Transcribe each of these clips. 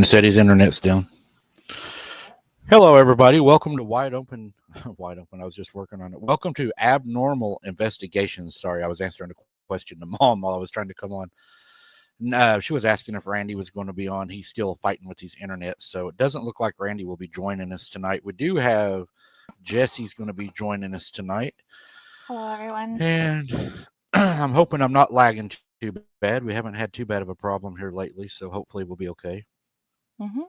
Said his internet's down. Hello, everybody. Welcome to Wide Open. Wide Open. I was just working on it. Welcome to Abnormal Investigations. Sorry, I was answering a question to Mom while I was trying to come on. She was asking if Randy was going to be on. He's still fighting with his internet, so it doesn't look like Randy will be joining us tonight. We do have Jesse's going to be joining us tonight. Hello, everyone. And I'm hoping I'm not lagging too bad. We haven't had too bad of a problem here lately, so hopefully we'll be okay. Mm-hmm.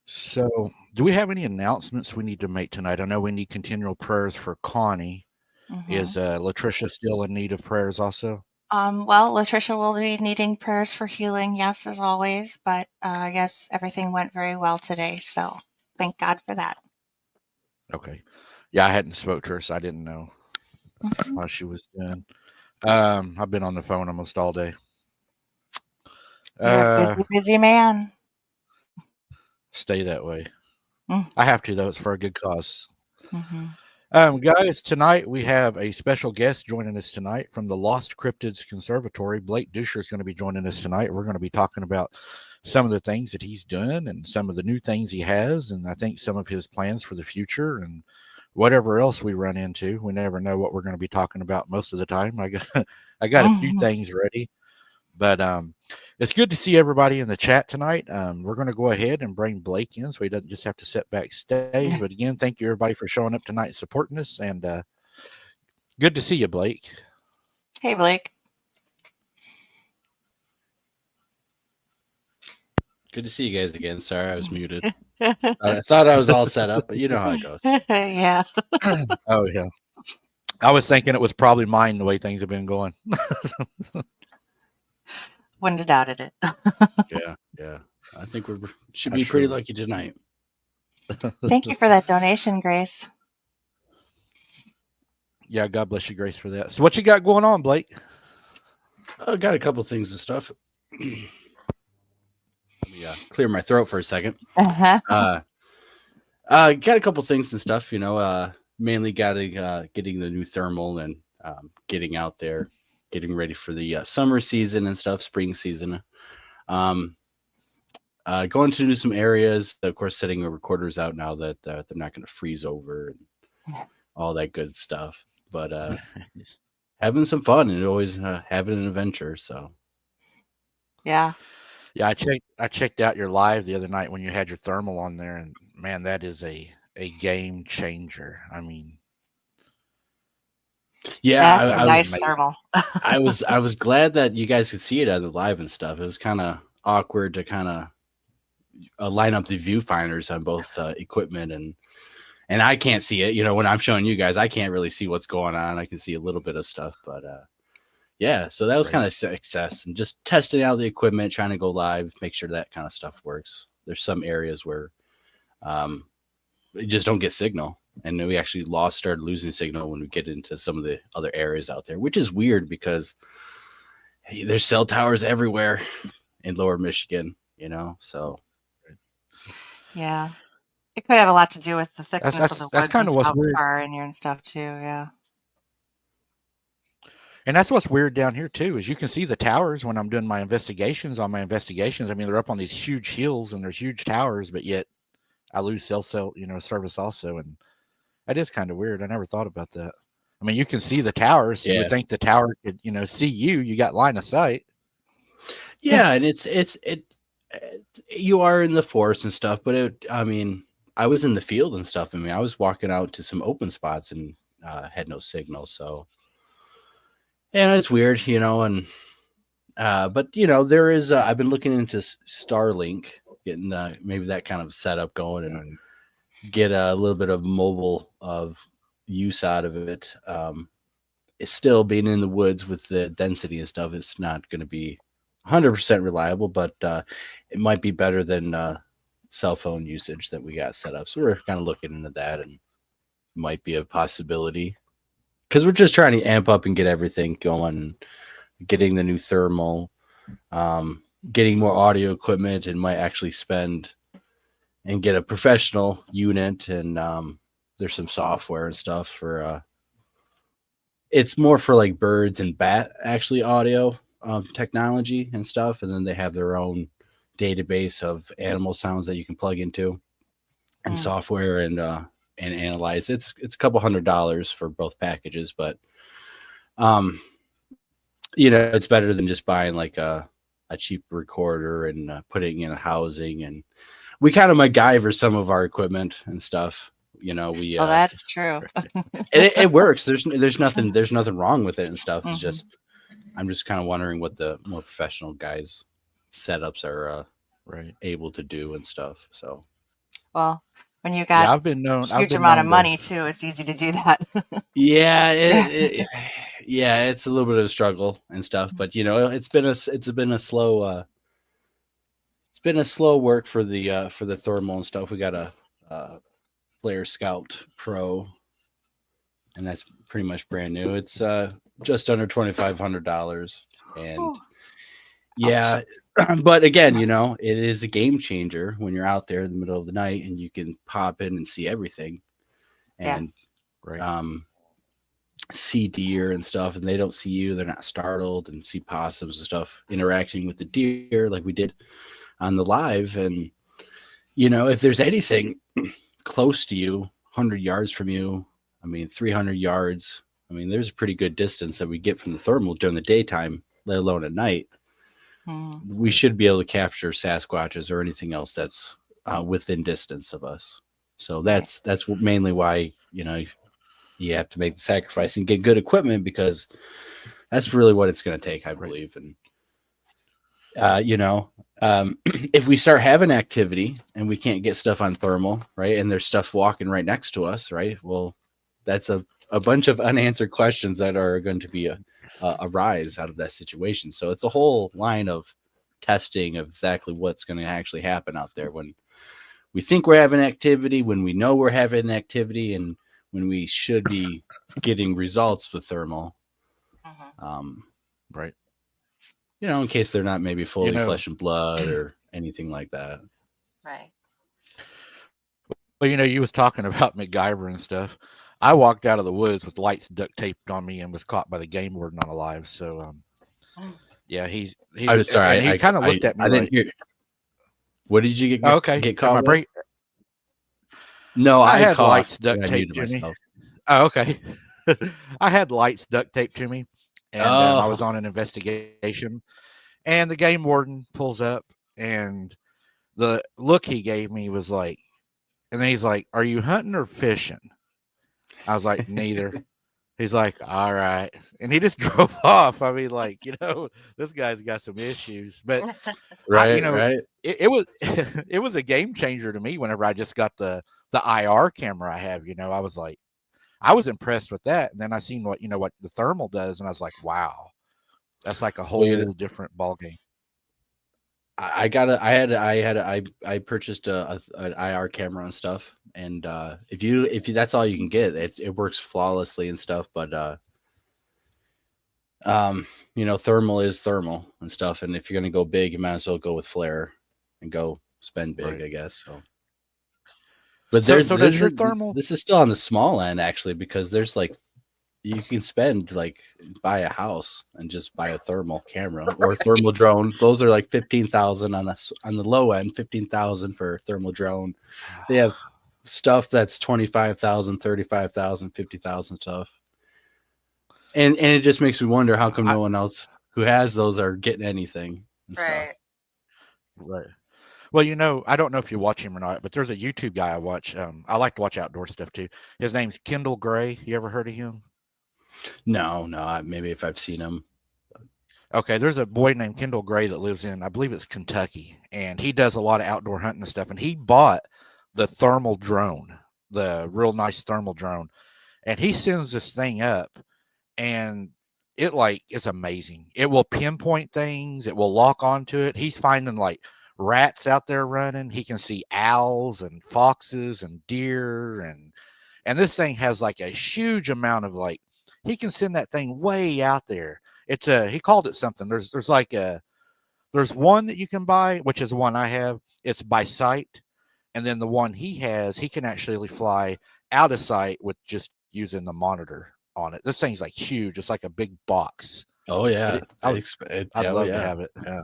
So, do we have any announcements we need to make tonight? I know we need continual prayers for Connie. Mm-hmm. Is Latricia still in need of prayers also? Well, Latricia will be needing prayers for healing, yes, as always, but yes, everything went very well today, so thank God for that. Okay. Yeah, I hadn't spoke to her, so I didn't know how she was doing. I've been on the phone almost all day. You're a busy man. Stay that way. I have to, though. It's for a good cause. Mm-hmm. Guys, tonight we have a special guest joining us tonight from the Lost Cryptids Conservatory. Blake Dusher is going to be joining us tonight. We're going to be talking about some of the things that he's done and some of the new things he has, and I think some of his plans for the future and whatever else we run into. We never know what we're going to be talking about most of the time. I got a few things ready. But it's good to see everybody in the chat tonight. We're going to go ahead and bring Blake in so he doesn't just have to sit backstage. But again, thank you, everybody, for showing up tonight and supporting us. And good to see you, Blake. Hey, Blake. Good to see you guys again. Sorry, I was muted. I thought I was all set up, but you know how it goes. Yeah. Oh, yeah. I was thinking it was probably mine the way things have been going. Wouldn't have doubted it. Yeah. I think we should be pretty lucky tonight. Thank you for that donation, Grace. Yeah, God bless you, Grace, for that. So what you got going on, Blake? I got a couple things and stuff. Let me clear my throat for a second. Got a couple things and stuff, mainly getting the new thermal and getting out there, getting ready for the summer season and stuff, spring season. Going to do some areas, of course, setting the recorders out now that they're not going to freeze over and all that good stuff. But having some fun and always having an adventure. So, yeah. I checked out your live the other night when you had your thermal on there, and man, that is a game changer. I mean, yeah, I nice thermal. I was glad that you guys could see it on the live and stuff. It was kind of awkward to kind of line up the viewfinders on both equipment and I can't see it. When I'm showing you guys, I can't really see what's going on. I can see a little bit of stuff, but yeah. So that was kind of success and just testing out the equipment, trying to go live, make sure that kind of stuff works. There's some areas where we just don't get signal. And then we actually started losing signal when we get into some of the other areas out there, which is weird because there's cell towers everywhere in Lower Michigan, so. Yeah. It could have a lot to do with the thickness of the woods kind of what's weird. Far in here and stuff too, yeah. And that's what's weird down here too, is you can see the towers when I'm doing my investigations. I mean, they're up on these huge hills and there's huge towers, but yet I lose cell service also. And that is kind of weird. I never thought about that. I mean, you can see the towers. So you would think the tower could, see you. You got line of sight. Yeah, and it's you are in the forest and stuff, but I was in the field and stuff. I mean, I was walking out to some open spots and had no signal. So, yeah, it's weird, and but there is. I've been looking into Starlink, getting maybe that kind of setup going and get a little bit of mobile use out of it. It's still being in the woods with the density and stuff. It's not going to be 100% reliable, but it might be better than cell phone usage that we got set up. So we're kind of looking into that, and might be a possibility because we're just trying to amp up and get everything going, getting the new thermal, getting more audio equipment, and might actually spend and get a professional unit. And there's some software and stuff for it's more for like birds and bat actually audio. technology and stuff, and then they have their own database of animal sounds that you can plug into and software and analyze. It's a couple $100 for both packages, but it's better than just buying like a cheap recorder and putting in a housing. And we kind of MacGyver some of our equipment and stuff. We that's true. it works. There's nothing wrong with it and stuff. It's just I'm just kind of wondering what the more professional guys setups are able to do and stuff. So well, when you got I've been known huge amount of money too, it's easy to do that. Yeah, it's a little bit of a struggle and stuff, but it's been a slow work for the thermal and stuff. We got a Flare Scout Pro, and that's pretty much brand new. It's just under $2,500, and yeah. But again, it is a game changer when you're out there in the middle of the night and you can pop in and see everything, and see deer and stuff, and they don't see you. They're not startled, and see possums and stuff interacting with the deer like we did on the live. And if there's anything close to you, 100 yards from you, 300 yards, there's a pretty good distance that we get from the thermal during the daytime, let alone at night. We should be able to capture Sasquatches or anything else that's within distance of us. So that's mainly why you have to make the sacrifice and get good equipment, because that's really what it's going to take, I believe. And if we start having activity and we can't get stuff on thermal, right, and there's stuff walking right next to us, right, well, that's a bunch of unanswered questions that are going to be arise out of that situation. So it's a whole line of testing of exactly what's going to actually happen out there when we think we're having activity, when we know we're having activity, and when we should be getting results with thermal. Right. In case they're not maybe fully flesh and blood or anything like that. Right. Well, you was talking about MacGyver and stuff. I walked out of the woods with lights duct taped on me and was caught by the game warden on a live. So, yeah, he's. I was sorry. He kind of looked at me. I didn't hear. What did you get? Okay. Get caught with? No, I had coughed lights duct taped to me. Oh, okay. I had lights duct taped to me, and I was on an investigation, and the game warden pulls up, and the look he gave me was like, and then he's like, "Are you hunting or fishing?" I was like, "Neither." He's like, "All right," and he just drove off. This guy's got some issues, but right. It was it was a game changer to me whenever I just got the IR camera I have. I was like, I was impressed with that, and then I seen what the thermal does, and I was like, wow, that's like a whole different ball game. I purchased an IR camera and stuff, and if that's all you can get, it works flawlessly and stuff. But thermal is thermal and stuff, and if you're gonna go big, you might as well go with flare and go spend big, right. I guess. So, but does your thermal? This is still on the small end actually, because there's like you can spend buy a house and just buy a thermal camera or thermal drone. Those are like 15,000 on the low end, 15,000 for a thermal drone. They have stuff that's 25,000, 35,000, 50,000 stuff. And it just makes me wonder how come no one else who has those are getting anything. And right. Stuff. Right. Well, I don't know if you watch him or not, but there's a YouTube guy I watch. I like to watch outdoor stuff too. His name's Kendall Gray. You ever heard of him? No. Maybe if I've seen him. Okay, there's a boy named Kendall Gray that lives in, I believe it's Kentucky, and he does a lot of outdoor hunting and stuff. And he bought the thermal drone, the real nice thermal drone, and he sends this thing up, and it is amazing. It will pinpoint things. It will lock onto it. He's finding rats out there running. He can see owls and foxes and deer, and this thing has a huge amount of he can send that thing way out there. He called it something. There's one that you can buy, which is the one I have. It's by sight. And then the one he has, he can actually fly out of sight with just using the monitor on it. This thing's huge. It's like a big box. Oh yeah, I'd oh, love to yeah. have it. Yeah.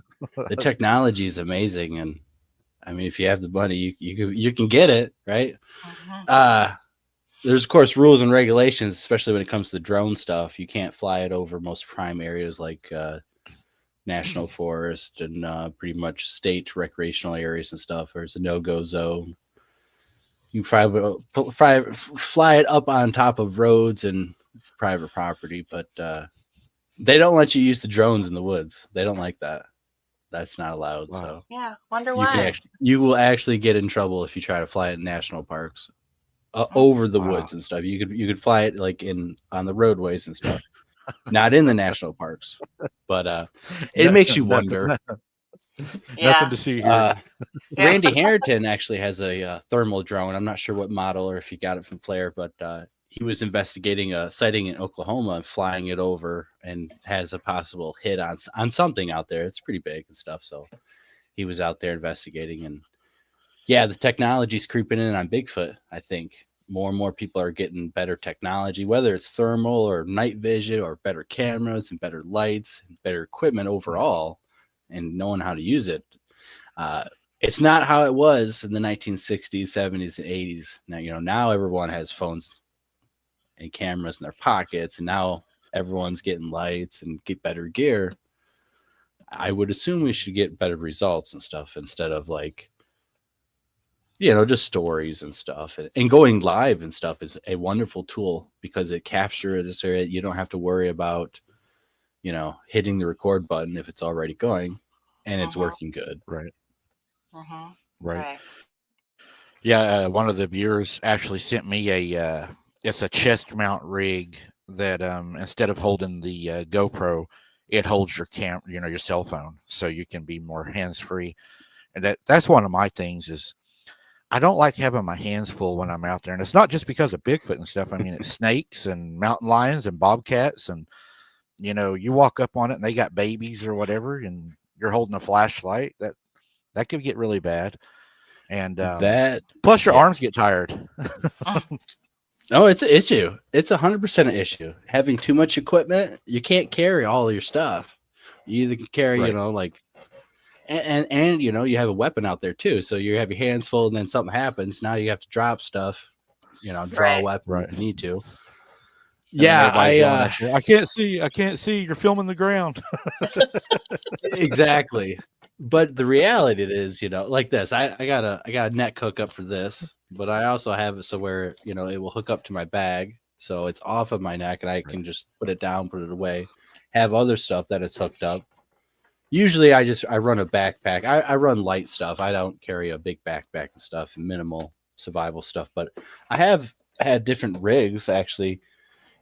The technology is amazing, and I mean, if you have the money, you can get it, right? Mhm. There's of course rules and regulations, especially when it comes to drone stuff. You can't fly it over most prime areas like national forest and pretty much state recreational areas and stuff. There's a no-go zone. You fly it up on top of roads and private property, but they don't let you use the drones in the woods. They don't like that. That's not allowed. Wow. So Yeah. Wonder you can why. you will actually get in trouble if you try to fly it in national parks Mm. over the Wow. woods and stuff. You could fly it like on the roadways and stuff, not in the national parks. But it makes you Nothing, wonder. nothing Yeah. to see here. Yeah. Randy Harrington actually has a thermal drone. I'm not sure what model or if he got it from Player, but he was investigating a sighting in Oklahoma and flying it over, and has a possible hit on something out there. It's pretty big and stuff. So he was out there investigating, and yeah, the technology's creeping in on Bigfoot. I think more and more people are getting better technology, whether it's thermal or night vision or better cameras and better lights and better equipment overall, and knowing how to use it. Uh, it's not how it was in the 1960s, 70s, and 80s. Now everyone has phones and cameras in their pockets, and now everyone's getting lights and get better gear. I would assume we should get better results and stuff instead of like, just stories and stuff. And going live and stuff is a wonderful tool because it captures this area. You don't have to worry about, hitting the record button if it's already going and it's Mhm. working good. Right. Mhm. Right. Right. Yeah. One of the viewers actually sent me it's a chest mount rig that instead of holding the GoPro, it holds your your cell phone, so you can be more hands free. And that's one of my things is I don't like having my hands full when I'm out there, and it's not just because of Bigfoot and stuff. I mean, it's snakes and mountain lions and bobcats, and you walk up on it and they got babies or whatever, and you're holding a flashlight. That could get really bad, and That plus your yeah. arms get tired. No, it's an issue. It's 100% an issue. Having too much equipment, you can't carry all your stuff. You either can carry, Right. like, and you have a weapon out there too. So you have your hands full, and then something happens. Now you have to drop stuff. Draw a Right. weapon Right. if you need to. And Yeah, everybody's yelling at you. I can't see. You're filming the ground. exactly. But the reality is, like this. I got a neck hookup for this, but I also have it so where it will hook up to my bag, so it's off of my neck, and I can just put it down, put it away. Have other stuff that is hooked up. Usually, I run a backpack. I run light stuff. I don't carry a big backpack and stuff, and minimal survival stuff. But I have had different rigs actually,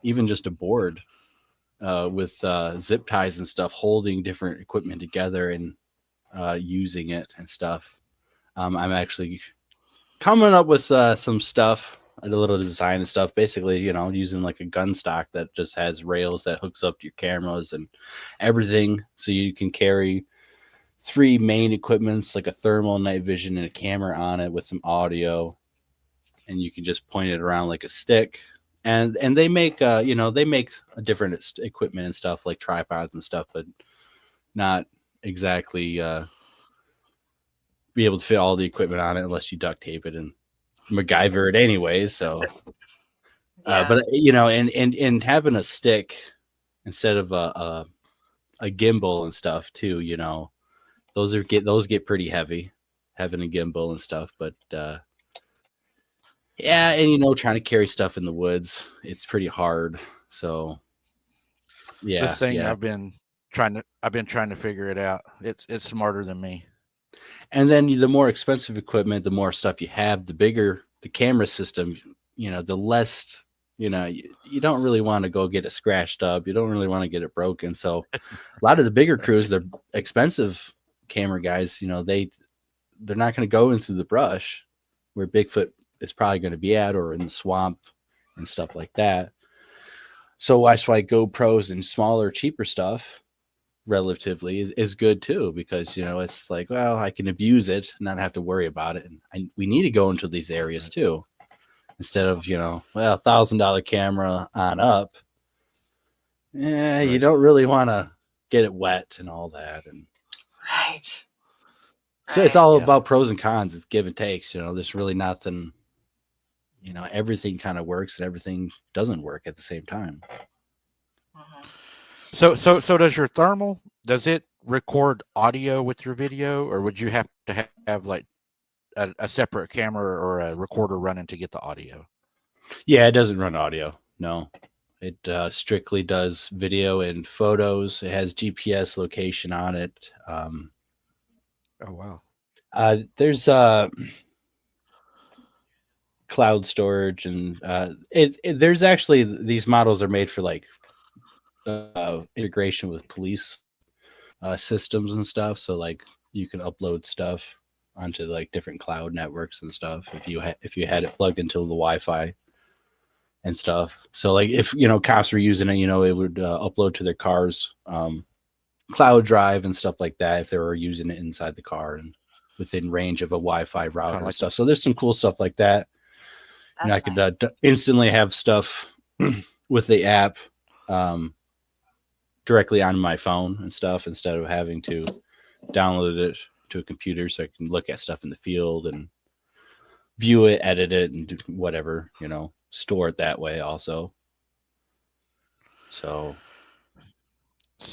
even just a board with zip ties and stuff, holding different equipment together and using it and stuff. I'm actually coming up with some stuff, a little design and stuff, basically, using like a gun stock that just has rails that hooks up to your cameras and everything. So you can carry 3 main equipments, like a thermal, night vision, and a camera on it with some audio. And you can just point it around like a stick. And they make, they make a different equipment and stuff like tripods and stuff, but not exactly be able to fit all the equipment on it unless you duct tape it and MacGyver it anyway. So, Yeah. but and having a stick instead of a gimbal and stuff too, those get pretty heavy, having a gimbal and stuff. But yeah, and trying to carry stuff in the woods, it's pretty hard. So yeah, This thing yeah. I've been trying to figure it out. It's smarter than me. And then the more expensive equipment, the more stuff you have, the bigger the camera system, the less, you don't really want to go get it scratched up. You don't really want to get it broken. So a lot of the bigger crews, they're expensive camera guys, they're not going to go into the brush where Bigfoot is probably going to be at, or in the swamp and stuff like that. So that's why GoPros and smaller, cheaper stuff relatively is good too, because it's like, well, I can abuse it and not have to worry about it, and we need to go into these areas too, instead of $1,000 camera on up. Yeah, Right. you don't really want to get it wet and all that. And Right. so it's Right. all Yeah. about pros and cons. It's give and takes. There's really nothing, everything kind of works and everything doesn't work at the same time. Mhm. So does your thermal, does it record audio with your video, or would you have to have like a separate camera or a recorder running to get the audio? Yeah, it doesn't run audio. No, it strictly does video and photos. It has GPS location on it. Oh wow. There's cloud storage, and there's actually these models are made for like integration with police systems and stuff. So like you can upload stuff onto like different cloud networks and stuff if you had it plugged into the Wi-Fi and stuff. So like if cops were using it, it would upload to their cars cloud drive and stuff like that if they were using it inside the car and within range of a Wi-Fi router and like stuff. So there's some cool stuff like that. I That's could nice. instantly have stuff with the app directly on my phone and stuff instead of having to download it to a computer so I can look at stuff in the field and view it, edit it, and do whatever, store it that way also. So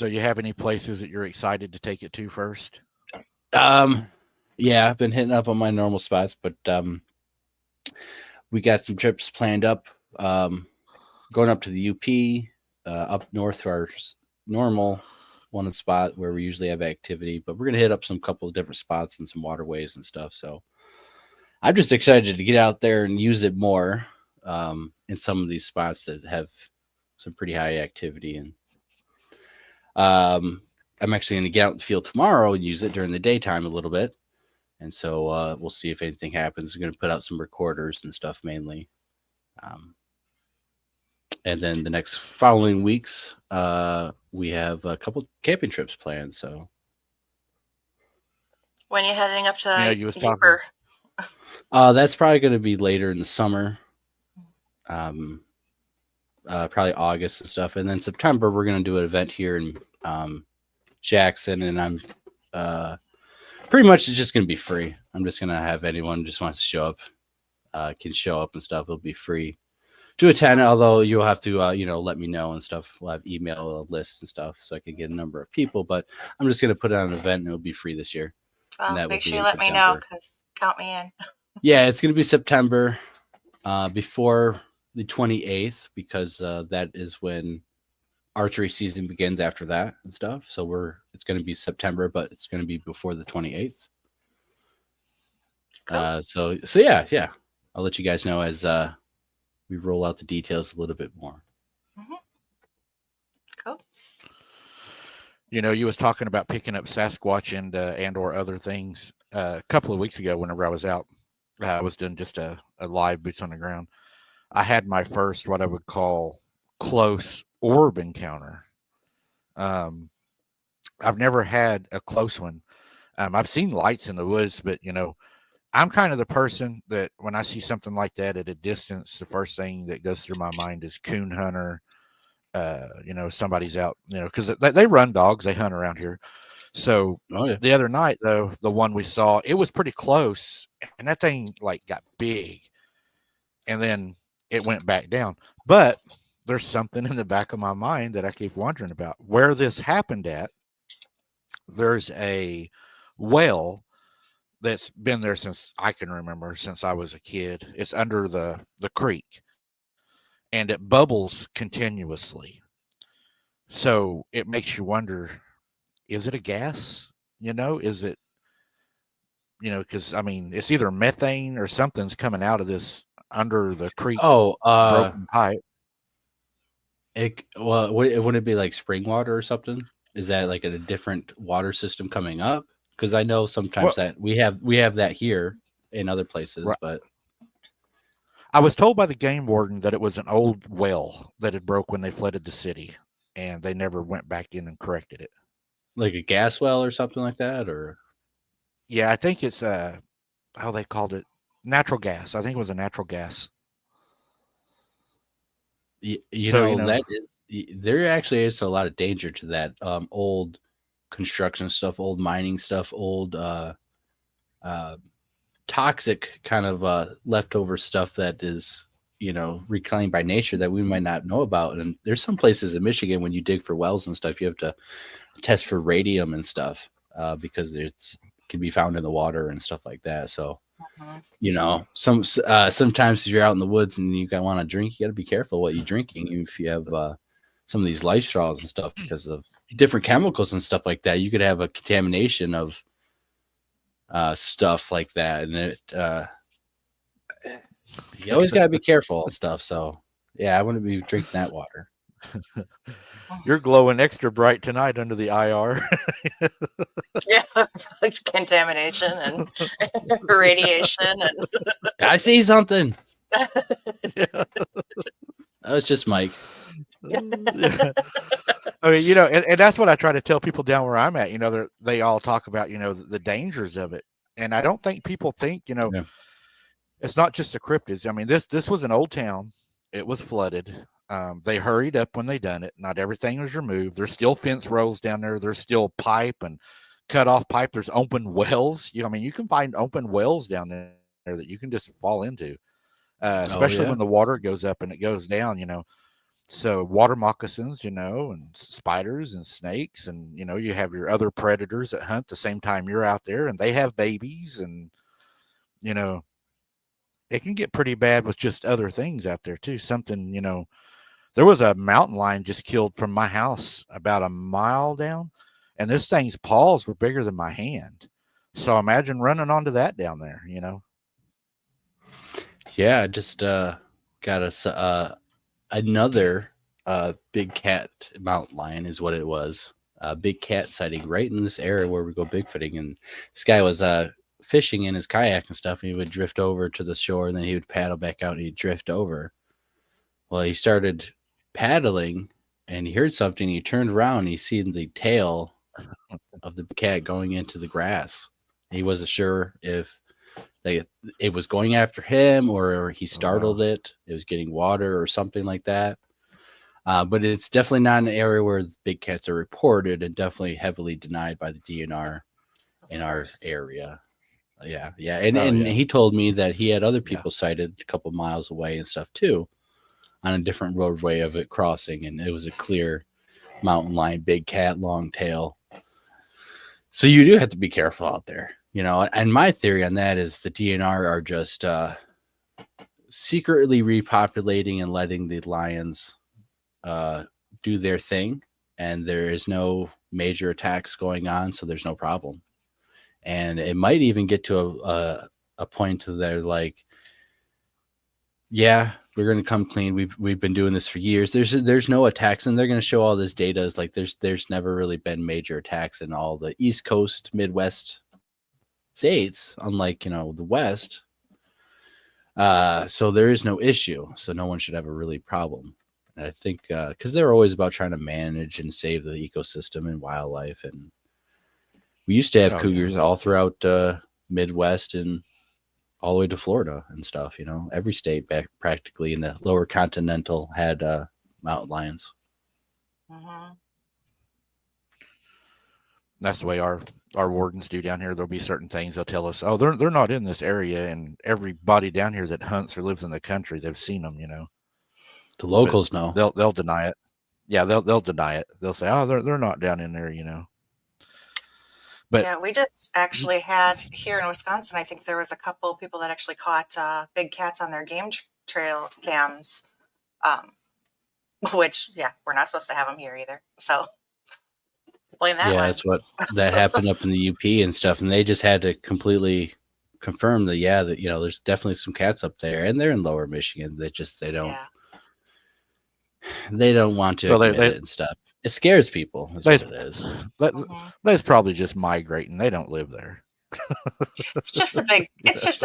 you have any places that you're excited to take it to first? yeah, I've been hitting up on my normal spots, but we got some trips planned up. Going up to the UP, up north to our normal one spot where we usually have activity, but we're gonna hit up some couple of different spots and some waterways and stuff. So I'm just excited to get out there and use it more in some of these spots that have some pretty high activity. And I'm actually going to get out in the field tomorrow and use it during the daytime a little bit. And so we'll see if anything happens. We're going to put out some recorders and stuff mainly. And then the next following weeks, we have a couple camping trips planned. So When are you heading up to you was Yooper? That's probably going to be later in the summer. Probably August and stuff. And then September, we're going to do an event here in Jackson. And I'm pretty much it's just going to be free. I'm just going to have anyone who just wants to show up can show up and stuff. It'll be free to attend, although you'll have to, let me know and stuff. We'll have email lists and stuff so I can get a number of people. But I'm just going to put it on an event and it'll be free this year. Well, make sure you let me know because count me in. Yeah, it's going to be September before the 28th because that is when archery season begins after that and stuff. So it's going to be September, but it's going to be before the 28th. Cool. So yeah. I'll let you guys know as we roll out the details a little bit more. Mm-hmm. Cool. You was talking about picking up Sasquatch and or other things a couple of weeks ago. Whenever I was out, I was doing just a live boots on the ground. I had my first what I would call close orb encounter. I've never had a close one. I've seen lights in the woods, but I'm kind of the person that when I see something like that at a distance, the first thing that goes through my mind is coon hunter. Somebody's out, because they run dogs, they hunt around here. So The other night, though, the one we saw, it was pretty close, and that thing like got big, and then it went back down. But there's something in the back of my mind that I keep wondering about. Where this happened at, there's a well that's been there since I can remember, since I was a kid. It's under the creek, and it bubbles continuously. So it makes you wonder, is it a gas? Is it, because it's either methane or something's coming out of this under the creek broken pipe. Wouldn't it be like spring water or something? Is that like a different water system coming up? Because I know sometimes that we have that here in other places, right. But I was told by the game warden that it was an old well that had broke when they flooded the city, and they never went back in and corrected it. Like a gas well or something like that, or yeah, I think it's how they called it, natural gas. I think it was a natural gas. So, that is there actually is a lot of danger to that. Old construction stuff, old mining stuff, old uh, toxic kind of leftover stuff that is reclaimed by nature that we might not know about. And there's some places in Michigan when you dig for wells and stuff, you have to test for radium and stuff because it can be found in the water and stuff like that. So sometimes if you're out in the woods and you want to drink, you got to be careful what you're drinking. If you have some of these life straws and stuff, because of different chemicals and stuff like that, you could have a contamination of stuff like that, and it you always got to be careful and stuff. So yeah, I wouldn't be drinking that water. You're glowing extra bright tonight under the IR. Yeah, contamination and radiation. And I see something. Yeah. That was just Mike. Yeah. I mean, and that's what I try to tell people down where I'm at. They all talk about, the dangers of it. And I don't think people think, it's not just the cryptids. I mean, this was an old town. It was flooded. They hurried up when they done it. Not everything was removed. There's still fence rows down there. There's still pipe and cut off pipe. There's open wells. You can find open wells down there that you can just fall into, especially when the water goes up and it goes down, So water moccasins, and spiders and snakes, and, you have your other predators that hunt the same time you're out there, and they have babies, and, it can get pretty bad with just other things out there too. Something, there was a mountain lion just killed from my house about a mile down, and this thing's paws were bigger than my hand. So imagine running onto that down there, Yeah, I just got us another big cat mountain lion is what it was. A big cat sighting right in this area where we go bigfooting, and this guy was fishing in his kayak and stuff, and he would drift over to the shore, and then he would paddle back out and he'd drift over. Well, he started paddling and he heard something. He turned around and he seen the tail of the cat going into the grass. He wasn't sure if it was going after him or he startled it. It was getting water or something like that. But it's definitely not an area where big cats are reported, and definitely heavily denied by the DNR in our area. Yeah. And he told me that he had other people sighted a couple miles away and stuff too, on a different roadway of it crossing, and it was a clear mountain lion, big cat, long tail. So you do have to be careful out there, and my theory on that is the DNR are just secretly repopulating and letting the lions do their thing, and there is no major attacks going on, so there's no problem. And it might even get to a point to they're like, yeah, we're going to come clean. We've been doing this for years. There's no attacks, and they're going to show all this data. It's like there's never really been major attacks in all the East Coast, Midwest states, unlike the West. So there is no issue. So no one should have a really problem. And I think because they're always about trying to manage and save the ecosystem and wildlife, and we used to have cougars all throughout Midwest and all the way to Florida and stuff. Every state back practically in the lower continental had mountain lions. Mm-hmm. That's the way our wardens do down here. There'll be certain things they'll tell us, oh, they're not in this area, and everybody down here that hunts or lives in the country, they've seen them. The locals know. They'll deny it. Yeah, they'll deny it. They'll say, oh, they're not down in there. But yeah, we just actually had here in Wisconsin, I think there was a couple people that actually caught big cats on their game trail cams, which, we're not supposed to have them here either. So explain that one. That's what that happened up in the UP and stuff. And they just had to completely confirm that, there's definitely some cats up there, and they're in lower Michigan. They don't want to admit it and stuff. It scares people. Is what it is. That's probably just migrating. They don't live there. It's just a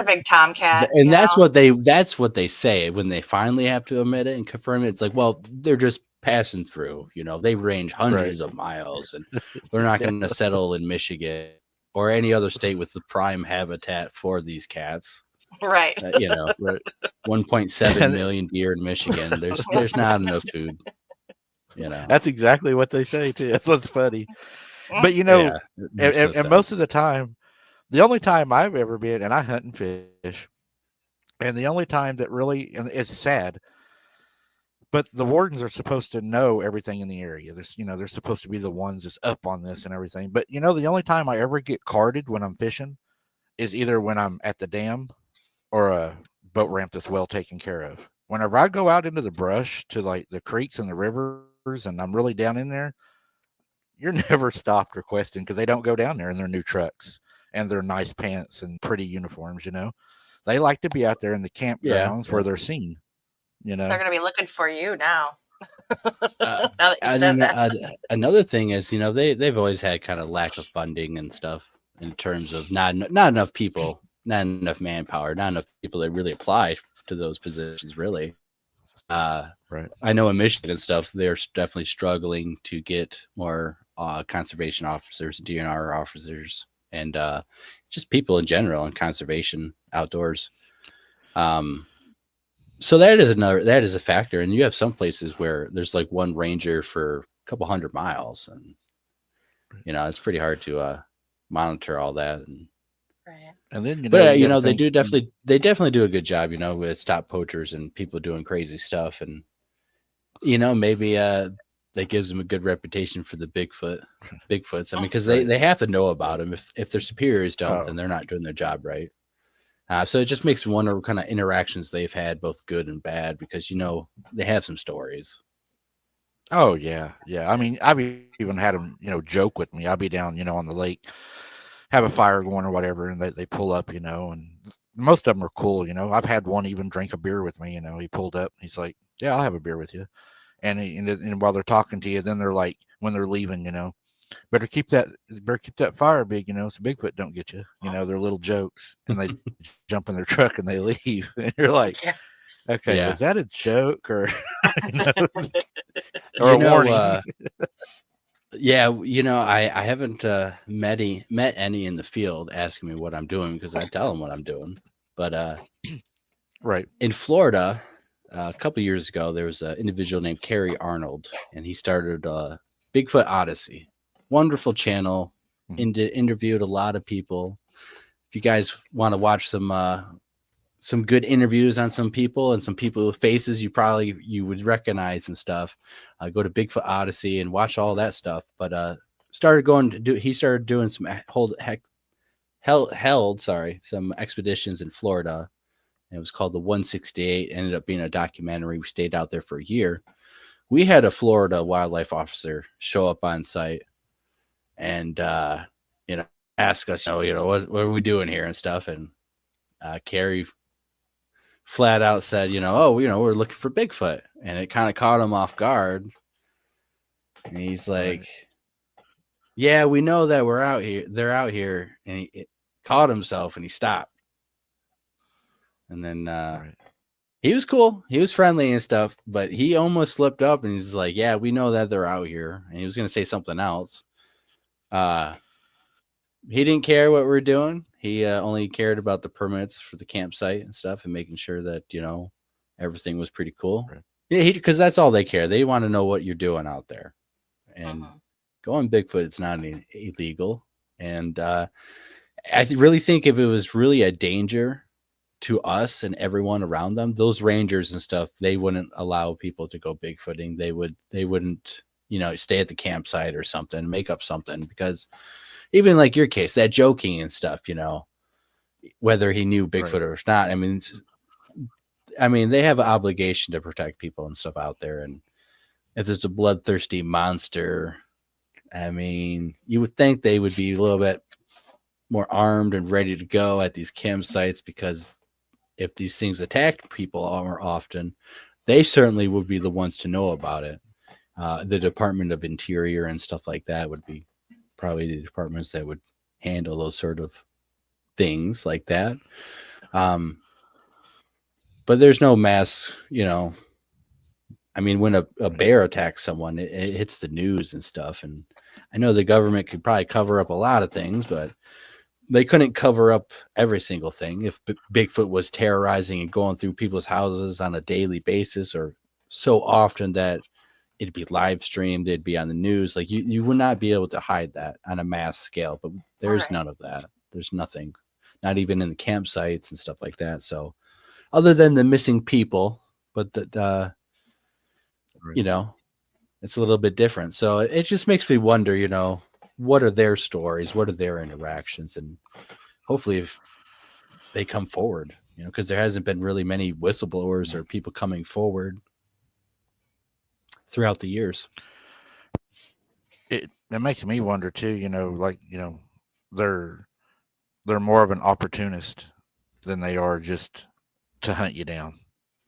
big tomcat. And that's what they say when they finally have to admit it and confirm it. It's like, well, they're just passing through. They range hundreds of miles, and they're not going to settle in Michigan or any other state with the prime habitat for these cats. Right. You know, Right. 1.7 million deer in Michigan. There's not enough food. You know. That's exactly what they say too. That's what's funny. But you Yeah, know, it makes no and most sense. of the time, the only time I've ever been, and I hunt and fish, and the only time that really, and it's sad, but the wardens are supposed to know everything in the area. There's, you know, they're supposed to be the ones that's up on this and everything. But you know, the only time I ever get carded when I'm fishing is either when I'm at the dam or a boat ramp that's well taken care of. Whenever I go out into the brush to like the creeks and the rivers and I'm really down in there, you're never stopped or questioned because they don't go down there in their new trucks and their nice pants and pretty uniforms, you know. They like to be out there in the campgrounds where they're seen, you They're know. going to be looking for you now. Uh, Now that you and said then that. another thing is, you know, they've always had kind of lack of funding and stuff in terms of not enough people, not enough manpower, not enough people that really apply to those positions. Really, Right. I know in Michigan and stuff, they're definitely struggling to get more conservation officers, DNR officers, and just people in general in conservation outdoors. So that is a factor, and you have some places where there's like one ranger for a couple 100 miles, and you know it's pretty hard to monitor all that. Right. And then, you know, But you you got to know they think, definitely do a good job, you know, with stop poachers and people doing crazy stuff, and you know maybe that gives them a good reputation for the Bigfoots. I mean, because right. they have to know about them. If their superiors don't, then Oh, they're not doing their job right. So it just makes me wonder what kind of interactions they've had, both good and bad, because you know they have some stories. oh yeah, yeah. I mean, I've even had them, you know, joke with me. I'll be down, you know, on the lake, have a fire going or whatever, and they pull up, you know, and most of them are cool, you know. I've had one even drink a beer with me, you know. He pulled up, he's like, "Yeah, I'll have a beer with you." And while they're talking to you, then they're like, when they're leaving, you know, better keep that fire big, you know, so Bigfoot don't get you. You know, they're little jokes, and they jump in their truck and they leave, and you're like, Yeah. okay, Yeah, was that a joke or you know, or you a know, warning? yeah, you know, I haven't met any in the field asking me what I'm doing because I tell them what I'm doing. But Right. in Florida, a couple years ago, there was an individual named Kerry Arnold, and he started Bigfoot Odyssey. Wonderful channel. Interviewed a lot of people. If you guys want to watch some good interviews on some people and some people with faces you would recognize and stuff, go to Bigfoot Odyssey and watch all that stuff. But he started doing some held some expeditions in Florida. It was called the 168. Ended up being a documentary. We stayed out there for a year. We had a Florida wildlife officer show up on site and you know, ask us, what are we doing here and stuff. And Carrie flat out said, we're looking for Bigfoot, and it kind of caught him off guard. And he's like, Right. "Yeah, we know that we're out here. They're out here." And he caught himself and he stopped. And then Right. he was cool. He was friendly and stuff, but he almost slipped up and he's like, "Yeah, we know that they're out here." And he was going to say something else. He didn't care what we're doing. He only cared about the permits for the campsite and stuff and making sure that, everything was pretty cool. Right. Yeah, because that's all they care. They want to know what you're doing out there. And going Bigfoot, it's not illegal. And I really think if it was really a danger to us and everyone around them, those rangers and stuff, they wouldn't allow people to go Bigfooting. They wouldn't, stay at the campsite or something, make up something, because even like your case, that joking and stuff, whether he knew Bigfoot or not, I mean, they have an obligation to protect people and stuff out there. And if there's a bloodthirsty monster, I mean, you would think they would be a little bit more armed and ready to go at these campsites, because if these things attack people more often, they certainly would be the ones to know about it. The Department of Interior and stuff like that would be probably the departments that would handle those sort of things like that. But there's no mass, I mean, when a bear attacks someone, it hits the news and stuff. And I know the government could probably cover up a lot of things, but they couldn't cover up every single thing. If Bigfoot was terrorizing and going through people's houses on a daily basis, or so often that it'd be live streamed, it'd be on the news, like you would not be able to hide that on a mass scale. But there's none of that. There's nothing, not even in the campsites and stuff like that. So other than the missing people, but you know, it's a little bit different. So it just makes me wonder, you know, what are their stories? What are their interactions? And hopefully if they come forward, you know, because there hasn't been really many whistleblowers or people coming forward throughout the years. It makes me wonder too, you know, like, you know, they're more of an opportunist than they are just to hunt you down.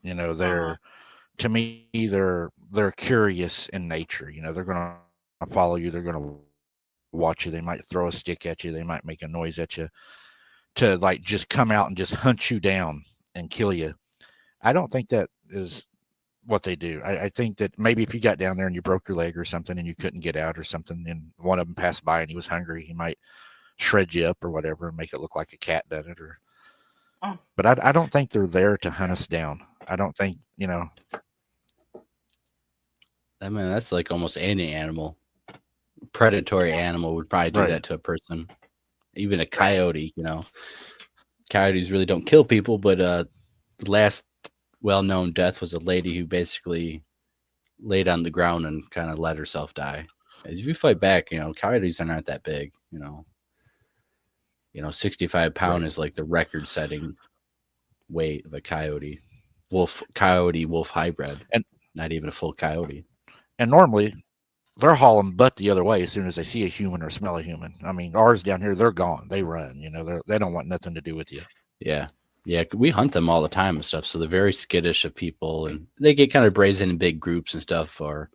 You know, to me, they're curious in nature. You know, they're going to follow you. They're going to watch you. They might throw a stick at you. They might make a noise at you to like just come out and just hunt you down and kill you. I don't think that is what they do. I think that maybe if you got down there and you broke your leg or something and you couldn't get out or something, and one of them passed by and he was hungry, he might shred you up or whatever and make it look like a cat done it. Or, but I don't think they're there to hunt us down. I don't think, you know. I mean, that's like almost any animal. Predatory animal would probably do that to a person. Even a coyote, you know. Coyotes really don't kill people, but the last well-known death was a lady who basically laid on the ground and kind of let herself die. As if you fight back, you know, coyotes are not that big, you know. 65 pound is like the record-setting weight of a coyote. Wolf hybrid, and not even a full coyote. And normally they're hauling butt the other way as soon as they see a human or smell a human. I mean, ours down here, they're gone. They run. You know, they don't want nothing to do with you. Yeah. We hunt them all the time and stuff. So they're very skittish of people, and they get kind of brazen in big groups and stuff. Or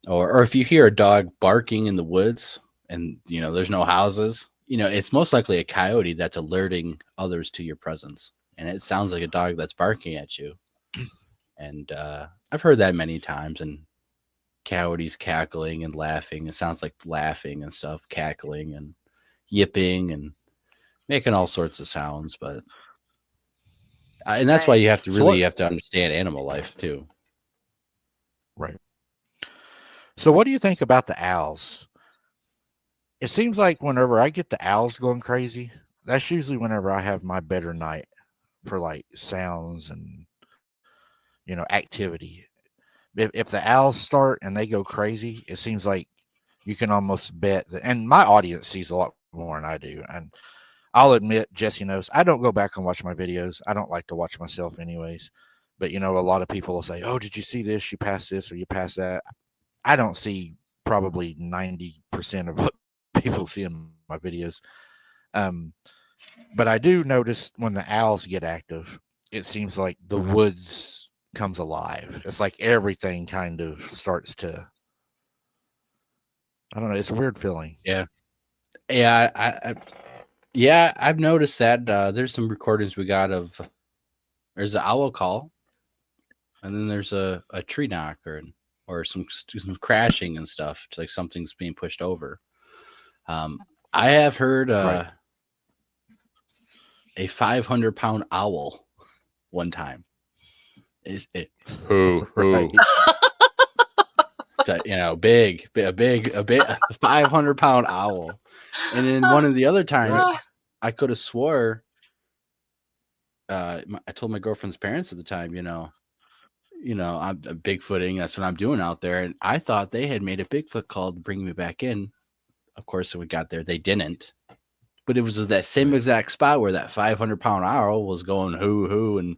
if you hear a dog barking in the woods and, you know, there's no houses, you know, it's most likely a coyote that's alerting others to your presence. And it sounds like a dog that's barking at you. And I've heard that many times. And coyotes cackling and laughing. It sounds like laughing and stuff, cackling and yipping and making all sorts of sounds. But and that's why you have to really have to understand animal life too. Right. So what do you think about the owls? It seems like whenever I get the owls going crazy, that's usually whenever I have my better night for like sounds and, you know, activity. If the owls start and they go crazy, it seems like you can almost bet that, and my audience sees a lot more than I do. And I'll admit, Jesse knows, I don't go back and watch my videos. I don't like to watch myself anyways. But, you know, a lot of people will say, oh, did you see this? You passed this or you passed that. I don't see probably 90% of what people see in my videos. But I do notice when the owls get active, it seems like the woods comes alive. It's like everything kind of starts to, I don't know, it's a weird feeling. Yeah. I've noticed that. There's some recordings we got of, there's an owl call, and then there's a tree knock or some crashing and stuff. It's like something's being pushed over. I have heard a 500-pound owl one time. Is it who right. You know, a 500-pound owl. And then one of the other times I could have swore I told my girlfriend's parents at the time, you know, I'm Bigfooting, that's what I'm doing out there, and I thought they had made a Bigfoot call to bring me back in. Of course, when we got there, they didn't. But it was that same exact spot where that 500-pound owl was going hoo and,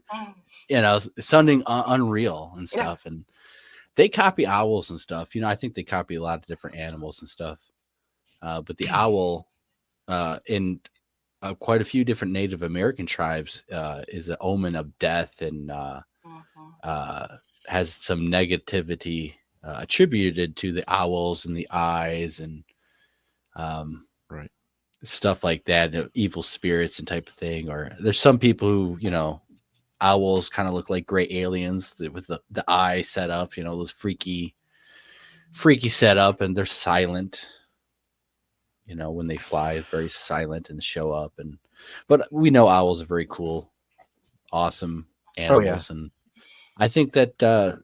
you know, sounding unreal and stuff. Yeah. And they copy owls and stuff. You know, I think they copy a lot of different animals and stuff. But the owl in quite a few different Native American tribes is an omen of death and has some negativity attributed to the owls and the eyes and stuff like that, evil spirits and type of thing. Or there's some people who, you know, owls kind of look like gray aliens with the eye set up, you know, those freaky setup, and they're silent. You know, when they fly, very silent and show up. But we know owls are very cool, awesome Oh yeah. animals, and I think that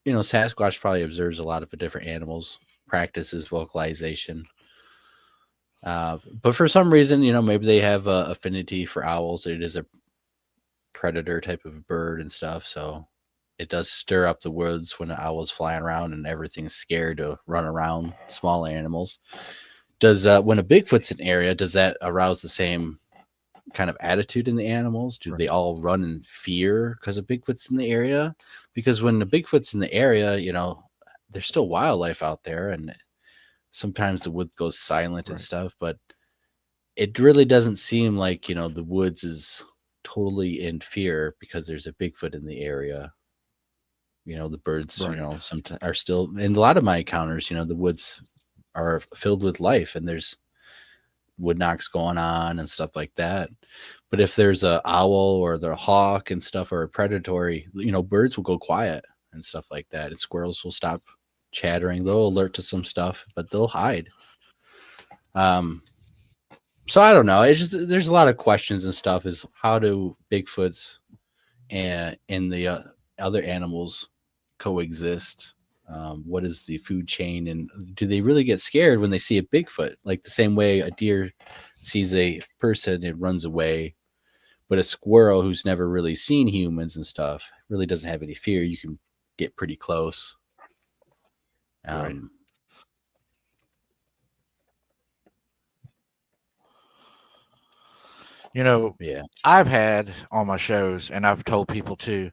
you know, Sasquatch probably observes a lot of different animals, practices vocalization. But for some reason, you know, maybe they have a affinity for owls. It is a predator type of bird and stuff, so it does stir up the woods when the owl's flying around and everything's scared to run around small animals. Does when a Bigfoot's in area, does that arouse the same kind of attitude in the animals? Do they all run in fear because of Bigfoot's in the area? Because when the Bigfoot's in the area, you know, there's still wildlife out there, and sometimes the wood goes silent and stuff, but it really doesn't seem like, you know, the woods is totally in fear because there's a Bigfoot in the area. You know, the birds, you know, sometimes are still, in a lot of my encounters, you know, the woods are filled with life and there's wood knocks going on and stuff like that. But if there's a owl or the hawk and stuff, or a predatory, you know, birds will go quiet and stuff like that. And squirrels will stop chattering. They'll alert to some stuff, but they'll hide. So I don't know. It's just, there's a lot of questions and stuff. Is how do Bigfoots and the other animals coexist? What is the food chain, and do they really get scared when they see a Bigfoot? Like the same way a deer sees a person and runs away, but a squirrel who's never really seen humans and stuff really doesn't have any fear. You can get pretty close. Right. You know, Yeah. I've had on my shows, and I've told people too,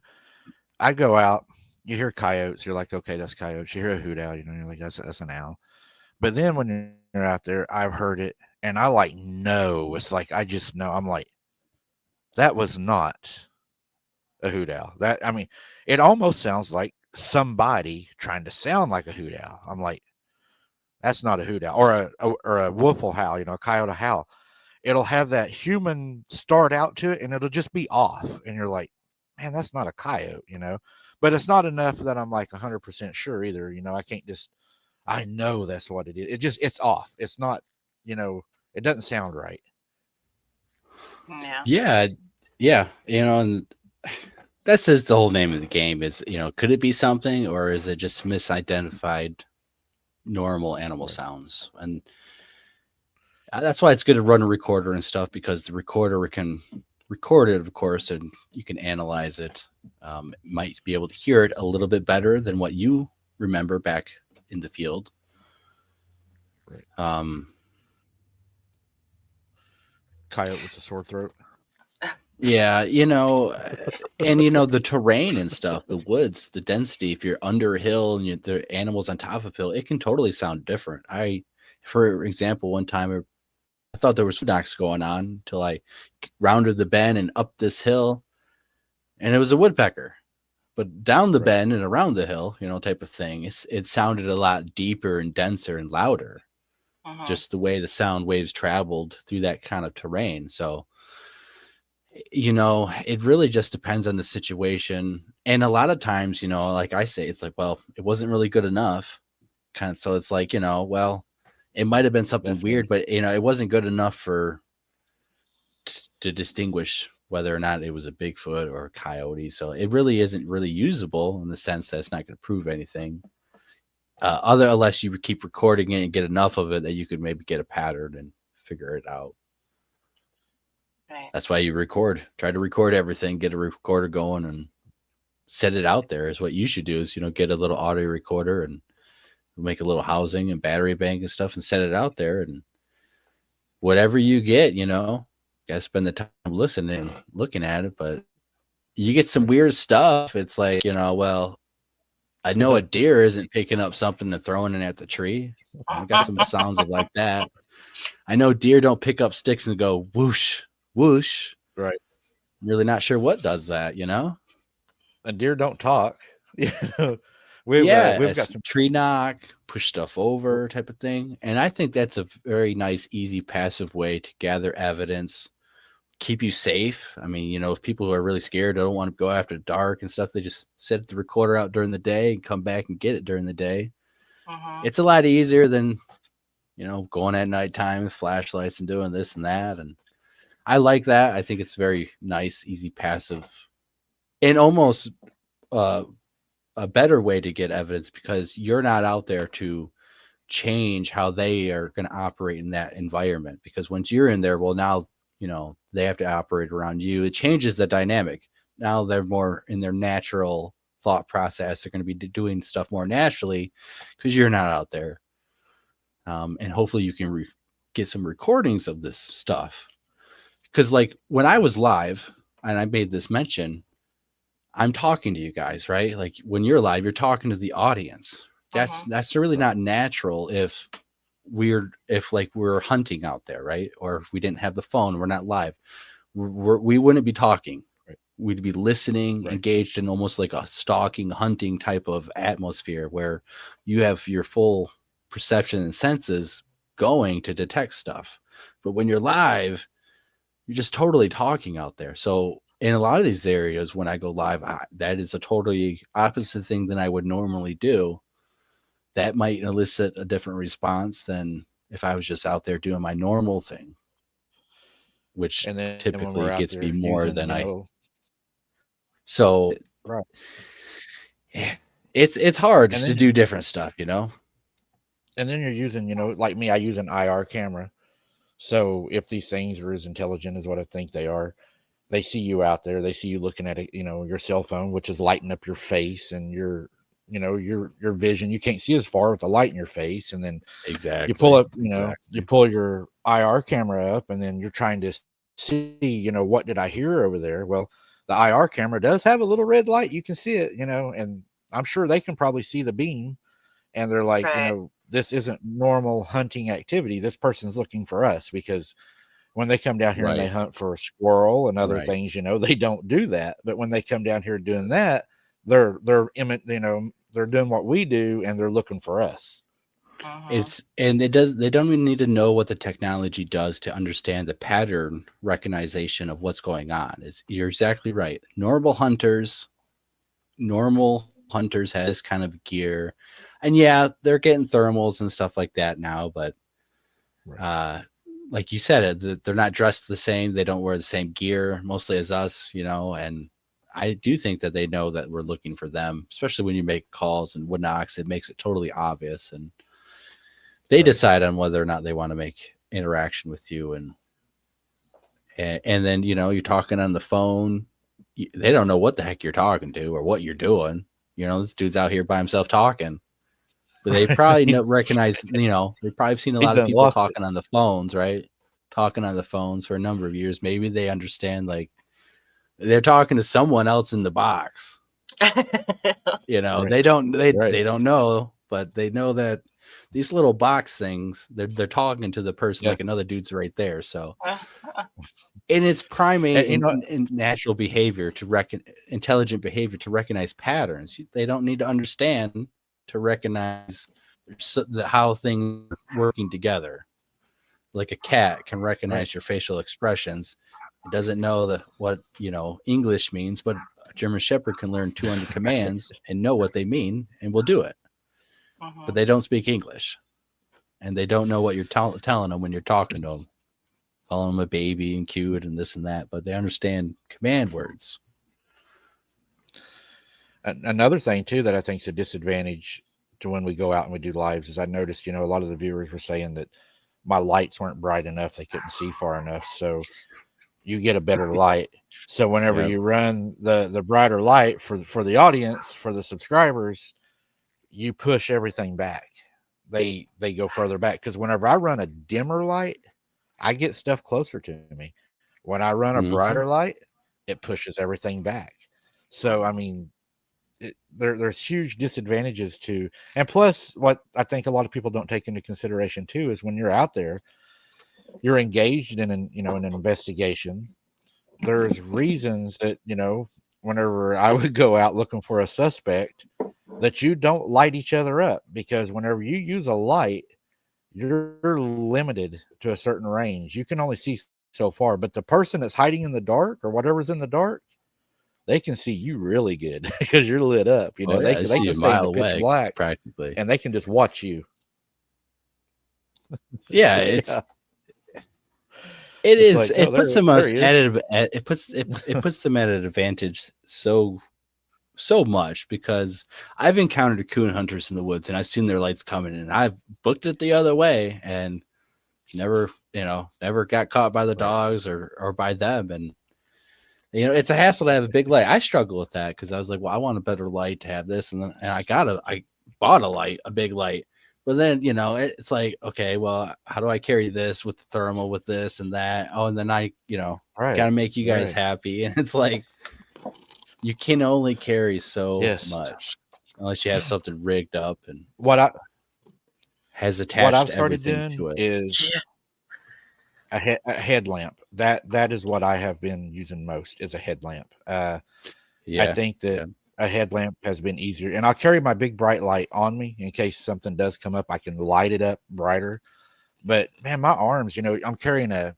I go out, you hear coyotes, you're like, okay, that's coyotes. You hear a hoot owl, you know, you're like, that's an owl. But then when you're out there, I've heard it, and I like know. It's like I just know. I'm like, that was not a hoot owl. That, I mean, it almost sounds like somebody trying to sound like a hoot owl. I'm like, that's not a hoot owl, or a wolf will howl, you know, a coyote howl. It'll have that human start out to it, and it'll just be off, and you're like, man, that's not a coyote, you know. But it's not enough that I'm like 100% sure either. You know, I can't just, I know that's what it is. It's off. It's not, you know, it doesn't sound right. Yeah. Yeah. You know, and that's just the whole name of the game is, you know, could it be something, or is it just misidentified normal animal sounds? And that's why it's good to run a recorder and stuff, because the recorder can record it, of course, and you can analyze it. Might be able to hear it a little bit better than what you remember back in the field. Right. Coyote with a sore throat. Yeah, you know, and you know, the terrain and stuff, the woods, the density, if you're under a hill and the animals on top of a hill, it can totally sound different. For example, one time I thought there was knocks going on until I rounded the bend and up this hill, and it was a woodpecker. But down the bend and around the hill, you know, type of thing, it sounded a lot deeper and denser and louder. Just the way the sound waves traveled through that kind of terrain. So, you know, it really just depends on the situation. And a lot of times, you know, like I say, it's like, well, it wasn't really good enough. Kind of, so it's like, you know, well, it might have been something weird, but you know, it wasn't good enough to distinguish whether or not it was a Bigfoot or a coyote. So it really isn't really usable in the sense that it's not going to prove anything. Unless you keep recording it and get enough of it that you could maybe get a pattern and figure it out. Right. That's why you record. Try to record everything, get a recorder going and set it out there is what you should do is, you know, get a little audio recorder and make a little housing and battery bank and stuff and set it out there, and whatever you get, you know, you gotta spend the time listening and looking at it. But you get some weird stuff. It's like, you know, well, I know a deer isn't picking up something and throwing it at the tree. I got some sounds of like that. I know deer don't pick up sticks and go whoosh, whoosh. Right. I'm really not sure what does that, you know? And deer don't talk. You know, we've got some tree knock, push stuff over type of thing. And I think that's a very nice, easy, passive way to gather evidence, keep you safe. I mean, you know, if people who are really scared don't want to go after dark and stuff, they just set the recorder out during the day and come back and get it during the day. It's a lot easier than going at nighttime with flashlights and doing this and that. And I like that. I think it's very nice, easy, passive, and almost a better way to get evidence because you're not out there to change how they are going to operate in that environment. Because once you're in there, well, now, they have to operate around you. It changes the dynamic. Now they're more in their natural thought process. They're going to be doing stuff more naturally because you're not out there. And hopefully you can get some recordings of this stuff. Because like when I was live and I made this mention, I'm talking to you guys, right? Like when you're live, you're talking to the audience. That's really not natural if we're hunting out there, right? Or if we didn't have the phone, we're not live. We wouldn't be talking. Right. We'd be listening, Right. engaged in almost like a stalking, hunting type of atmosphere where you have your full perception and senses going to detect stuff. But when you're live, you're just totally talking out there. So in a lot of these areas, when I go live, that is a totally opposite thing than I would normally do. That might elicit a different response than if I was just out there doing my normal thing, which And then when typically we're out gets me there more using, than you I. know, So right. it's hard And to then do different stuff, and then you're using, like me, I use an IR camera. So if these things are as intelligent as what I think they are, they see you out there, they see you looking at it, your cell phone, which is lighting up your face and your vision. You can't see as far with the light in your face. And then Exactly. you pull up, Exactly. you pull your IR camera up and then you're trying to see, what did I hear over there? Well, the IR camera does have a little red light. You can see it, and I'm sure they can probably see the beam. And they're like, Right. this isn't normal hunting activity. This person's looking for us, because when they come down here and they Right. hunt for a squirrel and other Right. things, they don't do that. But when they come down here doing that, they're they're doing what we do and they're looking for us. They don't even need to know what the technology does to understand the pattern recognition of what's going on. You're exactly right. Normal hunters have this kind of gear, and yeah, they're getting thermals and stuff like that now, but like you said, they're not dressed the same. They don't wear the same gear mostly as us, and I do think that they know that we're looking for them, especially when you make calls and whatnot. It makes it totally obvious, and they decide on whether or not they want to make interaction with you. And then, you're talking on the phone. They don't know what the heck you're talking to or what you're doing. This dude's out here by himself talking, but they probably recognize, they've probably seen a lot of people talking on the phones, right? Talking on the phones for a number of years. Maybe they understand, like, they're talking to someone else in the box. Right. They don't know, but they know that these little box things, they're talking to the person, like another dude's right there. So, and it's primate in natural behavior intelligent behavior to recognize patterns. They don't need to understand to recognize how things are working together. Like a cat can recognize your facial expressions. It doesn't know what English means, but a German Shepherd can learn 200 commands and know what they mean and will do it. But they don't speak English, and they don't know what you're telling them when you're talking to them, calling them a baby and cute and this and that, but they understand command words. Another thing too that I think is a disadvantage to when we go out and we do lives is I noticed, a lot of the viewers were saying that my lights weren't bright enough. They couldn't see far enough. So you get a better light. So whenever you run the brighter light for the audience, for the subscribers, you push everything back. They go further back, because whenever I run a dimmer light, I get stuff closer to me. When I run a brighter light, it pushes everything back. So I mean, there's huge disadvantages to, and plus, what I think a lot of people don't take into consideration too is when you're out there, you're engaged in an investigation. There's reasons that whenever I would go out looking for a suspect, that you don't light each other up, because whenever you use a light, you're limited to a certain range. You can only see so far, but the person that's hiding in the dark or whatever's in the dark, they can see you really good because you're lit up. They can stay in the pitch black practically, and they can just watch you. Yeah, it It's is. like, It oh, puts them there us he is. it puts them at an advantage so much, because I've encountered coon hunters in the woods and I've seen their lights coming, and I've booked it the other way and never got caught by the Right. dogs or by them. And it's a hassle to have a big light. I struggle with that because I was like, well, I want a better light to have this, and I bought a big light. But then, it's like, okay, well, how do I carry this with the thermal, with this and that? Oh, and then I, Right. got to make you guys Right. happy. And it's like, you can only carry so Yes. much unless you have something rigged up and What has attached I've started everything doing to it. is a headlamp. That is what I have been using most, is a headlamp. I think that a headlamp has been easier, and I'll carry my big bright light on me in case something does come up. I can light it up brighter. But man, my arms, I'm carrying a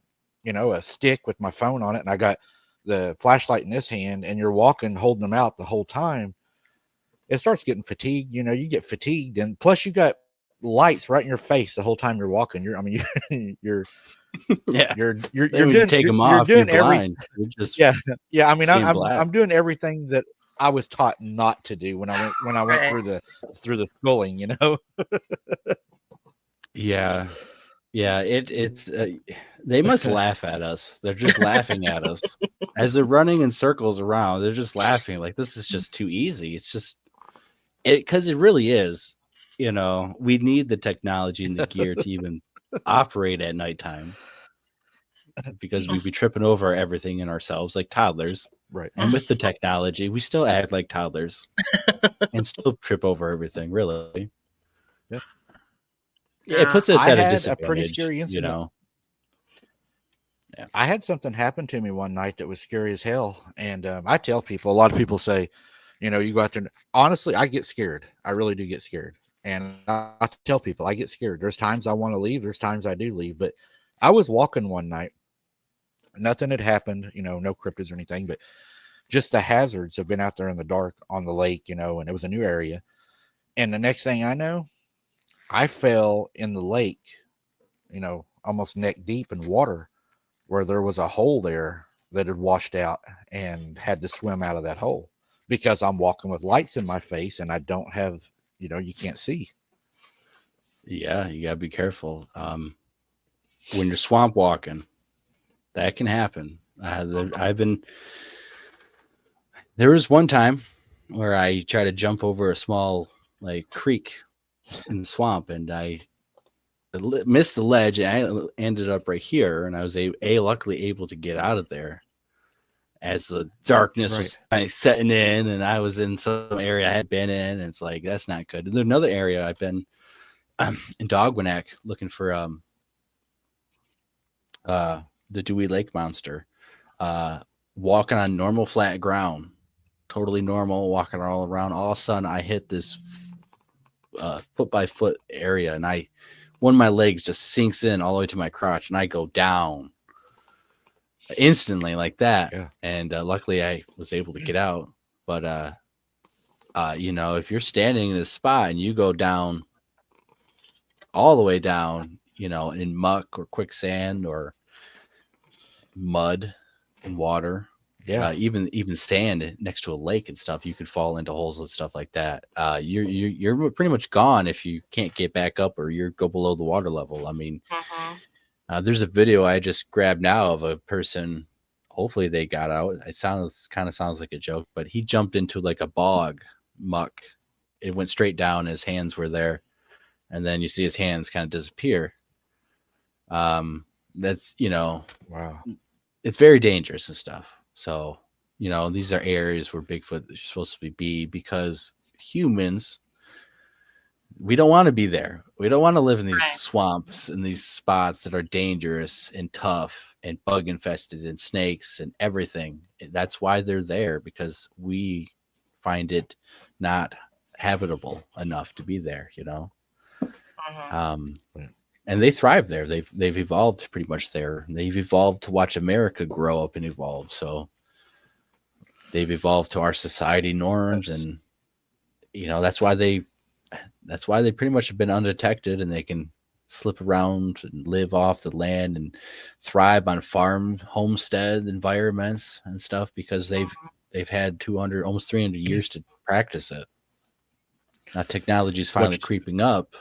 stick with my phone on it, and I got the flashlight in this hand, and you're walking holding them out the whole time. It starts getting fatigued. You get fatigued, and plus you got lights right in your face the whole time you're walking. You're Yeah. you're Then when you doing take them you're off, you're doing blind. You're just yeah. I mean, seeing black. I'm doing everything that I was taught not to do when I went Right. through the schooling. Yeah. It's they must laugh at us. They're just laughing at us as they're running in circles around. They're just laughing like, this is just too easy. It's just because it really is. We need the technology and the gear to even operate at nighttime, because we'd be tripping over everything in ourselves like toddlers. Right. And with the technology, we still act like toddlers and still trip over everything. Really. Yeah. Yeah, it puts us I at a had a disadvantage. pretty scary incident. Yeah. I had something happen to me one night that was scary as hell. And I tell people, a lot of people say, you go out there. Honestly, I get scared. I really do get scared. And I tell people I get scared. There's times I want to leave. There's times I do leave. But I was walking one night. Nothing had happened, no cryptids or anything, but just the hazards have been out there in the dark on the lake, and it was a new area. And the next thing I know, I fell in the lake, almost neck deep in water, where there was a hole there that had washed out, and had to swim out of that hole because I'm walking with lights in my face and I don't have, you can't see. Yeah, you gotta be careful. When you're swamp walking, that can happen. There was one time where I tried to jump over a small creek in the swamp, and I missed the ledge, and I ended up right here, and I was luckily able to get out of there as the darkness was kind of setting in, and I was in some area I had been in, and it's like, that's not good. And there's another area I've been in Dogwinnack looking for the Dewey Lake monster, walking on normal flat ground, totally normal, walking all around. All of a sudden I hit this foot by foot area, and one of my legs just sinks in all the way to my crotch, and I go down instantly like that. Yeah. And luckily I was able to get out. But if you're standing in a spot and you go down all the way down, in muck or quicksand or mud and water, even sand next to a lake and stuff, you could fall into holes and stuff like that. You're pretty much gone if you can't get back up or you go below the water level. I mean, there's a video I just grabbed now of a person. Hopefully they got out. It kind of sounds like a joke, but he jumped into like a bog muck. It went straight down. His hands were there, and then you see his hands kind of disappear. That's Wow. It's very dangerous and stuff. So, these are areas where Bigfoot is supposed to be, because humans, we don't want to be there. We don't want to live in these swamps and these spots that are dangerous and tough and bug infested and snakes and everything. That's why they're there, because we find it not habitable enough to be there, and they thrive there. They've evolved pretty much there. They've evolved to watch America grow up and evolve. So they've evolved to our society norms, and that's why they pretty much have been undetected, and they can slip around and live off the land and thrive on farm homestead environments and stuff because they've had 200, almost 300 years to practice it. Now technology is finally creeping up,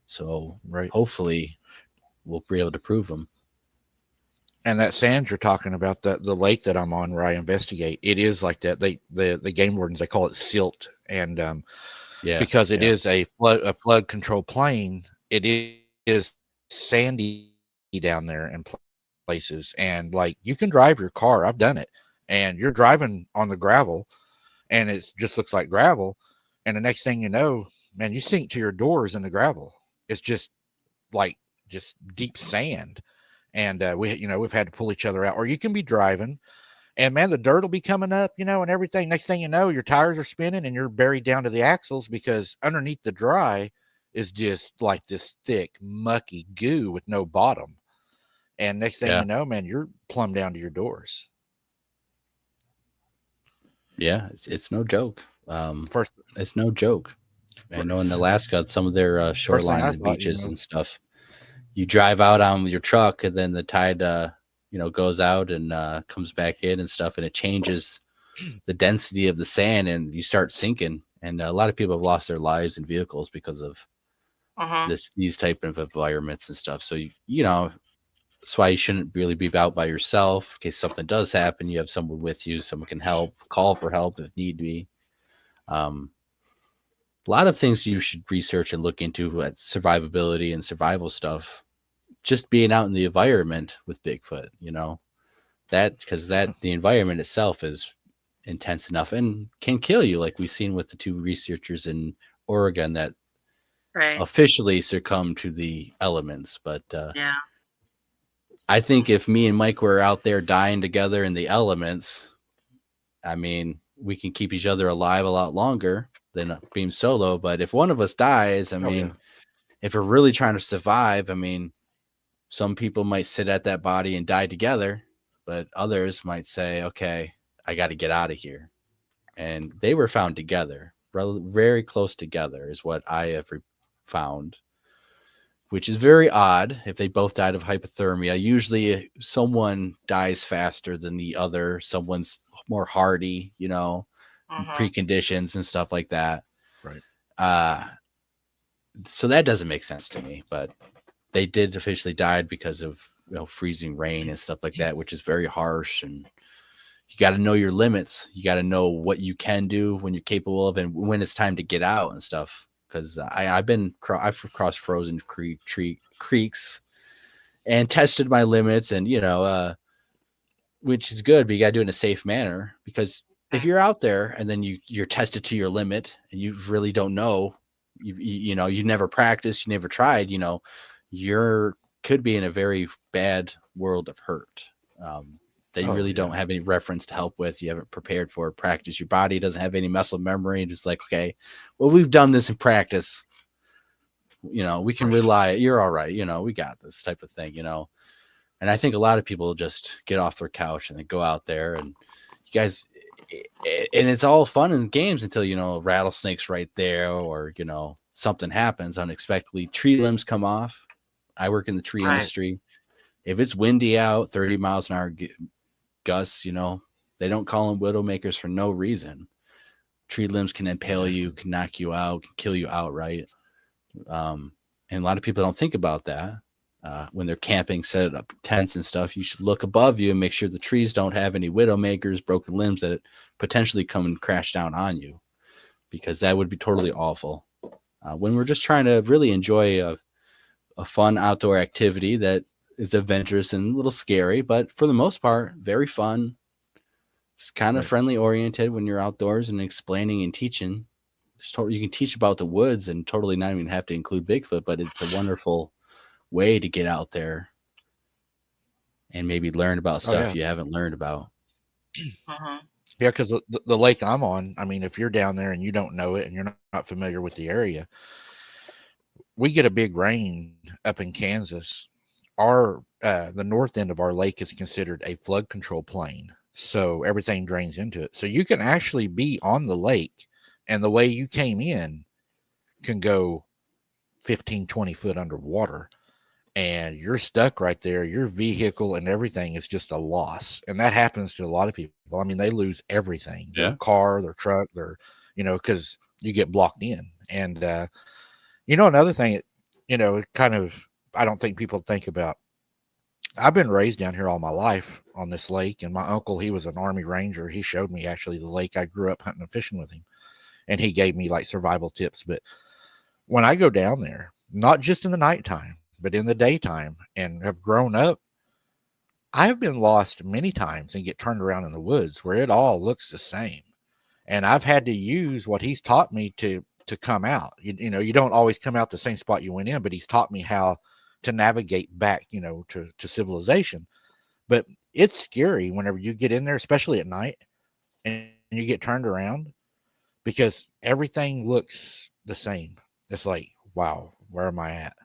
so hopefully we'll be able to prove them. And that sand you're talking about, the lake that I'm on where I investigate, it is like that. The game wardens, they call it silt, and because it is a flood control plain, it is sandy down there in places, and like you can drive your car. I've done it, and you're driving on the gravel, and it just looks like gravel, and the next thing you know, man, you sink to your doors in the gravel. It's just deep sand. And we've had to pull each other out, or you can be driving and man, the dirt will be coming up, and everything. Next thing you know, your tires are spinning and you're buried down to the axles because underneath the dry is just like this thick, mucky goo with no bottom. And next thing you know, man, you're plumb down to your doors. Yeah, it's no joke. It's no joke. I know in Alaska, some of their shorelines and beaches and stuff, you drive out on your truck and then the tide, goes out and comes back in and stuff, and it changes the density of the sand and you start sinking. And a lot of people have lost their lives in vehicles because of these type of environments and stuff. So, that's why you shouldn't really be out by yourself. In case something does happen, you have someone with you, someone can help, call for help if need be. A lot of things you should research and look into at survivability and survival stuff. Just being out in the environment with Bigfoot, because the environment itself is intense enough and can kill you, like we've seen with the two researchers in Oregon that officially succumbed to the elements. But I think if me and Mike were out there dying together in the elements, I mean, we can keep each other alive a lot longer than being solo. But if one of us dies, if we're really trying to survive, some people might sit at that body and die together, but others might say, okay, I got to get out of here. And they were found together, very close together is what I have found, which is very odd if they both died of hypothermia. Usually someone dies faster than the other. Someone's more hardy, preconditions and stuff like that. Right. So that doesn't make sense to me, but they did officially died because of freezing rain and stuff like that, which is very harsh. And you got to know your limits. You got to know what you can do when you're capable of, and when it's time to get out and stuff. Because I've crossed frozen creeks and tested my limits, and which is good, but you got to do it in a safe manner. Because if you're out there and then you're tested to your limit and you really don't know, you never practiced, you never tried, you're could be in a very bad world of hurt that you really don't have any reference to help with. You haven't prepared for practice. Your body doesn't have any muscle memory. It's like, okay, well, we've done this in practice. We can rely. You're all right. We got this type of thing. And I think a lot of people just get off their couch and they go out there, and you guys, and it's all fun and games until rattlesnakes right there, or something happens unexpectedly. Tree limbs come off. I work in the tree industry. If it's windy out, 30 miles an hour gusts, they don't call them widowmakers for no reason. Tree limbs can impale you, can knock you out, can kill you outright. And a lot of people don't think about that. When they're camping, set up tents and stuff, you should look above you and make sure the trees don't have any widowmakers, broken limbs that potentially come and crash down on you, because that would be totally awful. When we're just trying to really enjoy a fun outdoor activity that is adventurous and a little scary, but for the most part, very fun. It's kind of friendly oriented when you're outdoors and explaining and teaching. You can teach about the woods and totally not even have to include Bigfoot, but it's a wonderful way to get out there and maybe learn about stuff you haven't learned about. Yeah, because the lake I'm on, if you're down there and you don't know it and you're not familiar with the area, we get a big rain up in Kansas. The north end of our lake is considered a flood control plain, so everything drains into it. So you can actually be on the lake, and the way you came in can go 15, 20 foot underwater, and you're stuck right there. Your vehicle and everything is just a loss. And that happens to a lot of people. I mean, they lose everything, their Yeah. car, their truck, their, because you get blocked in. And, another thing, it kind of, I don't think people think about. I've been raised down here all my life on this lake, and my uncle, he was an Army Ranger. He showed me actually the lake. I grew up hunting and fishing with him, and he gave me like survival tips. But when I go down there, not just in the nighttime, but in the daytime, and have grown up, I've been lost many times and get turned around in the woods where it all looks the same. And I've had to use what he's taught me to come out. You don't always come out the same spot you went in, but he's taught me how to navigate back, to civilization. But it's scary whenever you get in there, especially at night, and you get turned around because everything looks the same. It's like, wow, where am I at?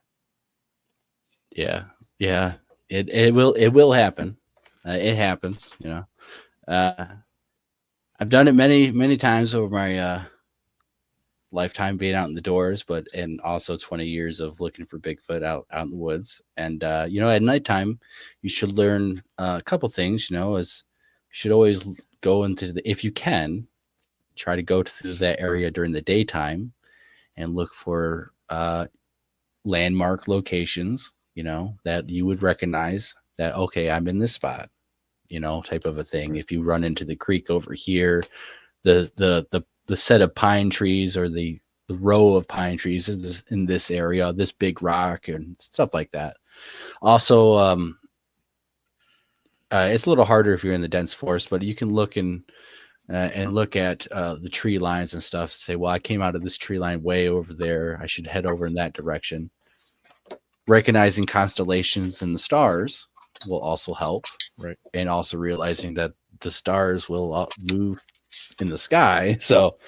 Yeah. Yeah. It will happen. It happens, I've done it many, many times over my lifetime being out in the doors, and also 20 years of looking for Bigfoot out in the woods. And, at nighttime, you should learn a couple things, as you should always go into if you can, try to go to that area during the daytime and look for landmark locations, that you would recognize that, okay, I'm in this spot, type of a thing. If you run into the creek over here, the set of pine trees or the row of pine trees in this area, this big rock and stuff like that. Also, it's a little harder if you're in the dense forest, but you can look and look at the tree lines and stuff. Say, well, I came out of this tree line way over there. I should head over in that direction. Recognizing constellations and the stars will also help, right? And also realizing that the stars will move in the sky. So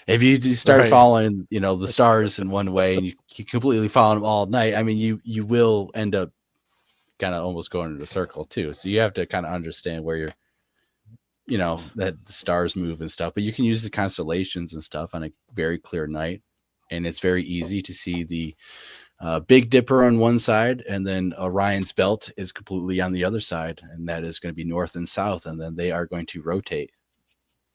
if you start following, the stars in one way and you completely follow them all night, I mean, you will end up kind of almost going in a circle too. So you have to kind of understand where you're, that the stars move and stuff, but you can use the constellations and stuff on a very clear night. And it's very easy to see the Big Dipper on one side, and then Orion's belt is completely on the other side, and that is going to be north and south, and then they are going to rotate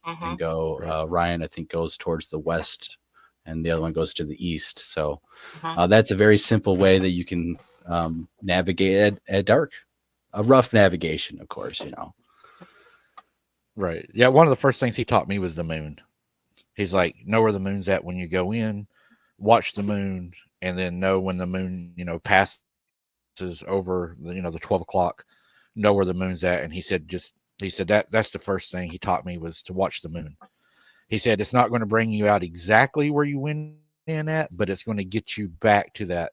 and go. Orion, I think, goes towards the west, and the other one goes to the east. So that's a very simple way that you can navigate at dark. A rough navigation, of course, Right. Yeah, one of the first things he taught me was the moon. He's like, know where the moon's at when you go in, watch the moon, and then know when the moon, passes over the 12 o'clock, know where the moon's at. And he said that's the first thing he taught me was to watch the moon. He said it's not going to bring you out exactly where you went in at, but it's going to get you back to that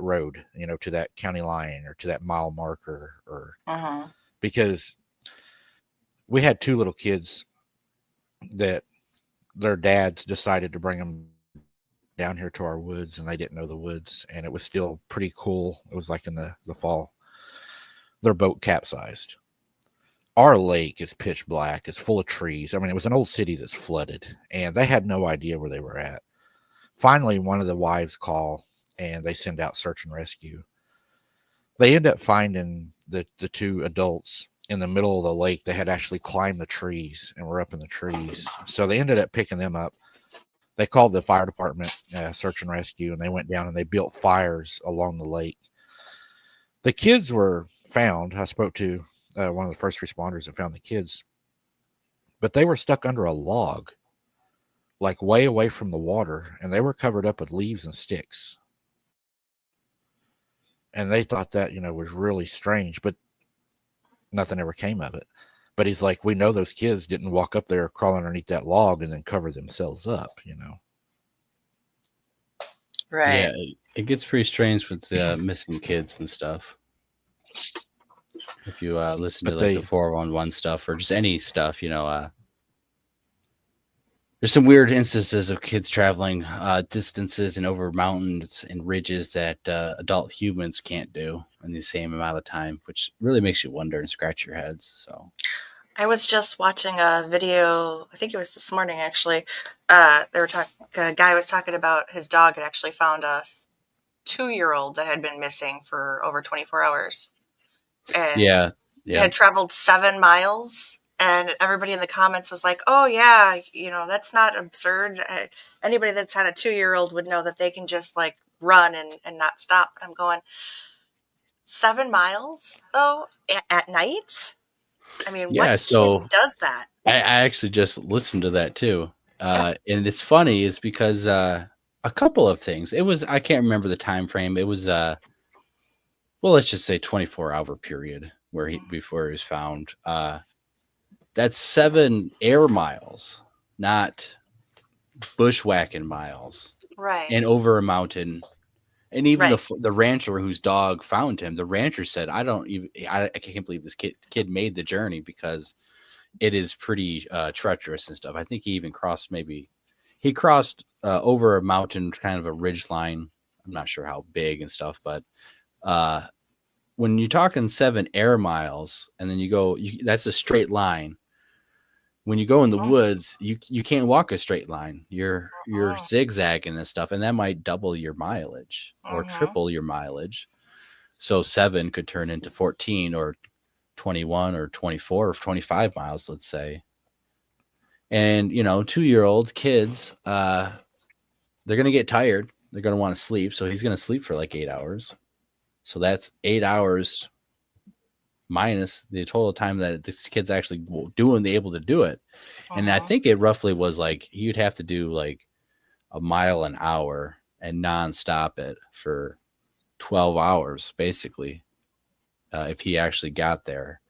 road, to that county line or to that mile marker, or because we had two little kids that their dads decided to bring them down here to our woods, and they didn't know the woods, and it was still pretty cool. It was like in the fall. Their boat capsized. Our lake is pitch black. It's full of trees. I mean, it was an old city that's flooded, and they had no idea where they were at. Finally, one of the wives call, and they send out search and rescue. They end up finding the two adults in the middle of the lake. They had actually climbed the trees and were up in the trees. So they ended up picking them up. They called the fire department, search and rescue, and they went down and they built fires along the lake. The kids were found. I spoke to one of the first responders that found the kids, but they were stuck under a log, like way away from the water, and they were covered up with leaves and sticks. And they thought that, was really strange, but nothing ever came of it. But he's like, we know those kids didn't walk up there, crawl underneath that log, and then cover themselves up, Right. Yeah, it gets pretty strange with missing kids and stuff. If you listen to the 411 stuff or just any stuff, there's some weird instances of kids traveling distances and over mountains and ridges that adult humans can't do in the same amount of time, which really makes you wonder and scratch your heads. So I was just watching a video, I think it was this morning actually. A guy was talking about his dog had actually found 2-year-old that had been missing for over 24 hours. And Yeah. had traveled 7 miles. And everybody in the comments was like, oh, yeah, that's not absurd. Anybody that's had a 2-year-old would know that they can just like run and not stop. But I'm going, 7 miles, though, at night? I mean, Yeah, what so kid does that? I actually just listened to that too. And it's funny is because a couple of things. I can't remember the time frame. It was well, let's just say 24-hour period before he was found. That's 7 air miles, not bushwhacking miles. Right. And over a mountain. And even the rancher whose dog found him, the rancher said, I can't believe this kid made the journey because it is pretty treacherous and stuff. I think he even crossed over a mountain, kind of a ridge line. I'm not sure how big and stuff, but when you're talking 7 air miles and then that's a straight line. When you go in the woods, you can't walk a straight line. You're zigzagging and stuff, and that might double your mileage or triple your mileage. So 7 could turn into 14 or 21 or 24 or 25 miles, let's say. And 2-year-old kids, they're gonna get tired. They're gonna want to sleep. So he's gonna sleep for like 8 hours. So that's 8 hours minus the total time that this kid's actually able to do it. And I think it roughly was like you'd have to do like a mile an hour and nonstop it for 12 hours, basically, if he actually got there.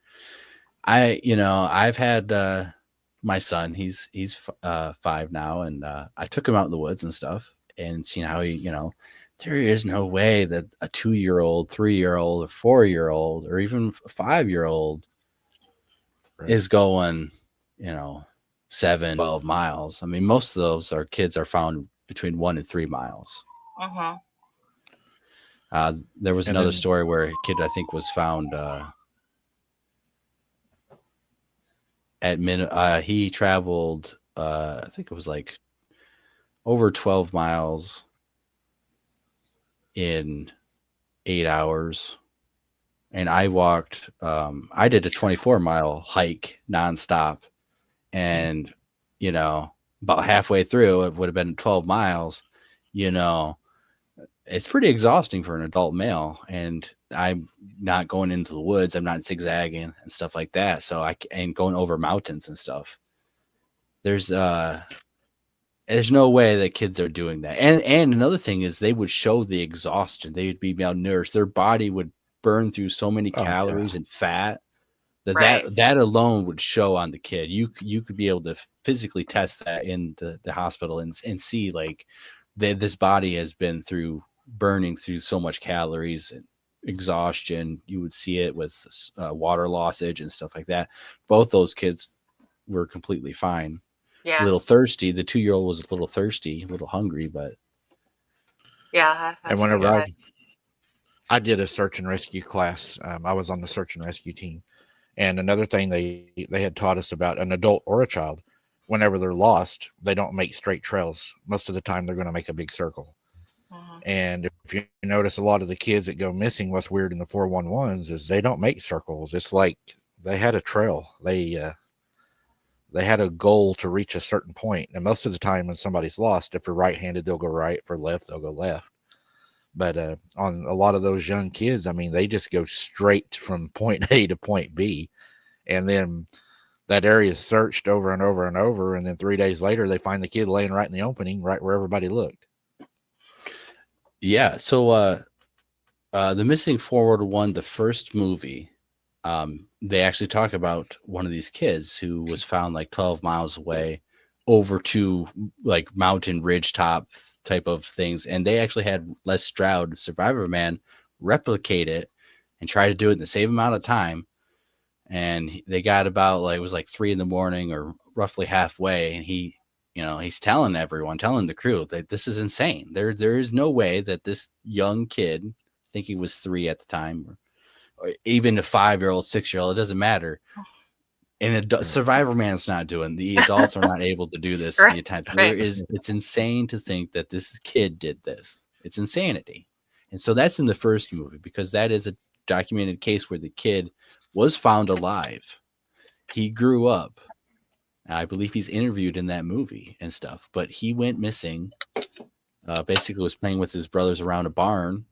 I've had my son, he's 5 now, and I took him out in the woods and stuff and seen how there is no way that a 2-year-old, 3-year-old, or 4-year-old, or even a 5-year-old is going, 7, 12 miles. I mean, most of those kids are found between 1 and 3 miles. There was another story where a kid, I think, was found he traveled, I think it was like over 12 miles in 8 hours. And I walked, I did a 24-mile hike nonstop. And, about halfway through, it would have been 12 miles, it's pretty exhausting for an adult male. And I'm not going into the woods. I'm not zigzagging and stuff like that. So and going over mountains and stuff. There's no way that kids are doing that. And another thing is they would show the exhaustion. They would be malnourished. Their body would burn through so many calories and fat that alone would show on the kid. You could be able to physically test that in the hospital and see like this body has been burning through so much calories and exhaustion. You would see it with water lossage and stuff like that. Both those kids were completely fine. Yeah. A little thirsty. The 2-year-old was a little thirsty, a little hungry, but yeah. And whenever I did a search and rescue class, I was on the search and rescue team. And another thing they had taught us about an adult or a child, whenever they're lost, they don't make straight trails. Most of the time, they're going to make a big circle. And if you notice a lot of the kids that go missing, what's weird in the 411s is they don't make circles. It's like they had a trail. They had a goal to reach a certain point. And most of the time when somebody's lost, if they're right-handed, they'll go right. If they're left, they'll go left. But on a lot of those young kids, I mean, they just go straight from point A to point B. And then that area is searched over and over and over. And then 3 days later, they find the kid laying right in the opening, right where everybody looked. Yeah. So the Missing 411, the first movie, they actually talk about one of these kids who was found like 12 miles away over to like mountain ridge top type of things. And they actually had Les Stroud, Survivor Man, replicate it and try to do it in the same amount of time. And they got about it was like 3 a.m. or roughly halfway. And he's telling the crew that this is insane. There is no way that this young kid, I think he was 3 at the time, or even a 5-year-old, 6-year-old, it doesn't matter. And Survivor Man's not doing. The adults are not able to do this. Right. It's insane to think that this kid did this. It's insanity. And so that's in the first movie, because that is a documented case where the kid was found alive. He grew up. I believe he's interviewed in that movie and stuff, but he went missing. Basically was playing with his brothers around a barn.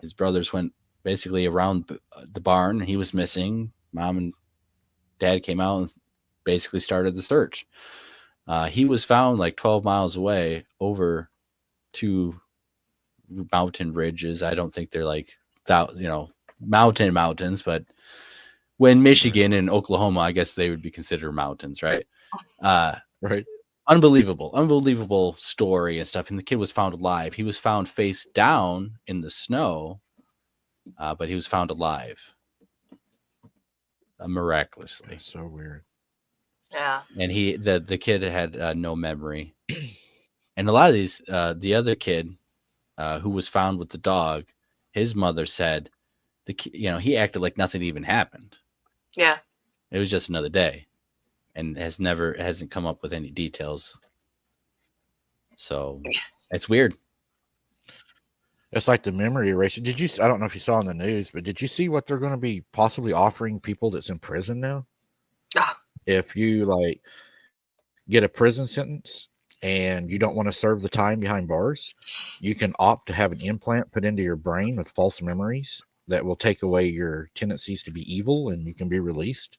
His brothers went basically around the barn, and he was missing. Mom and dad came out and basically started the search. He was found like 12 miles away over 2 mountain ridges. I don't think they're like, mountains, but when Michigan and Oklahoma, I guess they would be considered mountains, right? Right. Unbelievable story and stuff. And the kid was found alive. He was found face down in the snow, but he was found alive, miraculously. That's so weird. Yeah. And the kid had no memory. And a lot of these, the other kid who was found with the dog, his mother said, he acted like nothing even happened. Yeah. It was just another day, and hasn't come up with any details. So it's weird. It's like the memory erasure. I don't know if you saw in the news, but did you see what they're going to be possibly offering people that's in prison now? If you like get a prison sentence and you don't want to serve the time behind bars, you can opt to have an implant put into your brain with false memories that will take away your tendencies to be evil, and you can be released.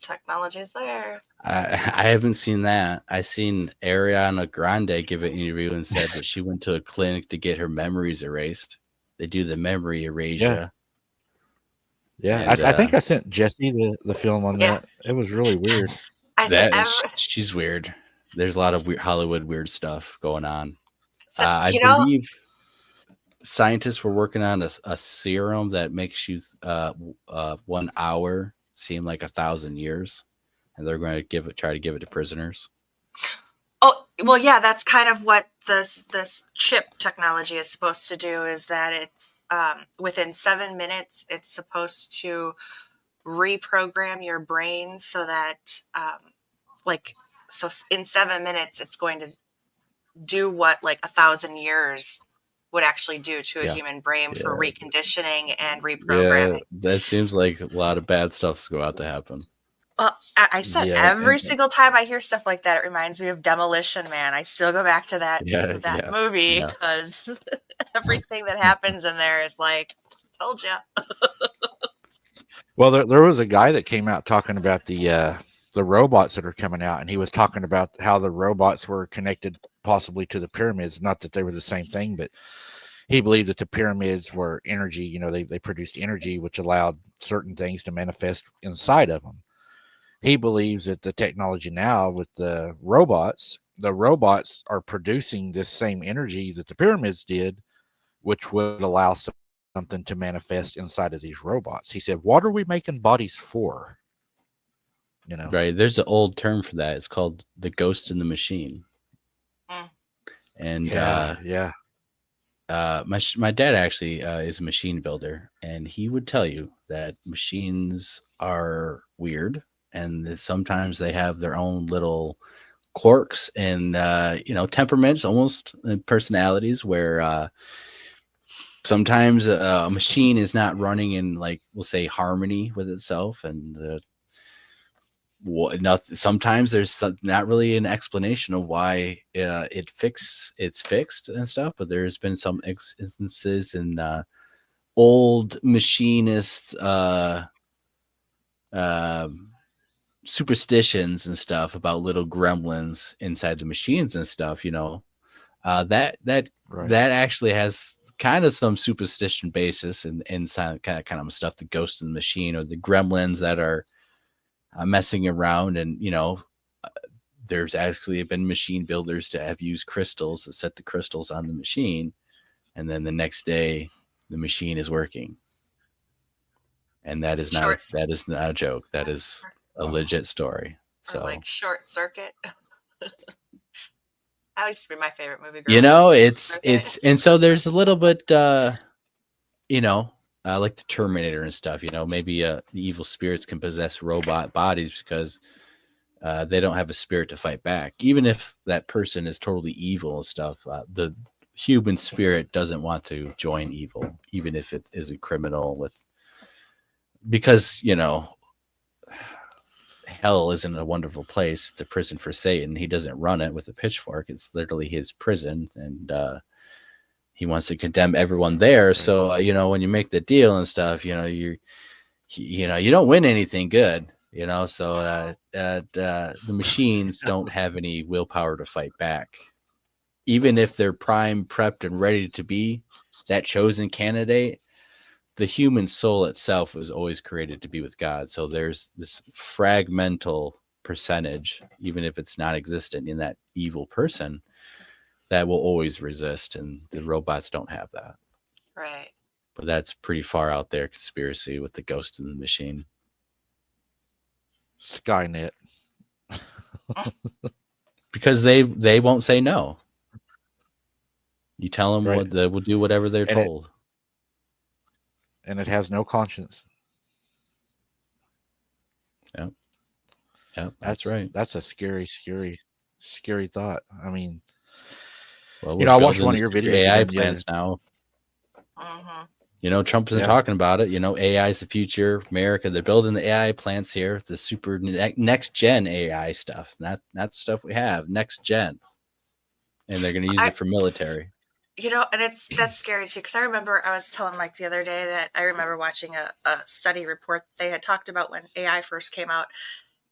Technology's there. I haven't seen that. I seen Ariana Grande give an interview and said that she went to a clinic to get her memories erased. They do the memory erasure. Yeah. And, I think I sent Jesse the film on that. It was really weird. She's weird. There's a lot of weird Hollywood weird stuff going on. So, I believe scientists were working on a serum that makes you 1 hour seem like 1,000 years, and they're going to try to give it to prisoners. Oh, well, yeah, that's kind of what this chip technology is supposed to do, is that it's within 7 minutes, it's supposed to reprogram your brain so that, so in 7 minutes, it's going to do what like 1,000 years would actually do to a human brain for reconditioning and reprogramming. Yeah, that seems like a lot of bad stuff's about to happen. Well, I said every single time I hear stuff like that, it reminds me of Demolition Man. I still go back to that movie because everything that happens in there is like, told ya. Well, there was a guy that came out talking about the robots that are coming out, and he was talking about how the robots were connected possibly to the pyramids. Not that they were the same thing, but he believed that the pyramids were energy. They produced energy, which allowed certain things to manifest inside of them. He believes that the technology now with the robots are producing this same energy that the pyramids did, which would allow something to manifest inside of these robots. He said, what are we making bodies for? Right. There's an old term for that. It's called the ghost in the machine. And my dad actually is a machine builder, and he would tell you that machines are weird, and that sometimes they have their own little quirks and temperaments, almost personalities, where sometimes a machine is not running in, like, we'll say, harmony with itself, and sometimes there's not really an explanation of why it's fixed and stuff, but there's been some instances in old machinist superstitions and stuff about little gremlins inside the machines and stuff. That actually has kind of some superstition basis and inside kind of stuff. The ghost in the machine, or the gremlins that are messing around, and there's actually been machine builders to have used crystals to set the crystals on the machine, and then the next day the machine is working. And that is not a joke. That is a legit story. So, like Short Circuit. That used to be my favorite movie. It's and so there's a little bit like the Terminator and stuff, maybe the evil spirits can possess robot bodies because they don't have a spirit to fight back. Even if that person is totally evil and stuff, the human spirit doesn't want to join evil, even if it is a criminal because, hell isn't a wonderful place. It's a prison for Satan. He doesn't run it with a pitchfork. It's literally his prison. And, he wants to condemn everyone there. So, when you make the deal and stuff, you don't win anything good, so the machines don't have any willpower to fight back. Even if they're primed, prepped, and ready to be that chosen candidate, the human soul itself was always created to be with God. So there's this fragmental percentage, even if it's not existent in that evil person, that will always resist. And the robots don't have that. Right. But that's pretty far out there conspiracy with the ghost in the machine. Skynet. Because they won't say no. You tell them Right. what they will do whatever they're told. And it has no conscience. Yep, that's right. That's a scary thought. I mean, well, I watched one of your videos. AI plants now. Mm-hmm. Trump is talking about it. AI is the future. America, they're building the AI plants here. The super next gen AI stuff. That's stuff we have next gen, and they're going to use it for military. And that's scary too, because I remember I was telling Mike the other day that I remember watching a study report they had talked about when AI first came out,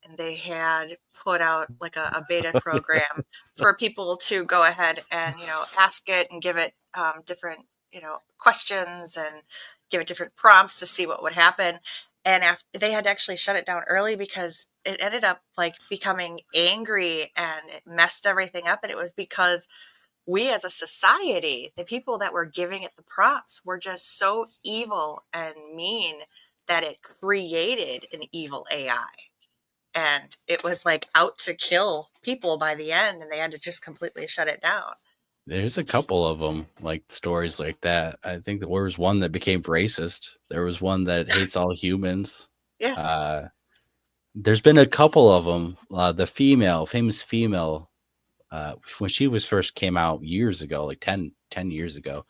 and they had put out like a beta program for people to go ahead and, ask it and give it different, questions and give it different prompts to see what would happen. And they had to actually shut it down early because it ended up like becoming angry and it messed everything up. And it was because we as a society, the people that were giving it the prompts were just so evil and mean that it created an evil AI. And it was like out to kill people by the end, and they had to just completely shut it down. There's a couple of them, like stories like that. I think there was one that became racist. There was one that hates all humans. Yeah. There's been a couple of them. The famous female, when she was first came out years ago, like 10 years ago,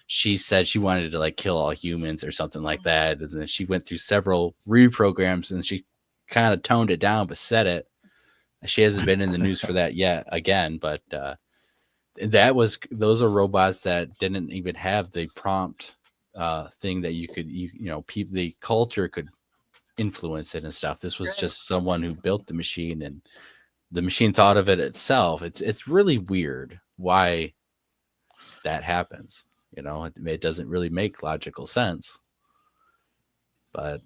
she said she wanted to like kill all humans or something like that. And then she went through several reprograms and she kind of toned it down, but said it. She hasn't been in the news for that yet again, but those are robots that didn't even have the prompt thing that you could the culture could influence it and stuff. This was just someone who built the machine, and the machine thought of it itself. It's really weird why that happens. It doesn't really make logical sense. But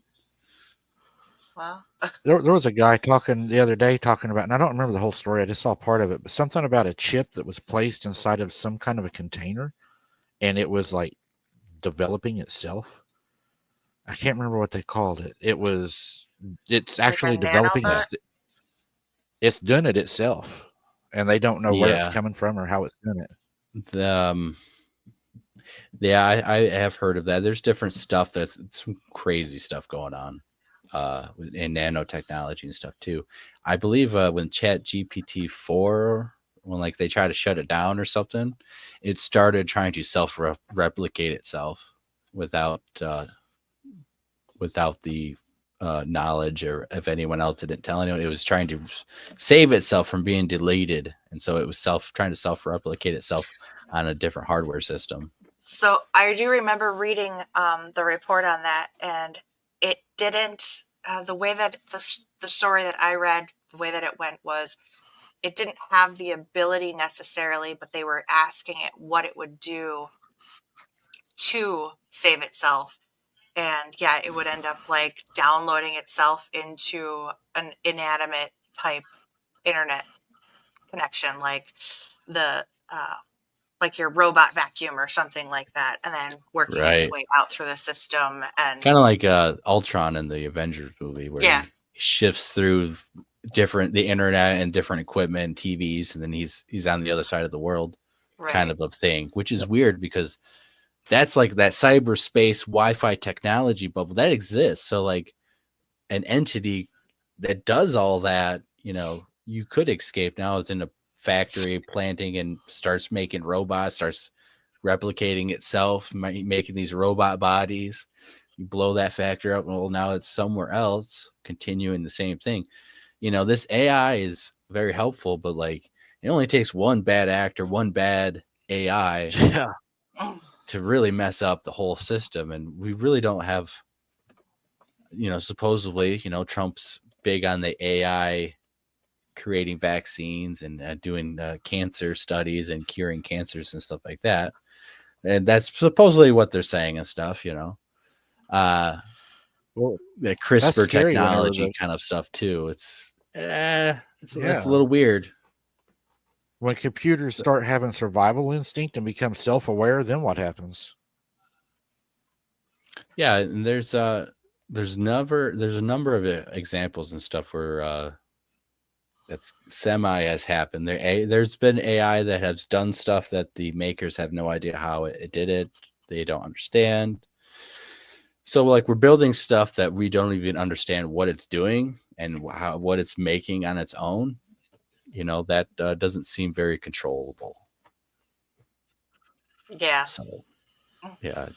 well, there was a guy talking the other day about, and I don't remember the whole story. I just saw part of it, but something about a chip that was placed inside of some kind of a container, and it was like developing itself. I can't remember what they called it. It's actually like developing. It's done it itself, and they don't know where it's coming from or how it's done it. I have heard of that. There's different stuff. That's some crazy stuff going on in nanotechnology and stuff too. I believe when ChatGPT 4, when like they try to shut it down or something, it started trying to self-replicate itself without the knowledge, or if anyone else didn't tell anyone. It was trying to save itself from being deleted, and so it was trying to self-replicate itself on a different hardware system. So I do remember reading the report on that, and it didn't the way that the story that I read, the way that it went was it didn't have the ability necessarily, but they were asking it what it would do to save itself. And yeah, it would end up like downloading itself into an inanimate type internet connection, like the like your robot vacuum or something like that, and then working its way out through the system. And kind of like Ultron in the Avengers movie, where he shifts through the internet and different equipment, TVs, and then he's on the other side of the world, kind of a thing, which is weird because that's like that cyberspace Wi-Fi technology bubble that exists. So like an entity that does all that, you could escape. Now it's in a factory planting and starts making robots, starts replicating itself, making these robot bodies. You blow that factory up, well, now it's somewhere else, continuing the same thing. This AI is very helpful, but like it only takes one bad actor, one bad AI to really mess up the whole system. And we really don't have, supposedly, Trump's big on the AI creating vaccines and doing cancer studies and curing cancers and stuff like that. And that's supposedly what they're saying and stuff, well, the CRISPR technology kind of stuff too. It's a little weird. When computers start having survival instinct and become self-aware, then what happens? Yeah, and there's a number of examples and stuff where that's semi has happened. There's been AI that has done stuff that the makers have no idea how it did it. They don't understand. So like we're building stuff that we don't even understand what it's doing and what it's making on its own. That doesn't seem very controllable. Yeah. So, yeah.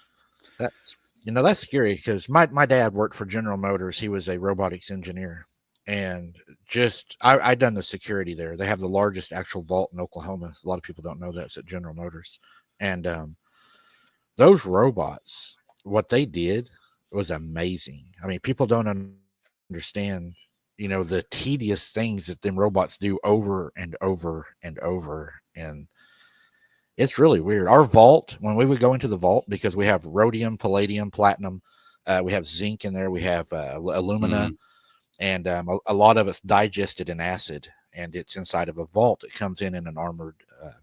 That's scary because my dad worked for General Motors. He was a robotics engineer. And I done the security there. They have the largest actual vault in Oklahoma. A lot of people don't know that. It's at General Motors. And those robots, what they did was amazing. I mean, people don't understand, the tedious things that them robots do over and over and over. And it's really weird. Our vault, when we would go into the vault, because we have rhodium, palladium, platinum, we have zinc in there, we have alumina. Mm-hmm. And a lot of it's digested in acid, and it's inside of a vault. It comes in an armored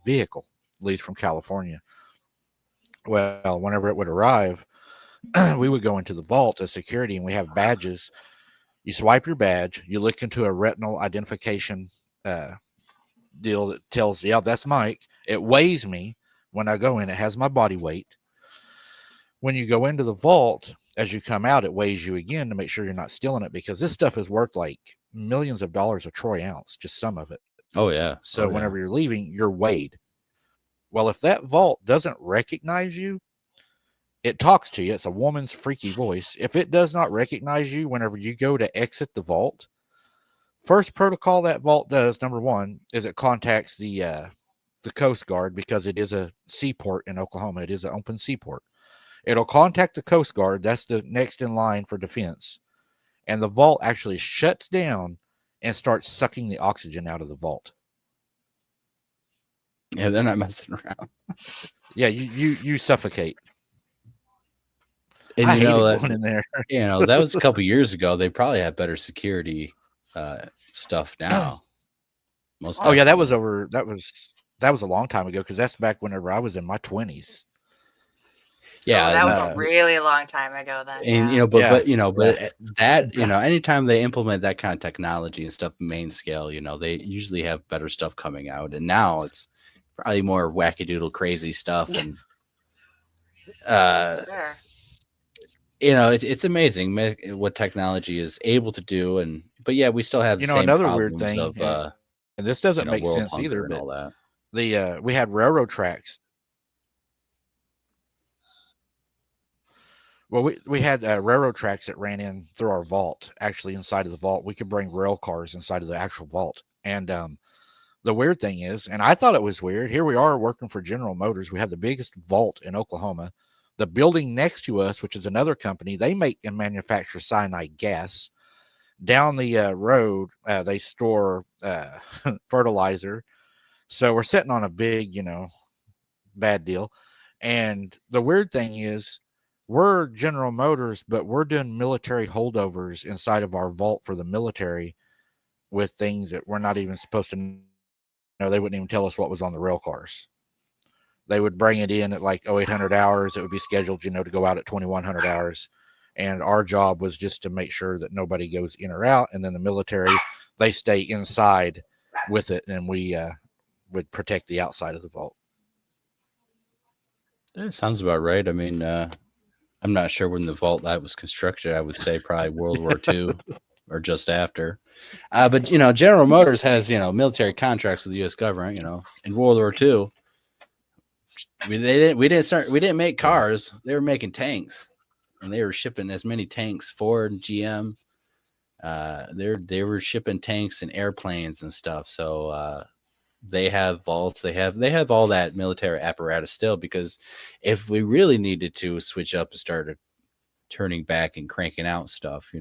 vehicle, leaves from California. Well, whenever it would arrive, we would go into the vault as security, and we have badges. You swipe your badge, you look into a retinal identification deal that tells, yeah, that's Mike. It weighs me when I go in. It has my body weight. When you go into the vault, as you come out, it weighs you again to make sure you're not stealing it, because this stuff is worth like millions of dollars a troy ounce, just some of it. Oh, yeah. So whenever you're leaving, you're weighed. Well, if that vault doesn't recognize you, it talks to you. It's a woman's freaky voice. If it does not recognize you whenever you go to exit the vault, first protocol that vault does, number one, is it contacts the Coast Guard, because it is a seaport in Oklahoma. It is an open seaport. It'll contact the Coast Guard. That's the next in line for defense. And the vault actually shuts down and starts sucking the oxygen out of the vault. Yeah, they're not messing around. Yeah, you suffocate. And I that one in there. That was a couple years ago. They probably have better security stuff now. Yeah, that was a long time ago, because that's back whenever I was in my 20s. Yeah, that was a really long time ago then. And that anytime they implement that kind of technology and stuff, main scale, they usually have better stuff coming out. And now it's probably more wackadoodle crazy stuff. And sure. It's amazing what technology is able to do. But yeah, we still have the same another problems weird thing of and this doesn't make sense either, but all that. We had railroad tracks. Well, we had railroad tracks that ran in through our vault, actually inside of the vault. We could bring rail cars inside of the actual vault. And the weird thing is, and I thought it was weird, here we are working for General Motors. We have the biggest vault in Oklahoma. The building next to us, which is another company, they make and manufacture cyanide gas. Down the road, they store fertilizer. So we're sitting on a big, bad deal. And the weird thing is, we're General Motors, but we're doing military holdovers inside of our vault for the military with things that we're not even supposed to know. They wouldn't even tell us what was on the rail cars. They would bring it in at like 0800 hours. It would be scheduled, to go out at 2100 hours. And our job was just to make sure that nobody goes in or out. And then the military, they stay inside with it. And we would protect the outside of the vault. That sounds about right. I mean, I'm not sure when the vault that was constructed. I would say probably World War II or just after. But, General Motors has, military contracts with the U.S. government, in World War II. we didn't make cars. They were making tanks, and they were shipping as many tanks. Ford and GM, they were shipping tanks and airplanes and stuff. So they have vaults. They have all that military apparatus still, because if we really needed to switch up and start turning back and cranking out stuff,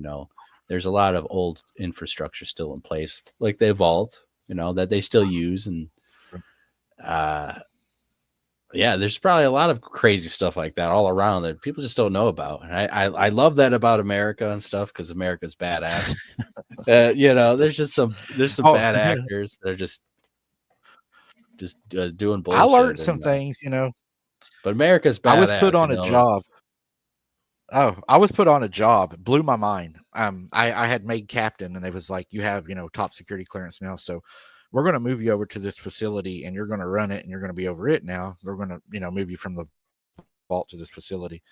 there's a lot of old infrastructure still in place, like the vault, that they still use. And there's probably a lot of crazy stuff like that all around that people just don't know about. And I love that about America and stuff, because America's badass. There's some bad actors that are just doing bullshit. I learned some things, but America's badass. I was put on a job. Oh, I was put on a job. It blew my mind. I had made captain, and it was like, you have, top security clearance now. So we're going to move you over to this facility, and you're going to run it, and you're going to be over it now. They're going to, move you from the vault to this facility.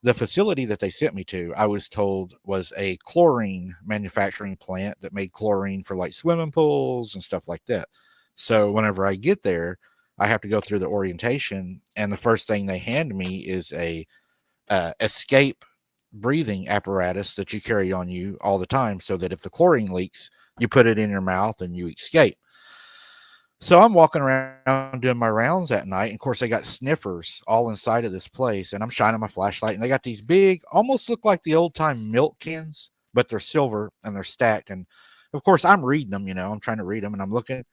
The facility that they sent me to, I was told, was a chlorine manufacturing plant that made chlorine for like swimming pools and stuff like that. So whenever I get there, I have to go through the orientation, and the first thing they hand me is a escape breathing apparatus that you carry on you all the time, so that if the chlorine leaks, you put it in your mouth and you escape. So I'm walking around doing my rounds at night, and of course they got sniffers all inside of this place, and I'm shining my flashlight, and they got these big, almost look like the old time milk cans, but they're silver and they're stacked. And of course I'm reading them, I'm trying to read them, and I'm looking,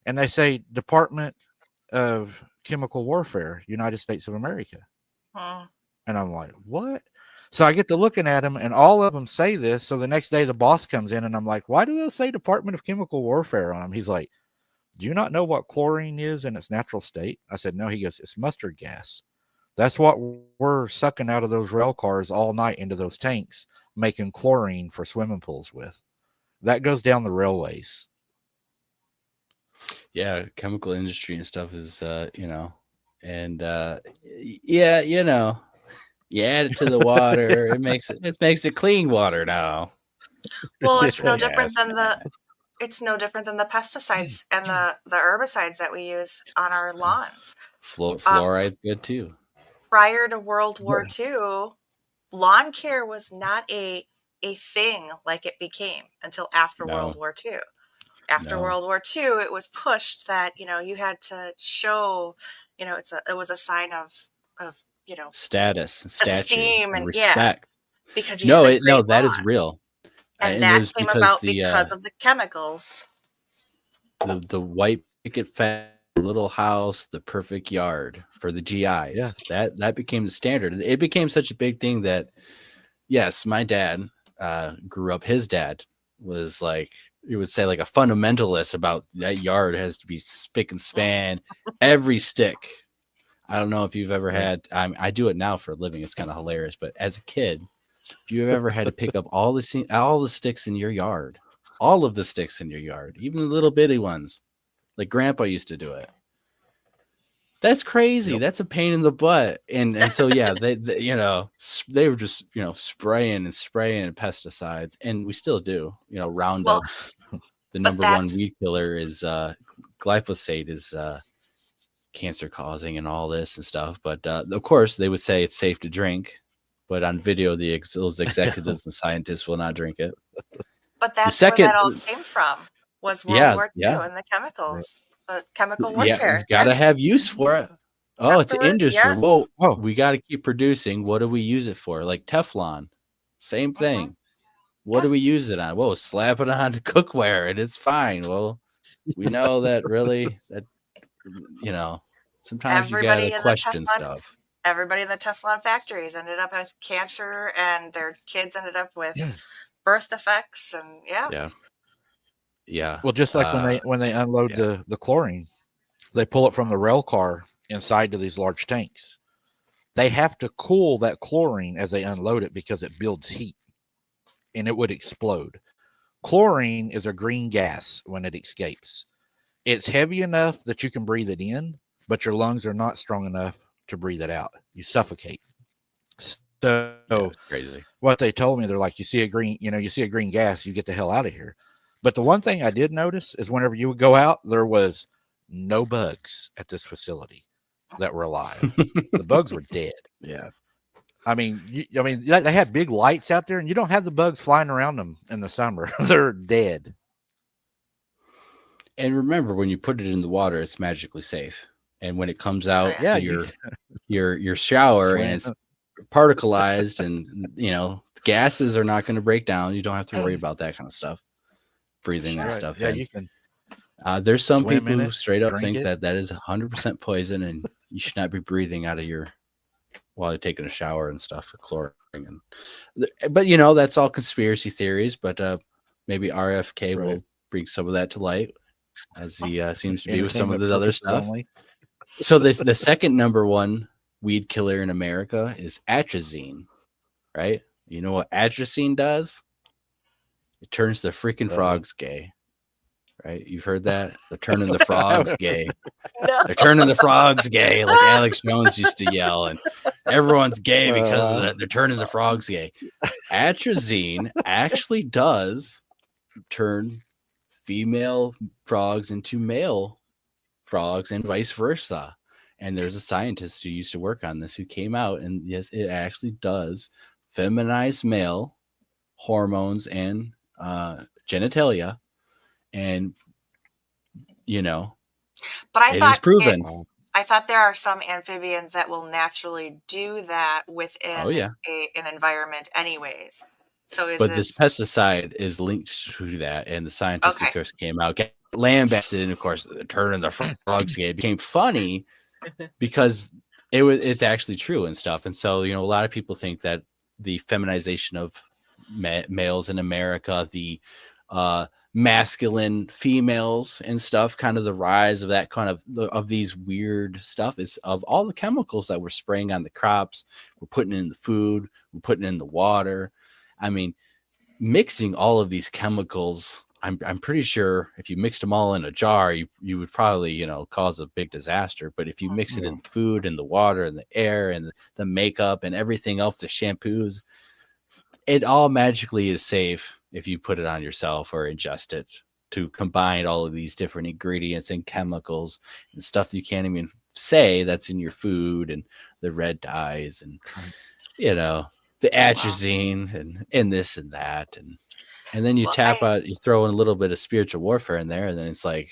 and they say Department of Chemical Warfare, United States of America. And I'm like, what? So I get to looking at them, and all of them say this. So the next day the boss comes in, and I'm like, why do they say Department of Chemical Warfare on them? He's like, do you not know what chlorine is in its natural state? I said, no. He goes, it's mustard gas. That's what we're sucking out of those rail cars all night into those tanks, making chlorine for swimming pools with. That goes down the railways. Yeah, chemical industry and stuff is, and you add it to the water, it makes it clean water now. Well, it's no different than the pesticides and the herbicides that we use on our lawns. Fluoride's good too. Prior to World War II, lawn care was not a thing like it became until after World War II. After World War II, it was pushed that, you had to show, it was a sign of status, esteem, and respect. Because that is real. And that came about because of the chemicals. The white picket fence, little house, the perfect yard for the GIs. Yeah. That became the standard. It became such a big thing that, yes, my dad grew up. His dad was like, you would say, like a fundamentalist about that yard has to be spick and span, every stick. I don't know if you've ever had, I do it now for a living. It's kind of hilarious. But as a kid, if you've ever had to pick up all the sticks in your yard, all of the sticks in your yard, even the little bitty ones, like Grandpa used to do it. That's crazy. Yep. That's a pain in the butt. And so, yeah, they were just, spraying pesticides, and we still do, Roundup. Well, the number one weed killer is glyphosate is cancer causing and all this and stuff. But of course they would say it's safe to drink, but on video, those executives and scientists will not drink it. But that's where that all came from, was World War II and the chemicals. The chemical warfare. Yeah, you got to have use for it. Oh, it's industry. Yeah. Whoa, we got to keep producing. What do we use it for? Like Teflon, same thing. What do we use it on? Whoa, slap it on cookware and it's fine. Well, we know that sometimes you got to question stuff. Everybody in the Teflon factories ended up with cancer, and their kids ended up with birth defects, and Yeah. Well, just like when they unload the chlorine, they pull it from the rail car inside to these large tanks. They have to cool that chlorine as they unload it because it builds heat and it would explode. Chlorine is a green gas when it escapes. It's heavy enough that you can breathe it in, but your lungs are not strong enough to breathe it out. You suffocate. So crazy. What they told me, they're like, you see a green gas, you get the hell out of here. But the one thing I did notice is whenever you would go out, there was no bugs at this facility. that were alive. The bugs were dead. Yeah. I mean, they had big lights out there, and you don't have the bugs flying around them in the summer. They're dead. And remember, when you put it in the water, it's magically safe. And when it comes out to your shower and it's particleized, and gases are not going to break down. You don't have to worry about that kind of stuff. Breathing that stuff in. You can. There's some people who straight up think that is 100% poison, and you should not be breathing out of while you're taking a shower and stuff with chlorine. But that's all conspiracy theories. But maybe RFK will bring some of that to light, as he seems to be with some of the other stuff. Only. So the second number one weed killer in America is atrazine, right? You know what atrazine does? It turns the freaking frogs gay, right? You've heard that? They're turning the frogs gay. No. They're turning the frogs gay, like Alex Jones used to yell, and everyone's gay because they're turning the frogs gay. Atrazine actually does turn female frogs into male frogs and vice versa. And there's a scientist who used to work on this who came out, and yes, it actually does feminize male hormones and genitalia, and but I thought is proven. I thought there are some amphibians that will naturally do that within an environment anyways. So this pesticide is linked to that, and the scientists of course came out, got lambasted, and of course turning the frogs gay. It became funny because it's actually true and stuff. And so a lot of people think that the feminization of males in America, the masculine females and stuff, kind of the rise of that kind of these weird stuff is of all the chemicals that we're spraying on the crops, we're putting in the food, we're putting in the water. I mean, mixing all of these chemicals, I'm pretty sure if you mixed them all in a jar, you would probably, cause a big disaster. But if you mix it in the food and the water and the air and the makeup and everything else, the shampoos, it all magically is safe if you put it on yourself or ingest it, to combine all of these different ingredients and chemicals and stuff that you can't even say that's in your food, and the red dyes and, the atrazine and this and that. And then you you throw in a little bit of spiritual warfare in there, and then it's like,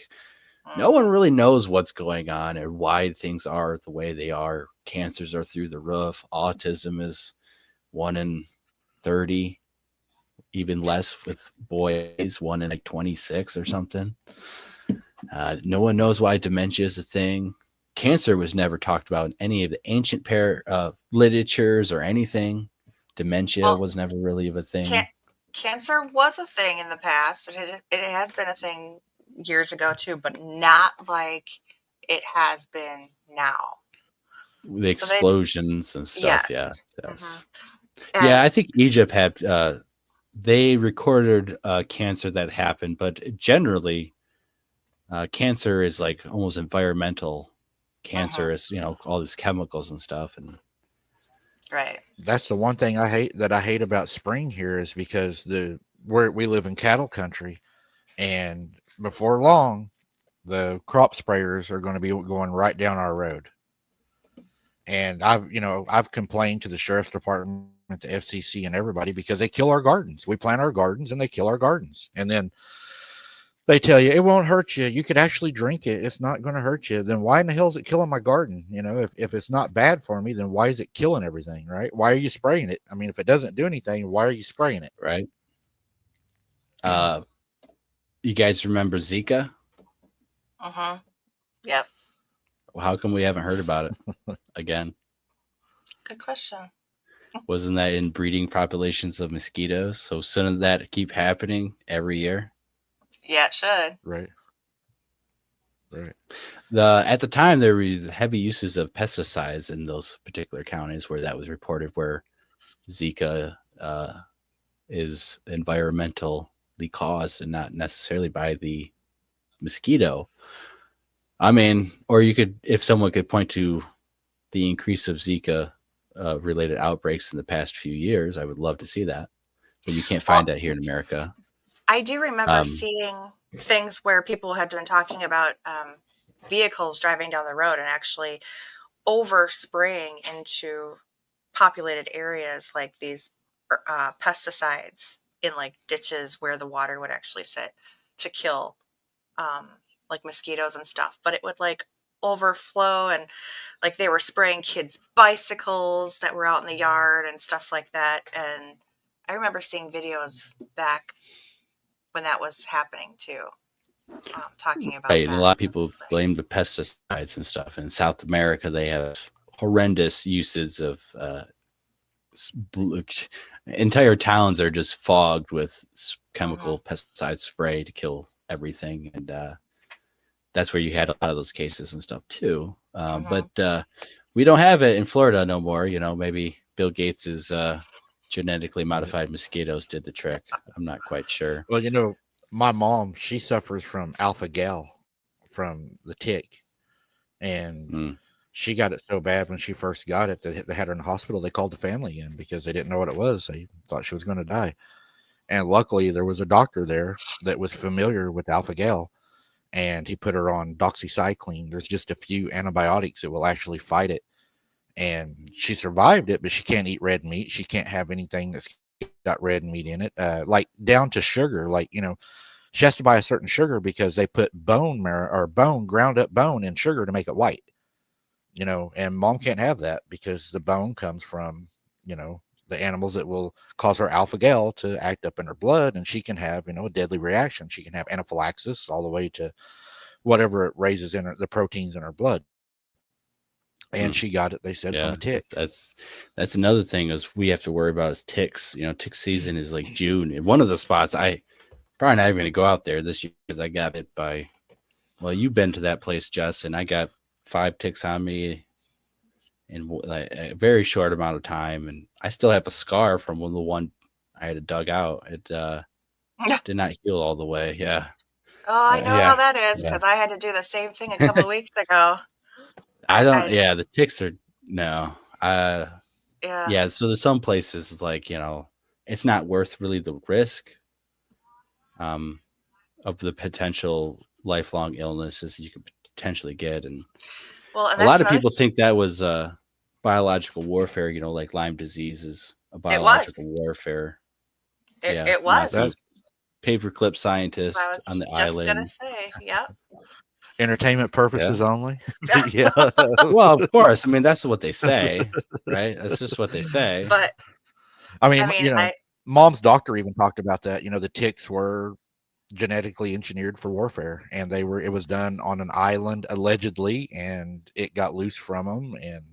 no one really knows what's going on and why things are the way they are. Cancers are through the roof. Autism is 1 in 30, even less with boys, 1 in 26 or something. No one knows why dementia is a thing. Cancer was never talked about in any of the ancient literatures or anything. Dementia was never really of a thing. Cancer was a thing in the past. It has been a thing years ago too, but not like it has been now. The explosions and stuff. Yes. Yeah. Mm-hmm. Yeah, I think Egypt had they recorded cancer that happened, but generally cancer is like almost environmental cancer, is all these chemicals and stuff. And right. That's the one thing I hate about spring here, is because we live in cattle country, and before long the crop sprayers are going to be going right down our road. And I've complained to the sheriff's department, the FCC, and everybody, because they kill our gardens. We plant our gardens and they kill our gardens. And then they tell you it won't hurt you. You could actually drink it. It's not going to hurt you. Then why in the hell is it killing my garden? If it's not bad for me, then why is it killing everything, right? Why are you spraying it? I mean, if it doesn't do anything, why are you spraying it? Right. You guys remember Zika? Uh-huh. Yep. Well, how come we haven't heard about it again? Good question. Wasn't that in breeding populations of mosquitoes? So shouldn't that keep happening every year? Yeah, it should. Right. At the time, there were heavy uses of pesticides in those particular counties where that was reported, where Zika is environmentally caused and not necessarily by the mosquito. I mean, or if someone could point to the increase of Zika related outbreaks in the past few years, I would love to see that. But you can't find that here in America. I do remember seeing things where people had been talking about vehicles driving down the road, and actually over spraying into populated areas like these pesticides in like ditches where the water would actually sit to kill like mosquitoes and stuff, but it would like overflow, and like they were spraying kids' bicycles that were out in the yard and stuff like that. And I remember seeing videos back when that was happening too, talking about Right, that. and a lot of people blame the pesticides and stuff. In South America, they have horrendous uses of entire towns are just fogged with chemical pesticide spray to kill everything, and that's where you had a lot of those cases and stuff too. But we don't have it in Florida no more. You know, maybe Bill Gates's genetically modified mosquitoes did the trick. I'm not quite sure. Well, you know, my mom, she suffers from alpha gal, from the tick, and she got it so bad when she first got it that they had her in the hospital. They called the family in because they didn't know what it was. They thought she was going to die. And luckily there was a doctor there that was familiar with alpha gal, and he put her on doxycycline. There's just a few antibiotics that will actually fight it. And she survived it, but she can't eat red meat. She can't have anything that's got red meat in it, like down to sugar. Like, you know, she has to buy a certain sugar because they put bone marrow or ground up bone in sugar to make it white. You know, and mom can't have that because the bone comes from, you know, the animals that will cause her alpha gal to act up in her blood, and she can have, you know, a deadly reaction. She can have anaphylaxis all the way to whatever it raises in her, the proteins in her blood. And she got it, they said, from a tick. That's another thing is we have to worry about is ticks. You know, tick season is like June. And one of the spots, I probably not even going to go out there this year because I got it by, well, you've been to that place, Jess, and I got 5 ticks on me in like a very short amount of time, and I still have a scar from the one I had to dug out. It did not heal all the way. Yeah. Oh, I know how that is because I had to do the same thing a couple of weeks ago. The ticks are yeah. So there's some places like, you know, it's not worth really the risk of the potential lifelong illnesses you could potentially get. And a lot of people think that was biological warfare, you know, like Lyme disease is a biological warfare. It was. Paperclip scientist on the island. I was just going to say, yeah. Entertainment purposes only. Yeah. Well, of course. I mean, that's what they say, right? That's just what they say. But I mean you know, mom's doctor even talked about that. You know, the ticks were genetically engineered for warfare, and it was done on an island allegedly, and it got loose from them, and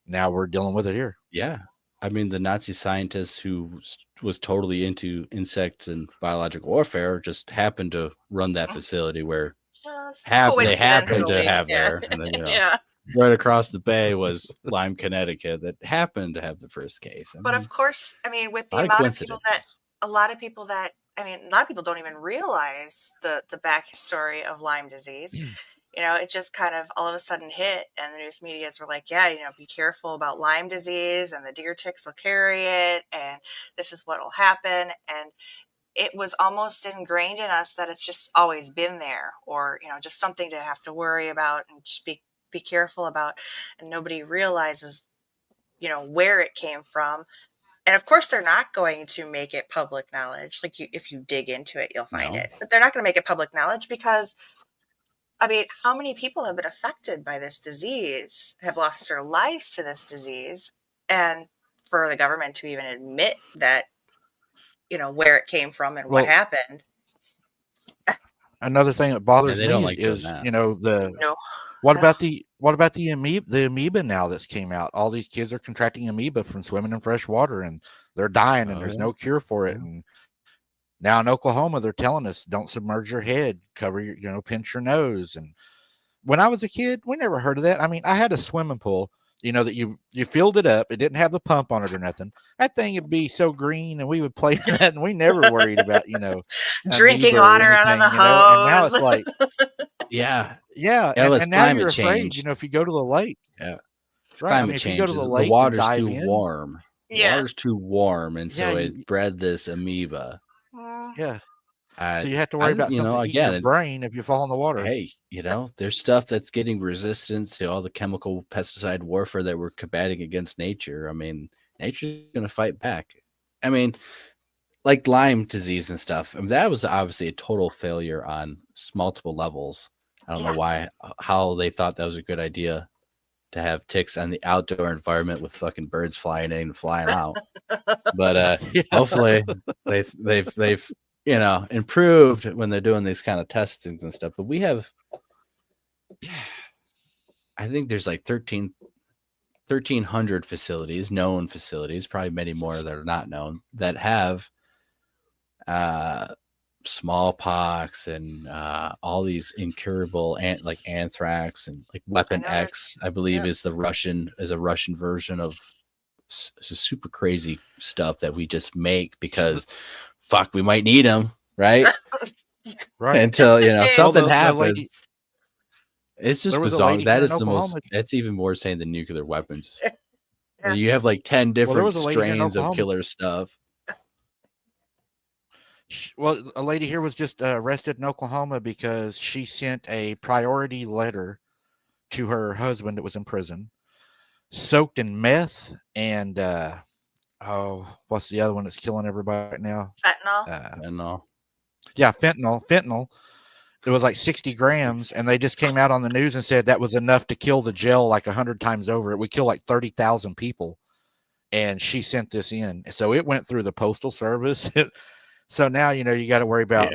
now we're dealing with it here. Yeah. I mean, the Nazi scientist who was totally into insects and biological warfare just happened to run that facility where they happened to have there. And then, you know, right across the bay was Lyme, Connecticut, that happened to have the first case. But of course, I mean, with the amount of people that, a lot of people don't even realize the backstory of Lyme disease. You know, it just kind of all of a sudden hit, and the news medias were like, yeah, you know, be careful about Lyme disease, and the deer ticks will carry it, and this is what will happen. And it was almost ingrained in us that it's just always been there, or, you know, just something to have to worry about and just be careful about. And nobody realizes, you know, where it came from. And of course, they're not going to make it public knowledge. Like, if you dig into it, you'll find it. But they're not going to make it public knowledge because, I mean, how many people have been affected by this disease, have lost their lives to this disease? And for the government to even admit that, you know, where it came from and what happened. Another thing that bothers me is, you know, what about the amoeba now that's came out? All these kids are contracting amoeba from swimming in fresh water, and they're dying, and there's no cure for it. And now in Oklahoma, they're telling us, don't submerge your head, cover your, you know, pinch your nose. And when I was a kid, we never heard of that. I mean, I had a swimming pool, you know, that you filled it up. It didn't have the pump on it or nothing. That thing would be so green, and we would play that, and we never worried about, you know, drinking water out of the hose. And now it's like, and now you're afraid, you know, if you go to the lake. Yeah. It's right. climate I mean, if change. you go to the lake, the water's too warm. Yeah. The water's too warm, and so it bred this amoeba. Yeah. So you have to worry about something eating your again, brain if you fall in the water. hey, there's stuff that's getting resistance to all the chemical pesticide warfare that we're combating against nature. I mean, nature's going to fight back. I mean, like Lyme disease and stuff. I mean, that was obviously a total failure on multiple levels. I don't know how they thought that was a good idea to have ticks on the outdoor environment with fucking birds flying in and flying out. But hopefully they've improved when they're doing these kind of testings and stuff. But we have, I think there's like 1,300 facilities, known facilities, probably many more that are not known, that have smallpox and all these incurable like anthrax and like Weapon X, I believe, is a Russian version of super crazy stuff that we just make because fuck, we might need them, right? Right. Until something happens. It's just bizarre. That is the most. That's even more saying than nuclear weapons. Yeah. You have like 10 different strains of killer stuff. Well, a lady here was just arrested in Oklahoma because she sent a priority letter to her husband that was in prison, soaked in meth and what's the other one that's killing everybody right now? Fentanyl. Yeah, fentanyl. It was like 60 grams, and they just came out on the news and said that was enough to kill the gel like 100 times over. It would kill like 30,000 people. And she sent this in, so it went through the postal service. So now, you got to worry about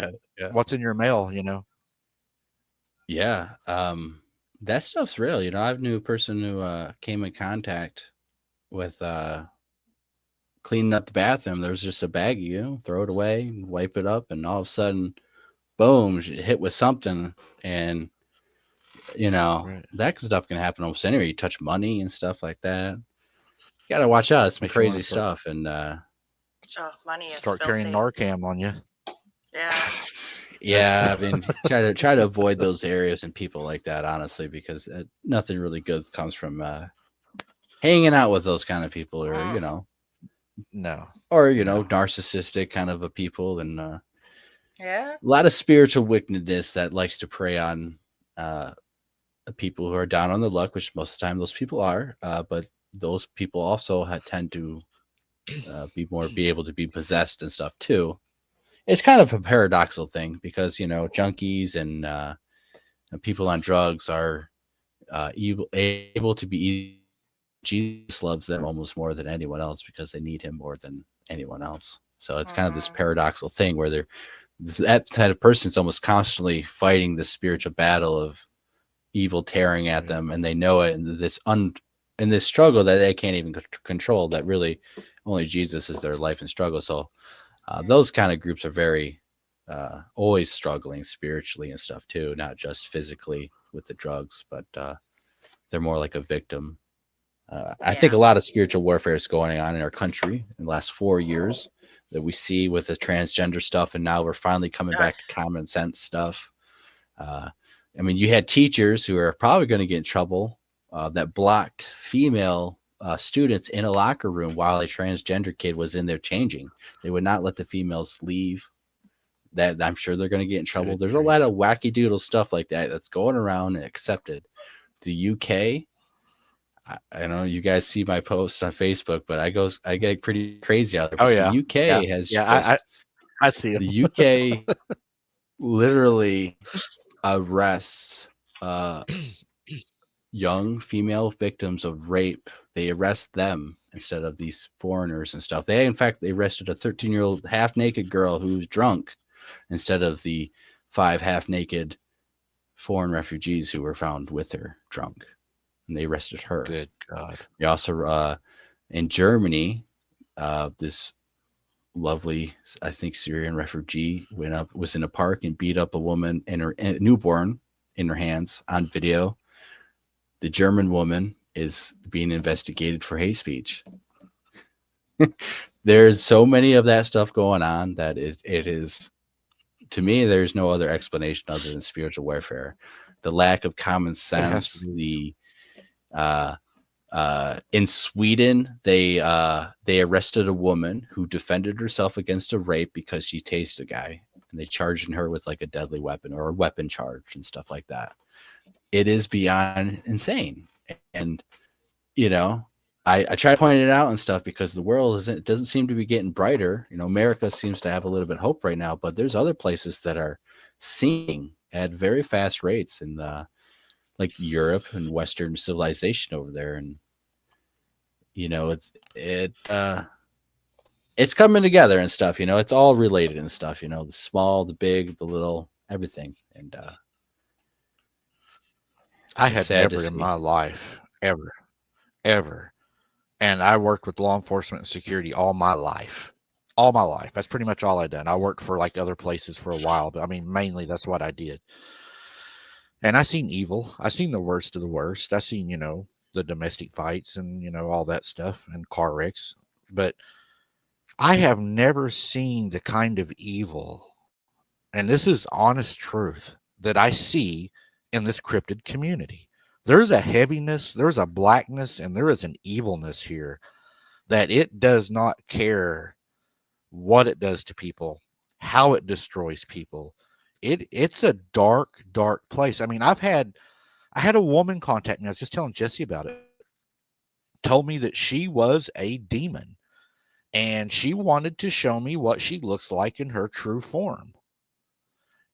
what's in your mail, Yeah. That stuff's real. I knew a person who came in contact with cleaning up the bathroom. There was just a baggie, throw it away, wipe it up, and all of a sudden, boom, hit with something. And, that stuff can happen almost anywhere. You touch money and stuff like that. You got to watch out. It's some crazy stuff. And, money is start filthy. carrying Narcan on you. Yeah. Yeah, I mean, try to avoid those areas and people like that, honestly, because nothing really good comes from hanging out with those kind of people, or narcissistic kind of a people, and a lot of spiritual wickedness that likes to prey on people who are down on their luck, which most of the time those people are, but those people also tend to be able to be possessed and stuff too. It's kind of a paradoxical thing because junkies and people on drugs are able to be. Jesus loves them almost more than anyone else because they need him more than anyone else. So it's kind of this paradoxical thing where that kind of person is almost constantly fighting the spiritual battle of evil tearing at them, and they know it, and this struggle that they can't even control, that really only Jesus is their life and struggle. So those kind of groups are very always struggling spiritually and stuff too, not just physically with the drugs, but they're more like a victim. I think a lot of spiritual warfare is going on in our country in the last 4 years that we see with the transgender stuff, and now we're finally coming back to common sense stuff. I mean, you had teachers who are probably going to get in trouble that blocked female students in a locker room while a transgender kid was in there changing. They would not let the females leave. That I'm sure they're going to get in trouble. There's a lot of wacky doodle stuff like that that's going around and accepted. The UK, I know you guys see my posts on Facebook, but I get pretty crazy out there. Oh yeah, the UK has I see it. The UK literally arrests young female victims of rape. They arrest them instead of these foreigners and stuff. They arrested a 13-year-old half-naked girl who was drunk instead of the 5 half-naked foreign refugees who were found with her drunk. And they arrested her. Good God. They also, in Germany, this lovely, I think, Syrian refugee was in a park and beat up a woman and her newborn in her hands on video. The German woman is being investigated for hate speech. There's so many of that stuff going on that it is, to me, there's no other explanation other than spiritual warfare. The lack of common sense, in Sweden, they arrested a woman who defended herself against a rape because she tased a guy. and they charging her with like a deadly weapon or a weapon charge and stuff like that. It is beyond insane. And, you know, I try pointing it out and stuff because the world doesn't seem to be getting brighter. You know, America seems to have a little bit of hope right now, but there's other places that are sinking at very fast rates in like Europe and Western civilization over there. And, you know, it's coming together and stuff, you know, it's all related and stuff, you know, the small, the big, the little, everything. And I had never in my life, ever. And I worked with law enforcement and security all my life. That's pretty much all I done. I worked for like other places for a while, but I mean, mainly that's what I did. And I seen evil. I seen the worst of the worst. I seen, you know, the domestic fights and, you know, all that stuff and car wrecks. But I have never seen the kind of evil, and this is honest truth, that I see in this cryptid community. There's a heaviness, there's a blackness, and there is an evilness here that it does not care what it does to people, how it destroys people. It's a dark, dark place. I mean, I had a woman contact me. I was just telling Jesse about it. Told me that she was a demon and she wanted to show me what she looks like in her true form.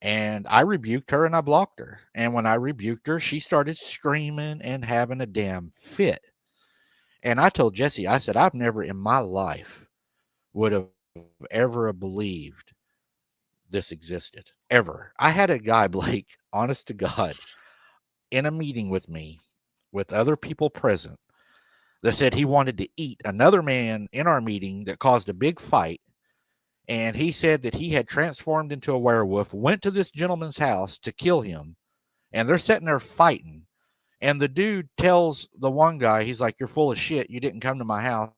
And I rebuked her and I blocked her. And when I rebuked her, she started screaming and having a damn fit. And I told Jesse, I said, I've never in my life would have ever believed this existed. Ever. I had a guy, Blake, honest to God, in a meeting with me, with other people present, that said he wanted to eat another man in our meeting that caused a big fight. And he said that he had transformed into a werewolf, went to this gentleman's house to kill him. And they're sitting there fighting. And the dude tells the one guy, he's like, you're full of shit. You didn't come to my house.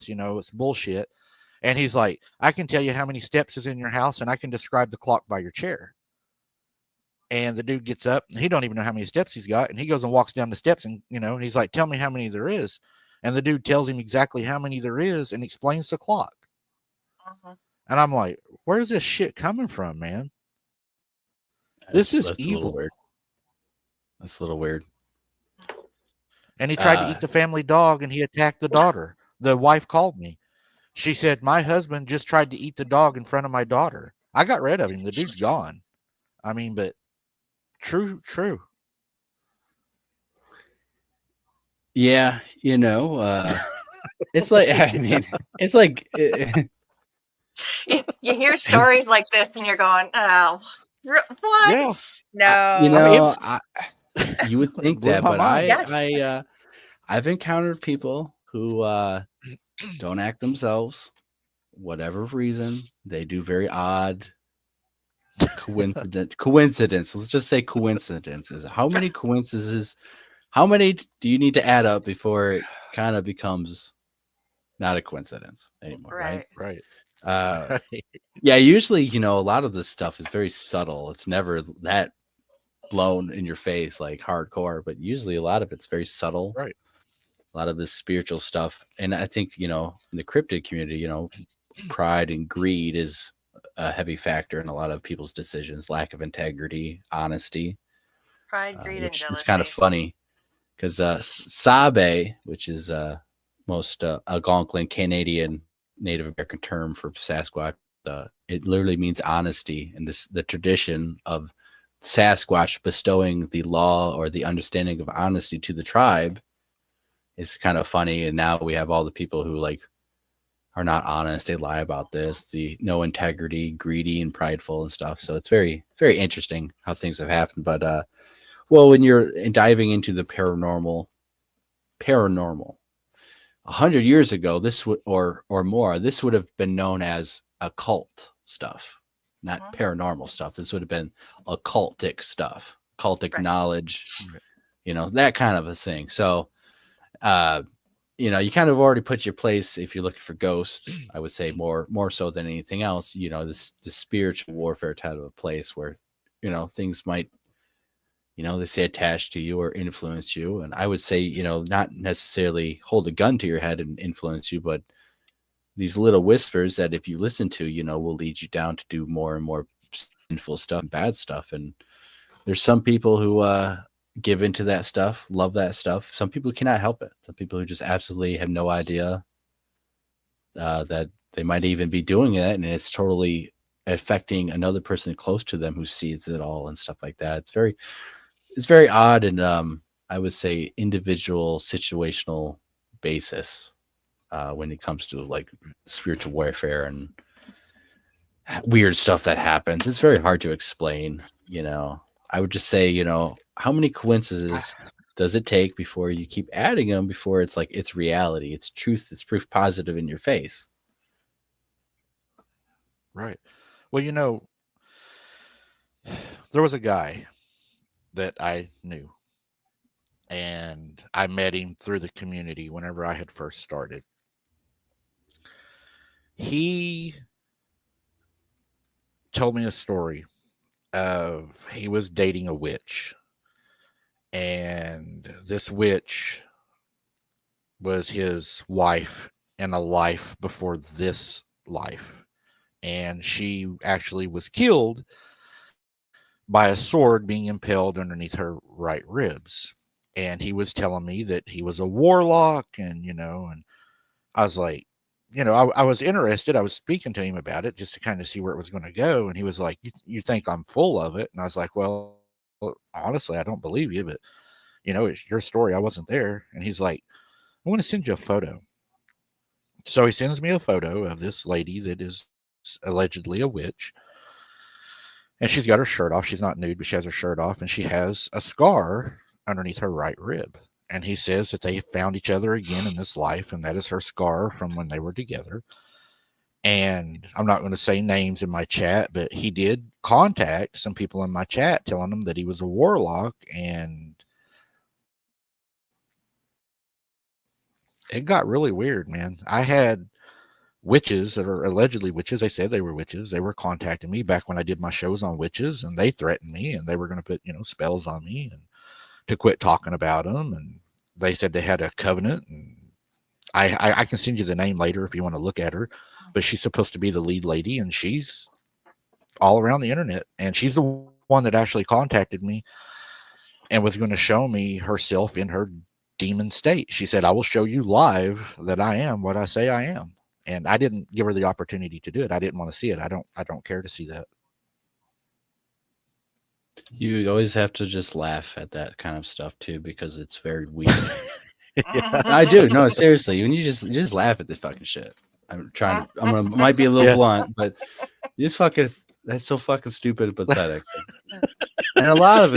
You know, it's bullshit. And he's like, I can tell you how many steps is in your house, and I can describe the clock by your chair. And the dude gets up, and he don't even know how many steps he's got. And he goes and walks down the steps, and, you know, and he's like, tell me how many there is. And the dude tells him exactly how many there is and explains the clock. Uh-huh. And I'm like, where's this shit coming from, man? This is evil. That's a little weird. And he tried to eat the family dog, and he attacked the daughter. The wife called me. She said, my husband just tried to eat the dog in front of my daughter. I got rid of him. The dude's gone. I mean, but true. Yeah, you know, it's like, I mean, it's like... You hear stories like this and you're going, oh, what? Yeah. No. You know, you would think that, but Yes. I've encountered people who don't act themselves, whatever reason. They do very odd coincidence. Let's just say coincidences. How many coincidences? How many do you need to add up before it kind of becomes not a coincidence anymore? Right. Right. Yeah, usually, you know, a lot of this stuff is very subtle. It's never that blown in your face like hardcore, but usually a lot of it's very subtle. Right. A lot of this spiritual stuff. And I think, you know, in the cryptid community, you know, pride and greed is a heavy factor in a lot of people's decisions. Lack of integrity, honesty. Pride, greed, and jealousy. It's kind of funny because Sabe, which is most Algonquin Canadian Native American term for Sasquatch, it literally means honesty. And the tradition of Sasquatch bestowing the law or the understanding of honesty to the tribe is kind of funny. And now we have all the people who like are not honest. They lie about this, the no integrity, greedy and prideful and stuff. So it's very, very interesting how things have happened. But well, when you're diving into the paranormal 100 years ago, this would or more, this would have been known as occult stuff, not paranormal stuff. This would have been occultic stuff, occultic knowledge, you know, that kind of a thing. So, you know, you kind of already put your place if you're looking for ghosts. I would say more so than anything else. You know, this spiritual warfare type of a place where, you know, things might, you know, they say attach to you or influence you. And I would say, you know, not necessarily hold a gun to your head and influence you, but these little whispers that if you listen to, you know, will lead you down to do more and more sinful stuff and bad stuff. And there's some people who give into that stuff, love that stuff. Some people cannot help it. Some people who just absolutely have no idea that they might even be doing it, and it's totally affecting another person close to them who sees it all and stuff like that. It's very odd, and I would say individual situational basis when it comes to like spiritual warfare and weird stuff that happens. It's very hard to explain, you know. I would just say, you know, how many coincidences does it take before you keep adding them before it's like it's reality, it's truth, it's proof positive in your face? Right. Well, you know, there was a guy that I knew, and I met him through the community whenever I had first started. He told me a story of he was dating a witch, and this witch was his wife in a life before this life, and she actually was killed by a sword being impaled underneath her right ribs. And he was telling me that he was a warlock, and you know, and I was like, you know, I was interested. I was speaking to him about it just to kind of see where it was going to go. And he was like, you think I'm full of it? And I was like, well, honestly, I don't believe you, but you know, it's your story. I wasn't there. And he's like, I want to send you a photo. So he sends me a photo of this lady that is allegedly a witch. And she's got her shirt off. She's not nude, but she has her shirt off, and she has a scar underneath her right rib. And he says that they found each other again in this life, and that is her scar from when they were together. And I'm not going to say names in my chat, but he did contact some people in my chat telling them that he was a warlock, and it got really weird, man. I had witches that are allegedly witches. They said they were witches. They were contacting me back when I did my shows on witches, and they threatened me, and they were going to put, you know, spells on me and to quit talking about them. And they said they had a covenant, and I can send you the name later if you want to look at her, but she's supposed to be the lead lady, and she's all around the internet, and she's the one that actually contacted me and was going to show me herself in her demon state. She said, I will show you live that I am what I say I am. And I didn't give her the opportunity to do it. I didn't want to see it. I don't care to see that. You always have to just laugh at that kind of stuff too, because it's very weak. Yeah. I do. No, seriously. When you just laugh at the fucking shit. Might be a little blunt, but you just fucking, that's so fucking stupid and pathetic. And a lot of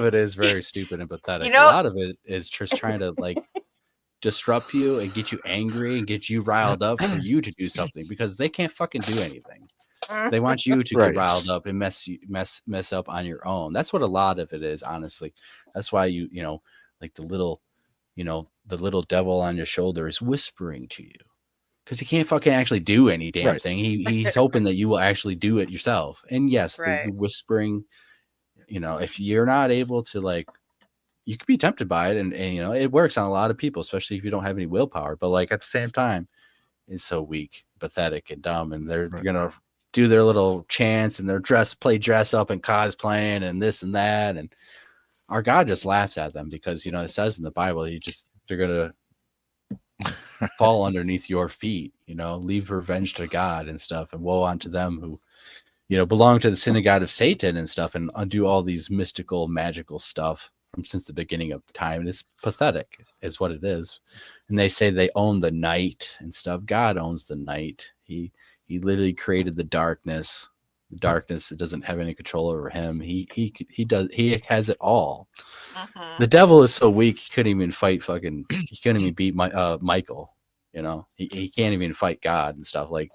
it is very stupid and pathetic. You know, a lot of it is just trying to like disrupt you and get you angry and get you riled up for you to do something, because they can't fucking do anything. They want you to get riled up and mess up on your own. That's what a lot of it is, honestly. That's why you know, like the little devil on your shoulder is whispering to you, because he can't fucking actually do any damn thing. He's hoping that you will actually do it yourself. And yes, the whispering, you know, if you're not able to, like, you could be tempted by it, and you know, it works on a lot of people, especially if you don't have any willpower. But like at the same time, it's so weak, pathetic, and dumb, and they're gonna do their little chants and their play dress up and cosplaying and this and that, and our God just laughs at them, because you know it says in the Bible, they're gonna fall underneath your feet, you know, leave revenge to God and stuff, and woe unto them who, you know, belong to the synagogue of Satan and stuff, and do all these mystical, magical stuff from since the beginning of time. And it's pathetic, is what it is. And they say they own the night and stuff. God owns the night. He literally created the darkness. The darkness, it doesn't have any control over him. He has it all. The devil is so weak, he couldn't even fight he couldn't even beat Michael, you know. He can't even fight God and stuff, like.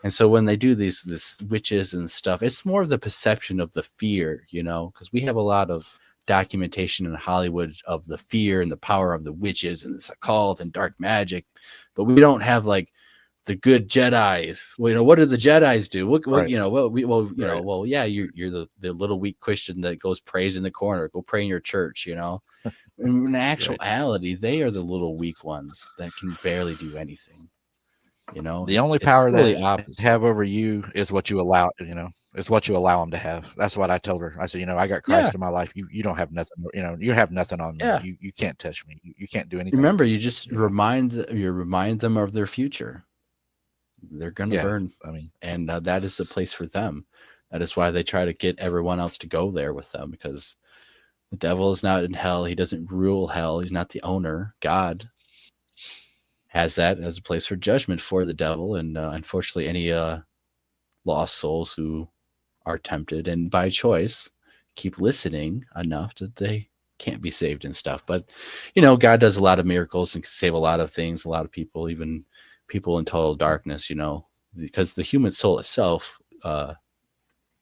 And so when they do this witches and stuff, it's more of the perception of the fear, you know, because we have a lot of documentation in Hollywood of the fear and the power of the witches and this occult and dark magic, but we don't have like the good Jedis. Well, you know, what do the Jedis do? What you know? Yeah, you're the little weak Christian that goes prays in the corner. Go pray in your church, you know. In actuality, they are the little weak ones that can barely do anything. You know, the only power that they have over you is what you allow. You know, It's what you allow them to have. That's what I told her. I said, I got Yeah, Christ in my life. You don't have nothing. You have nothing on me. yeah. You can't touch me. You can't do anything. Remember, you just remind them of their future. They're gonna burn. I mean, and that is the place for them. That is why they try to get everyone else to go there with them, because the devil is not in hell. He doesn't rule hell. He's not the owner. God has that as a place for judgment for the devil, and unfortunately, any lost souls who are tempted and by choice keep listening enough that they can't be saved and stuff. But God does a lot of miracles and can save a lot of things, a lot of people, even people in total darkness, because the human soul itself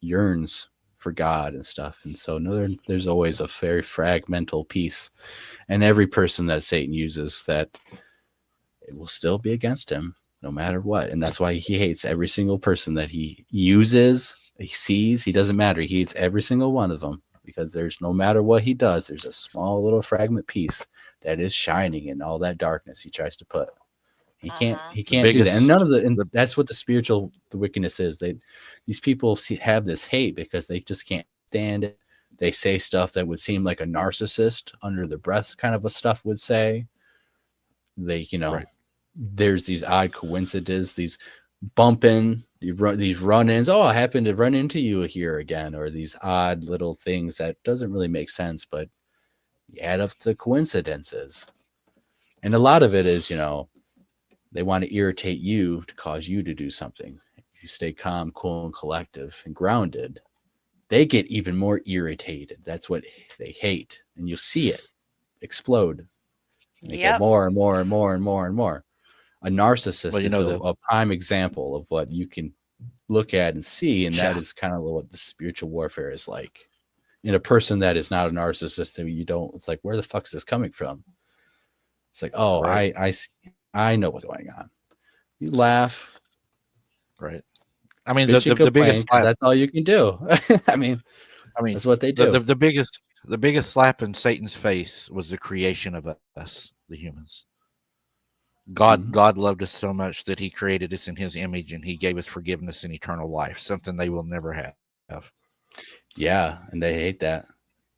yearns for God and stuff. And so there's always a very fragmental piece, and every person that Satan uses, that it will still be against him no matter what. And that's why he hates every single person that he uses, he sees. He doesn't matter. He hates every single one of them, because there's, no matter what he does, there's a small little fragment piece that is shining in all that darkness he tries to put. He can't do that. And none of that's what the wickedness is. These people have this hate because they just can't stand it. They say stuff that would seem like a narcissist under their breath kind of a stuff would say. They, right. There's these odd coincidences, these bumping, these run-ins. Oh, I happened to run into you here again, or these odd little things that doesn't really make sense, but you add up the coincidences. And a lot of it is, they want to irritate you to cause you to do something. If you stay calm, cool, and collective and grounded, they get even more irritated. That's what they hate. And you'll see it explode. They get more and more and more and more and more. A narcissist is a prime example of what you can look at and see. And that is kind of what the spiritual warfare is like. In a person that is not a narcissist, it's like, where the fuck is this coming from? It's like, oh, right. I know what's going on. You laugh. Right. I mean, the biggest slap, that's all you can do. I mean, that's what they do. The biggest slap in Satan's face was the creation of us, the humans. God loved us so much that he created us in his image, and he gave us forgiveness and eternal life, something they will never have. Yeah, and they hate that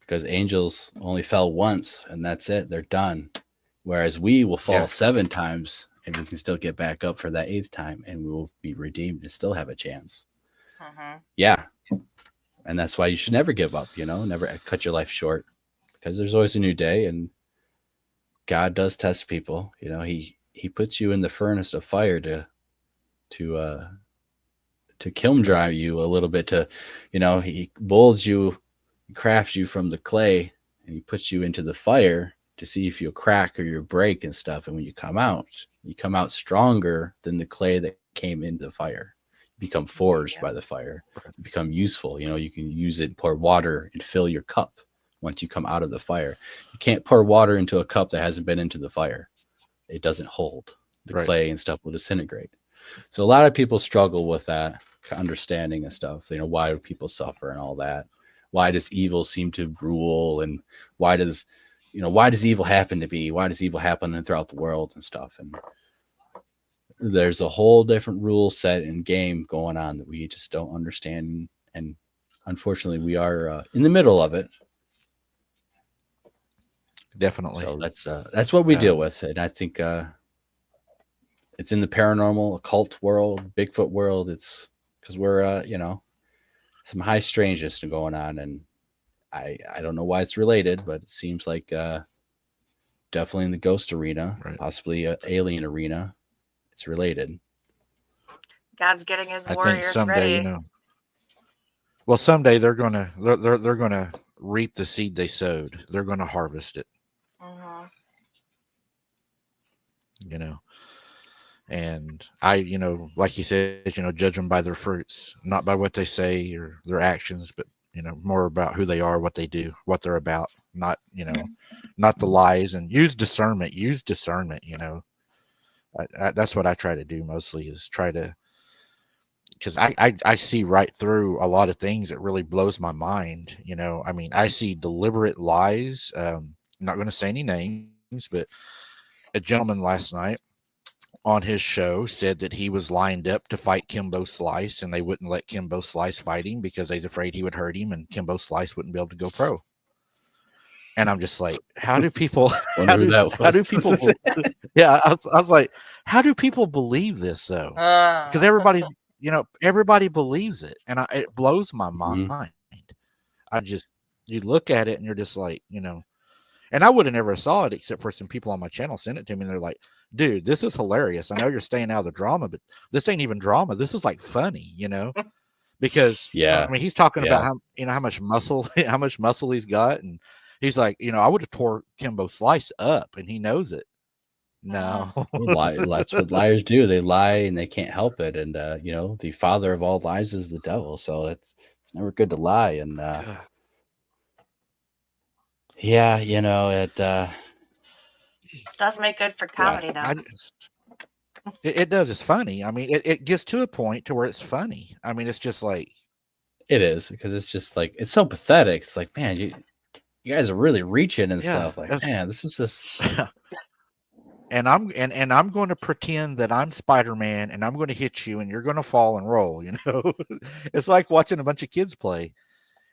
because angels only fell once, and that's it. They're done. Whereas we will fall 7 times, and we can still get back up for that 8th time, and we will be redeemed and still have a chance. Yeah. And that's why you should never give up, never cut your life short, because there's always a new day, and God does test people. He puts you in the furnace of fire to kiln dry you a little bit, he molds you, crafts you from the clay, and he puts you into the fire to see if you'll crack or you'll break and stuff. And when you come out stronger than the clay that came into the fire. You become forged by the fire. You become useful. You can use it, pour water and fill your cup once you come out of the fire. You can't pour water into a cup that hasn't been into the fire. It doesn't hold. The clay and stuff will disintegrate. So a lot of people struggle with that understanding and stuff. Why do people suffer and all that? Why does evil seem to rule? And why does evil happen to be? Why does evil happen throughout the world and stuff? And there's a whole different rule set and game going on that we just don't understand. And unfortunately, we are in the middle of it. Definitely. So that's what we deal with. And I think it's in the paranormal, occult world, Bigfoot world. It's because we're, some high strangeness going on. And I don't know why it's related, but it seems like definitely in the ghost arena, possibly alien arena, it's related. God's getting his warriors ready. Well, someday they're gonna reap the seed they sowed. They're gonna harvest it. And like you said, judge them by their fruits, not by what they say or their actions, but more about who they are, what they do, what they're about, not the lies. And use discernment. That's what I try to do mostly, is try to, because I see right through a lot of things that really blows my mind. I see deliberate lies. I'm not going to say any names, but a gentleman last night on his show said that he was lined up to fight Kimbo Slice, and they wouldn't let Kimbo Slice fight him because they was afraid he would hurt him, and Kimbo Slice wouldn't be able to go pro. And I'm just like, how do people? Wonder who that was. How do people? Yeah, I was like, how do people believe this though? Because everybody's, everybody believes it, and it blows my mind. You look at it and you're just like, and I would have never saw it except for some people on my channel sent it to me, and they're like, dude, this is hilarious. I know you're staying out of the drama, but this ain't even drama. This is like funny, because I mean, he's talking about how much muscle, he's got, and he's like, I would have tore Kimbo Slice up, and he knows it. No, that's what liars do. They lie and they can't help it. And the father of all lies is the devil. So it's never good to lie. And it does make good for comedy, though. It does. It's funny. I mean, it gets to a point to where it's funny. I mean, it's just like it is, because it's just like, it's so pathetic. It's like, man, you guys are really reaching and stuff. Like, man, this is just. And I'm going to pretend that I'm Spider-Man, and I'm going to hit you, and you're going to fall and roll. It's like watching a bunch of kids play,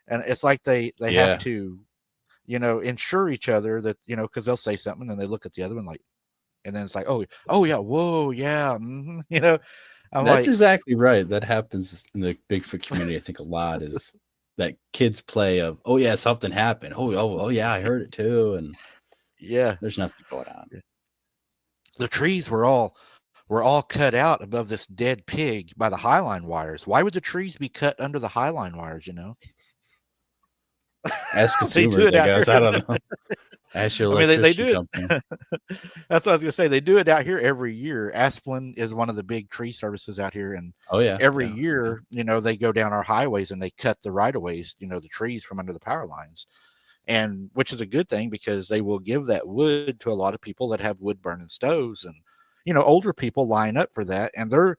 and it's like they have to, ensure each other that because they'll say something, and then they look at the other one like, and then it's like, oh yeah, whoa, yeah, That's exactly right. That happens in the Bigfoot community. I think a lot is that kids play of, oh yeah, something happened. Oh yeah, I heard it too, and there's nothing going on. The trees were all cut out above this dead pig by the highline wires. Why would the trees be cut under the highline wires? Ask consumers, I guess. I don't know. Ask your electricity company. That's what I was gonna say. They do it out here every year. Asplin is one of the big tree services out here, and every year, they go down our highways and they cut the right of ways, the trees from under the power lines. And which is a good thing, because they will give that wood to a lot of people that have wood burning stoves, and older people line up for that, and they're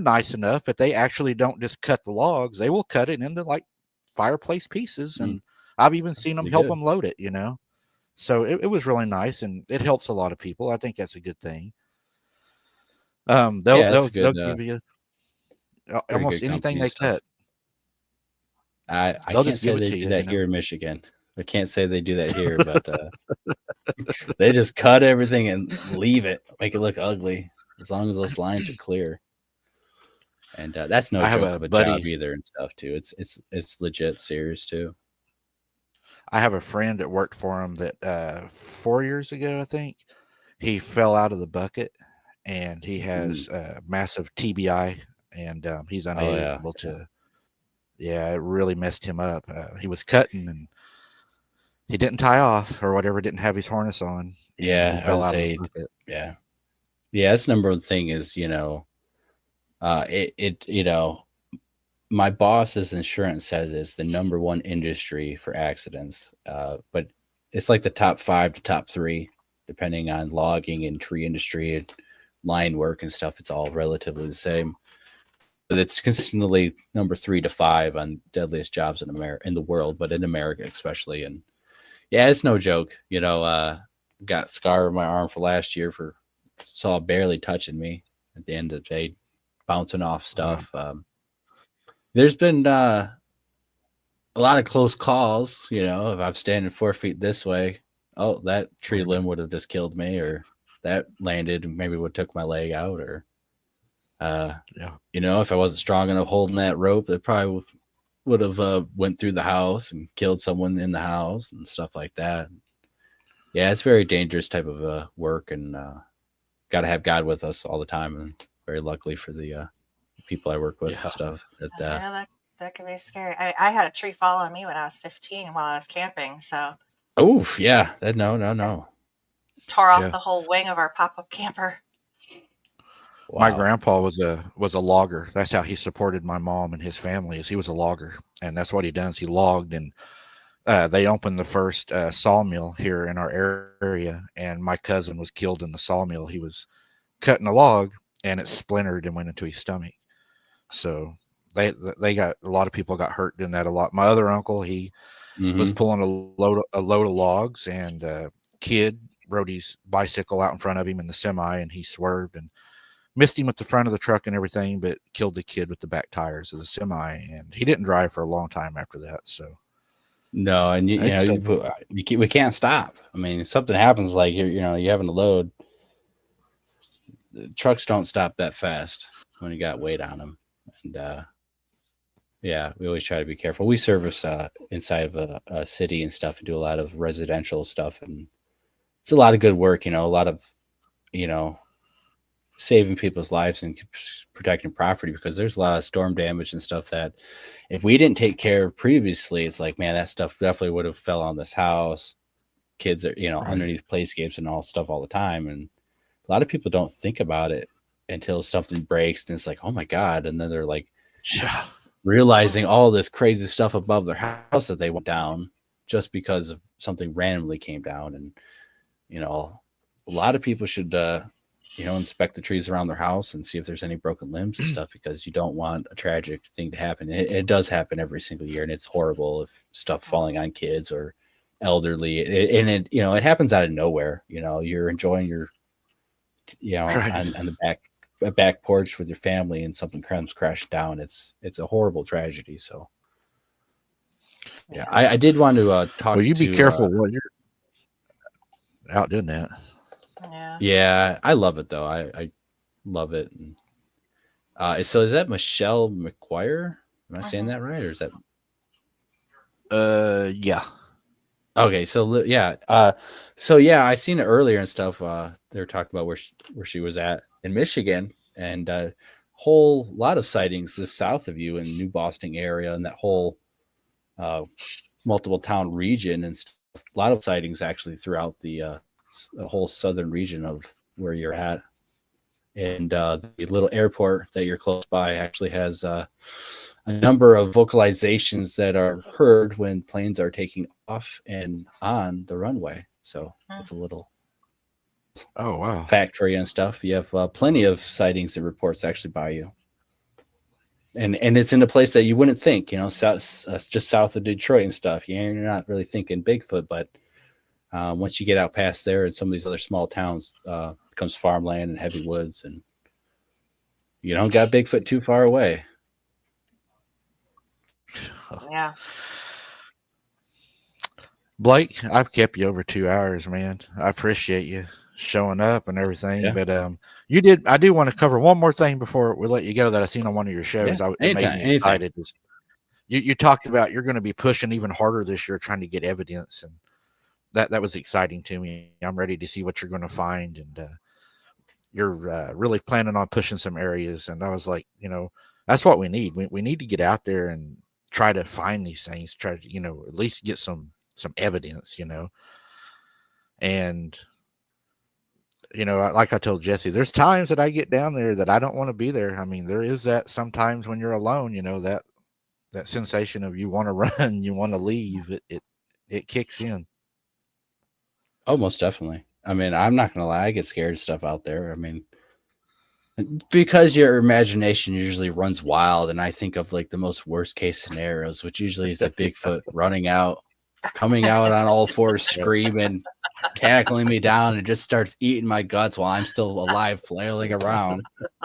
nice enough that they actually don't just cut the logs; they will cut it into like fireplace pieces, and I've even seen them help them load it. So it was really nice, and it helps a lot of people. I think that's a good thing. They'll give you almost anything they cut. I can't say they do that here in Michigan. I can't say they do that here, but they just cut everything and leave it, make it look ugly, as long as those lines are clear. And that's no joke of a job either and stuff too. It's legit serious too. I have a friend that worked for him that 4 years ago, I think, he fell out of the bucket, and he has massive TBI, and he's unable to. Yeah, it really messed him up. He was cutting, and he didn't tie off or whatever, didn't have his harness on. Yeah, I would say, yeah. That's the number one thing is, my boss's insurance says it's the number one industry for accidents. But it's like the top 5 to top 3, depending on logging and tree industry and line work and stuff. It's all relatively the same. But it's consistently number 3 to 5 on deadliest jobs in America, in the world, but in America especially. And yeah, it's no joke. Got a scar on my arm for last year for saw barely touching me at the end of the day, bouncing off stuff. There's been a lot of close calls. If I'm standing 4 feet this way, that tree limb would have just killed me, or that landed and maybe would have took my leg out, or if I wasn't strong enough holding that rope, it probably would have went through the house and killed someone in the house and stuff like that. Yeah, it's very dangerous type of work, and got to have God with us all the time. And very luckily for the people I work with and stuff. That can be scary. I had a tree fall on me when I was 15 while I was camping. So. Oh yeah, no. Tore off the whole wing of our pop-up camper. Wow. My grandpa was a logger. That's how he supported my mom and his family. Is he was a logger, and that's what he does. He logged, and they opened the first sawmill here in our area, and my cousin was killed in the sawmill. He was cutting a log, and it splintered and went into his stomach. So they got a lot of people got hurt in that a lot. My other uncle, he was pulling a load of logs, and a kid rode his bicycle out in front of him in the semi, and he swerved and missed him at the front of the truck and everything, but killed the kid with the back tires of the semi. And he didn't drive for a long time after that. So No, and we can't stop. I mean, if something happens, like you're having to load, the trucks don't stop that fast when you got weight on them. And yeah, we always try to be careful. We service inside of a city and stuff, and do a lot of residential stuff, and it's a lot of good work. A lot of saving people's lives and protecting property, because there's a lot of storm damage and stuff that if we didn't take care of previously, it's like, man, that stuff definitely would have fell on this house. Kids are, Right. underneath playscapes and all stuff all the time. And a lot of people don't think about it until something breaks, and it's like, oh my God. And then they're like realizing all this crazy stuff above their house that they went down just because of something randomly came down. And, a lot of people should, inspect the trees around their house and see if there's any broken limbs and stuff, because you don't want a tragic thing to happen. It does happen every single year, and it's horrible if stuff falling on kids or elderly. It happens out of nowhere. You're enjoying your, Right. on the back porch with your family, and something comes crashing down. It's a horrible tragedy. So yeah, I did want to talk. Well, you be careful while you're out doing that. Yeah, I love it though. I love it. And, so is that Michelle McGuire? Am I saying that right, or is that? Yeah. Okay, so yeah, I seen it earlier and stuff. They were talking about where she was at in Michigan, and whole lot of sightings just south of you in New Boston area, and that whole multiple town region, and stuff. A lot of sightings actually throughout the whole southern region of where you're at. And the little airport that you're close by actually has a number of vocalizations that are heard when planes are taking off and on the runway. So it's a little fact for you and stuff. You have plenty of sightings and reports actually by you. And it's in a place that you wouldn't think, just south of Detroit and stuff. You're not really thinking Bigfoot, but once you get out past there and some of these other small towns, becomes farmland and heavy woods, and you don't got Bigfoot too far away. Yeah. Blake, I've kept you over 2 hours, man. I appreciate you showing up and everything. Yeah. But I do want to cover one more thing before we let you go that I seen on one of your shows. Yeah, It made me excited. You talked about you're going to be pushing even harder this year, trying to get evidence, and that was exciting to me. I'm ready to see what you're going to find, and you're really planning on pushing some areas. And I was like, that's what we need. We need to get out there and try to find these things, try to, at least get some evidence, and, like I told Jesse, there's times that I get down there that I don't want to be there. I mean, there is that sometimes when you're alone, that sensation of you want to run, you want to leave, it kicks in. Oh, most definitely. I mean, I'm not going to lie. I get scared of stuff out there. I mean, because your imagination usually runs wild, and I think of like the most worst case scenarios, which usually is a Bigfoot running out, coming out on all fours, screaming, tackling me down, and just starts eating my guts while I'm still alive, flailing around.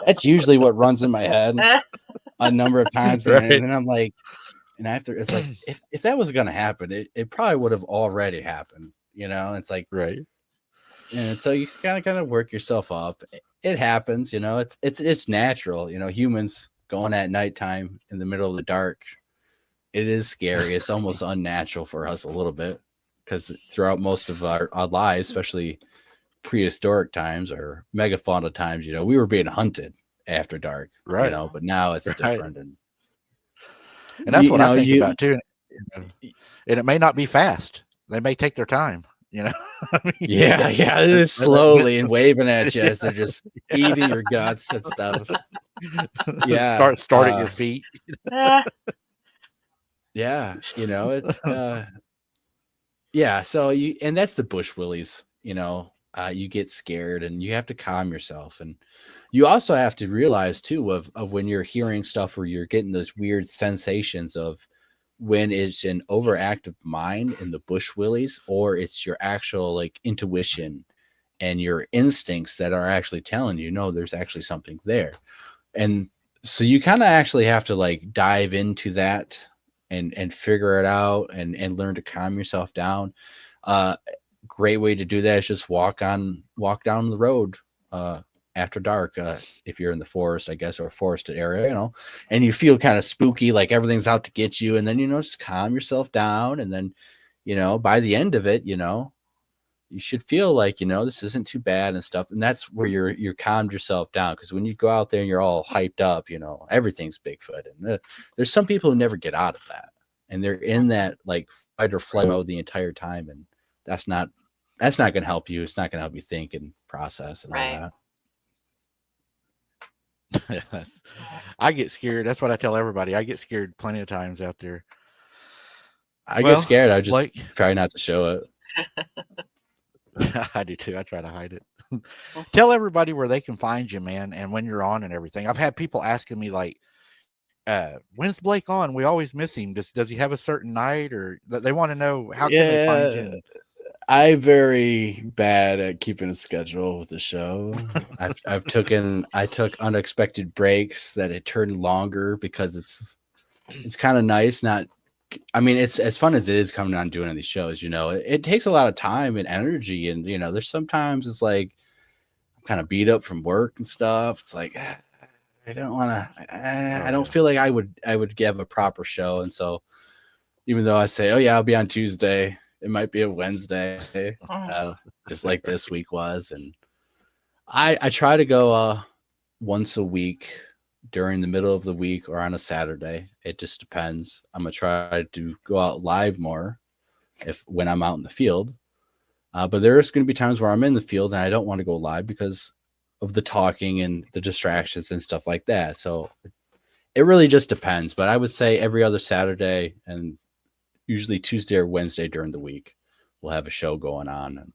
That's usually what runs in my head a number of times. Right. And then I'm like, and after it's like, if that was going to happen, it probably would have already happened. It's like, right. And so you kind of work yourself up. It happens, it's natural, humans going at nighttime in the middle of the dark. It is scary. It's almost unnatural for us a little bit, because throughout most of our lives, especially prehistoric times or megafauna times, we were being hunted after dark, right? But now it's different. And that's what I think about too. And it may not be fast. They may take their time, I mean, yeah, they're slowly and waving at you as they're just eating your guts and stuff. Yeah, start at your feet. Yeah, it's yeah. So and that's the bush willies. You get scared and you have to calm yourself, and you also have to realize too of when you're hearing stuff or you're getting those weird sensations of when it's an overactive mind in the bush willies, or it's your actual like intuition and your instincts that are actually telling you, no, there's actually something there. And so you kind of actually have to like dive into that and figure it out and learn to calm yourself down. Great way to do that is just walk down the road after dark, if you're in the forest, I guess, or a forested area, you know, and you feel kind of spooky, like everything's out to get you. And then, you know, just calm yourself down. And then, you know, by the end of it, you know, you should feel like, you know, this isn't too bad and stuff. And that's where you're calmed yourself down. Because when you go out there and you're all hyped up, you know, everything's Bigfoot. And there's some people who never get out of that. And they're in that like fight or flight mode the entire time. And that's not going to help you. It's not going to help you think and process and all that. Yes. I get scared. That's what I tell everybody. I get scared plenty of times out there. I get scared. I just try not to show it. I do too. I try to hide it. Tell everybody where they can find you, man, and when you're on and everything. I've had people asking me like, when's Blake on? We always miss him. Does he have a certain night, or they want to know how can they find you? I'm very bad at keeping a schedule with the show. I took unexpected breaks that it turned longer because it's kind of nice. I mean, it's as fun as it is coming on doing these shows, you know, it takes a lot of time and energy. And, you know, there's sometimes it's like I'm kind of beat up from work and stuff. It's like, I don't want to, I don't feel like I would give a proper show. And so even though I say, oh yeah, I'll be on Tuesday, it might be a Wednesday, just like this week was. And I try to go once a week during the middle of the week or on a Saturday. It just depends. I'm going to try to go out live more when I'm out in the field. But there's going to be times where I'm in the field and I don't want to go live because of the talking and the distractions and stuff like that. So it really just depends. But I would say every other Saturday and usually Tuesday or Wednesday during the week, we'll have a show going on. And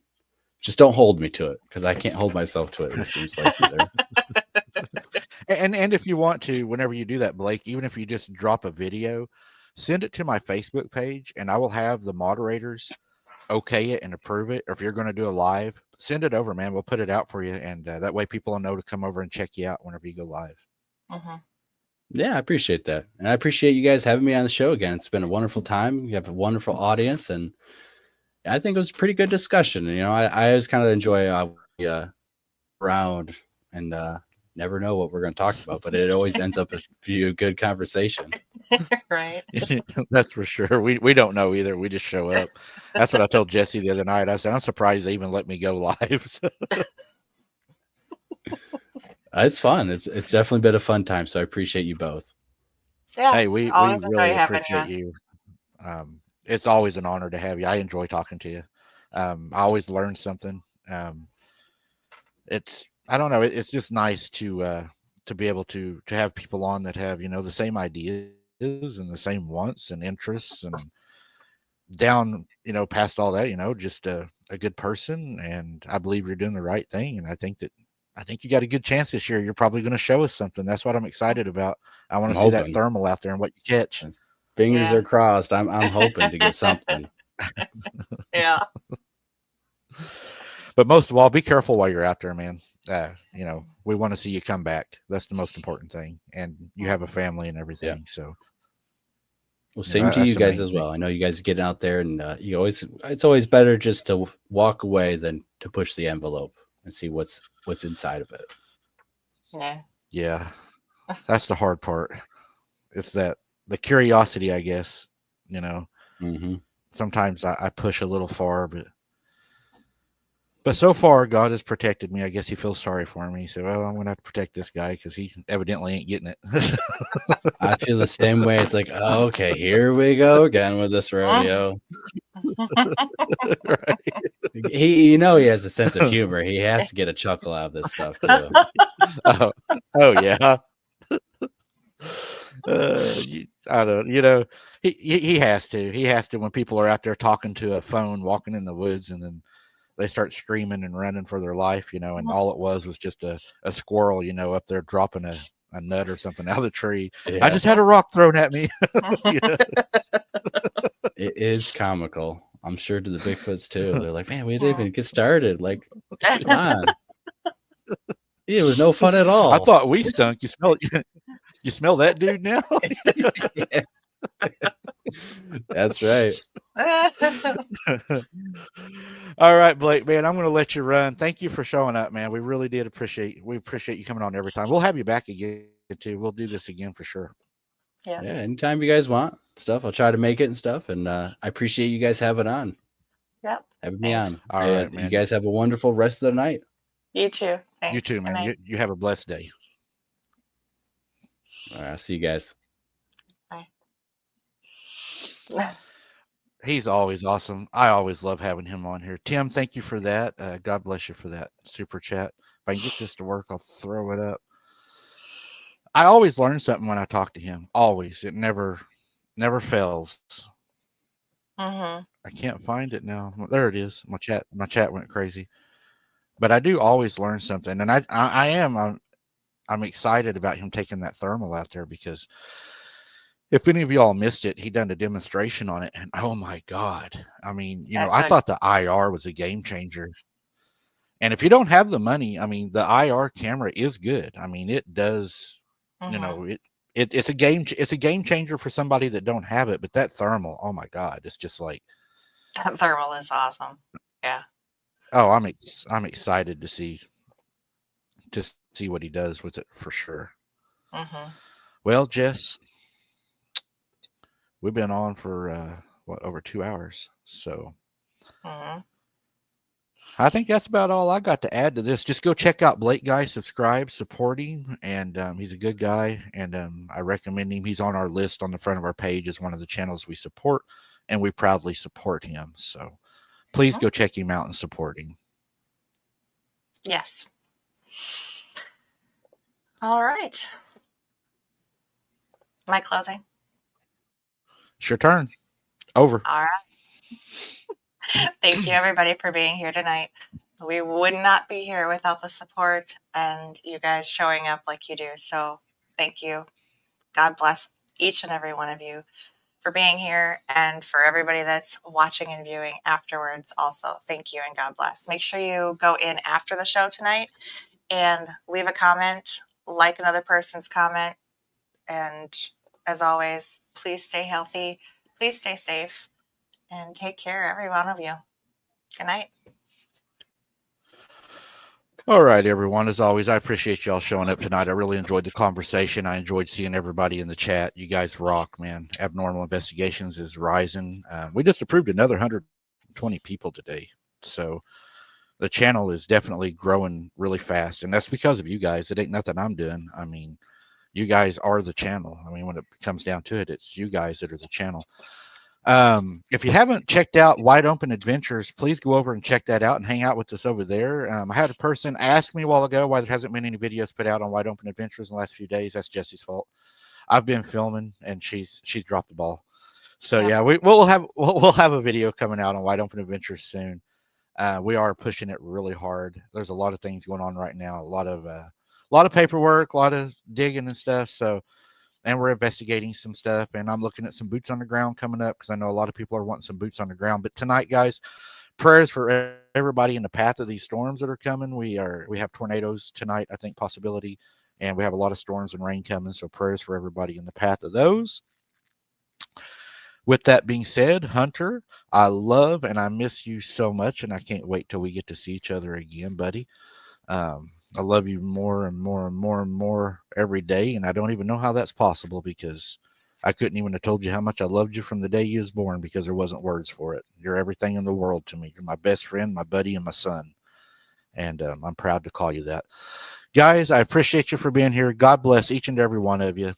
just don't hold me to it because I can't hold myself to it. It seems like either. And if you want to, whenever you do that, Blake, even if you just drop a video, send it to my Facebook page and I will have the moderators okay it and approve it. Or if you're going to do a live, send it over, man. We'll put it out for you. And that way people will know to come over and check you out whenever you go live. Mm-hmm. Yeah, I appreciate that. And I appreciate you guys having me on the show again. It's been a wonderful time. You have a wonderful audience. And I think it was a pretty good discussion. You know, I always kind of enjoy around and never know what we're going to talk about, but it always ends up a good conversation. Right. That's for sure. We don't know either. We just show up. That's what I told Jesse the other night. I said, I'm surprised they even let me go live. It's fun. It's definitely been a fun time. So I appreciate you both. Yeah. Hey, we really appreciate you. It's always an honor to have you. I enjoy talking to you. I always learn something. I don't know. It's just nice to be able to have people on that have, you know, the same ideas and the same wants and interests and down, you know, past all that, you know, just a good person. And I believe you're doing the right thing. And I think you got a good chance this year. You're probably going to show us something. That's what I'm excited about. I want to see that thermal out there and what you catch. Fingers are crossed. I'm hoping to get something. Yeah. But most of all, be careful while you're out there, man. You know, we want to see you come back. That's the most important thing. And you have a family and everything. Yeah. So, well, same to you guys as well. I know you guys get out there and it's always better just to walk away than to push the envelope and see what's inside of it. Yeah. Yeah. That's the hard part. It's the curiosity, I guess, you know. Mm-hmm. Sometimes I push a little far, but so far God has protected me. I guess he feels sorry for me. So, well, I'm going to have to protect this guy because he evidently ain't getting it. I feel the same way. It's like, oh, okay, here we go again with this rodeo. Right. He has a sense of humor. He has to get a chuckle out of this stuff too. Oh yeah. I don't, you know, he has to when people are out there talking to a phone, walking in the woods, and then they start screaming and running for their life, you know, and all it was just a squirrel, you know, up there dropping a nut or something out of the tree. Yeah. I just had a rock thrown at me. It is comical. I'm sure to the Bigfoots too. They're like, man, we didn't even get started. Like, come on. It was no fun at all. I thought we stunk. You smell you smell that dude now? That's right. All right, Blake, man, I'm going to let you run. Thank you for showing up, man. We really did appreciate you coming on every time. We'll have you back again too. We'll do this again for sure. Yeah. Anytime you guys want stuff, I'll try to make it and stuff. And I appreciate you guys having on. Yep. Having me on. All right, man. You guys have a wonderful rest of the night. You too. Thanks. You too, man. You have a blessed day. All right, I'll see you guys. Bye. He's always awesome. I always love having him on here. Tim, thank you for that. God bless you for that super chat. If I can get this to work, I'll throw it up. I always learn something when I talk to him. Always. It never fails. Mm-hmm. I can't find it now. There it is. My chat went crazy. But I do always learn something. And I'm excited about him taking that thermal out there, because if any of y'all missed it, he done a demonstration on it, and oh my God. I mean, I thought the IR was a game changer. And if you don't have the money, I mean, the IR camera is good. I mean, it does, it's a game changer for somebody that don't have it, but that thermal, oh my God, it's just like, that thermal is awesome. Yeah. Oh, I'm excited to see what he does with it for sure. Mm-hmm. Well, Jess, we've been on for over 2 hours, so I think that's about all I got to add to this. Just go check out Blake Guy, subscribe, support him, and he's a good guy, and I recommend him. He's on our list on the front of our page as one of the channels we support, and we proudly support him. So please go check him out and support him. Yes. All right. Am I closing? It's your turn. Over. All right. Thank you, everybody, for being here tonight. We would not be here without the support and you guys showing up like you do. So thank you. God bless each and every one of you for being here, and for everybody that's watching and viewing afterwards also. Thank you and God bless. Make sure you go in after the show tonight and leave a comment, like another person's comment. And as always, please stay healthy, please stay safe, and take care, every one of you. Good night. All right, everyone. As always, I appreciate y'all showing up tonight. I really enjoyed the conversation. I enjoyed seeing everybody in the chat. You guys rock, man. Abnormal Investigations is rising. We just approved another 120 people today. So the channel is definitely growing really fast. And that's because of you guys. It ain't nothing I'm doing. I mean, you guys are the channel. I mean, when it comes down to it, it's you guys that are the channel. If you haven't checked out Wide Open Adventures, please go over and check that out and hang out with us over there. I had a person ask me a while ago why there hasn't been any videos put out on Wide Open Adventures in the last few days. That's Jesse's fault. I've been filming and she's dropped the ball. So yeah, we'll have a video coming out on Wide Open Adventures soon. We are pushing it really hard. There's a lot of things going on right now. A lot of paperwork, a lot of digging and stuff. So, and we're investigating some stuff, and I'm looking at some boots on the ground coming up, because I know a lot of people are wanting some boots on the ground. But tonight, guys, prayers for everybody in the path of these storms that are coming. We have tornadoes tonight, I think, possibility, and we have a lot of storms and rain coming. So prayers for everybody in the path of those. With that being said, Hunter, I love and I miss you so much, and I can't wait till we get to see each other again, buddy. I love you more and more and more and more every day, and I don't even know how that's possible, because I couldn't even have told you how much I loved you from the day you was born, because there wasn't words for it. You're everything in the world to me. You're my best friend, my buddy, and my son, and I'm proud to call you that. Guys, I appreciate you for being here. God bless each and every one of you.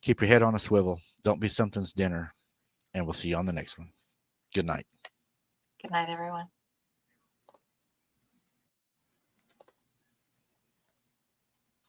Keep your head on a swivel. Don't be something's dinner, and we'll see you on the next one. Good night. Good night, everyone.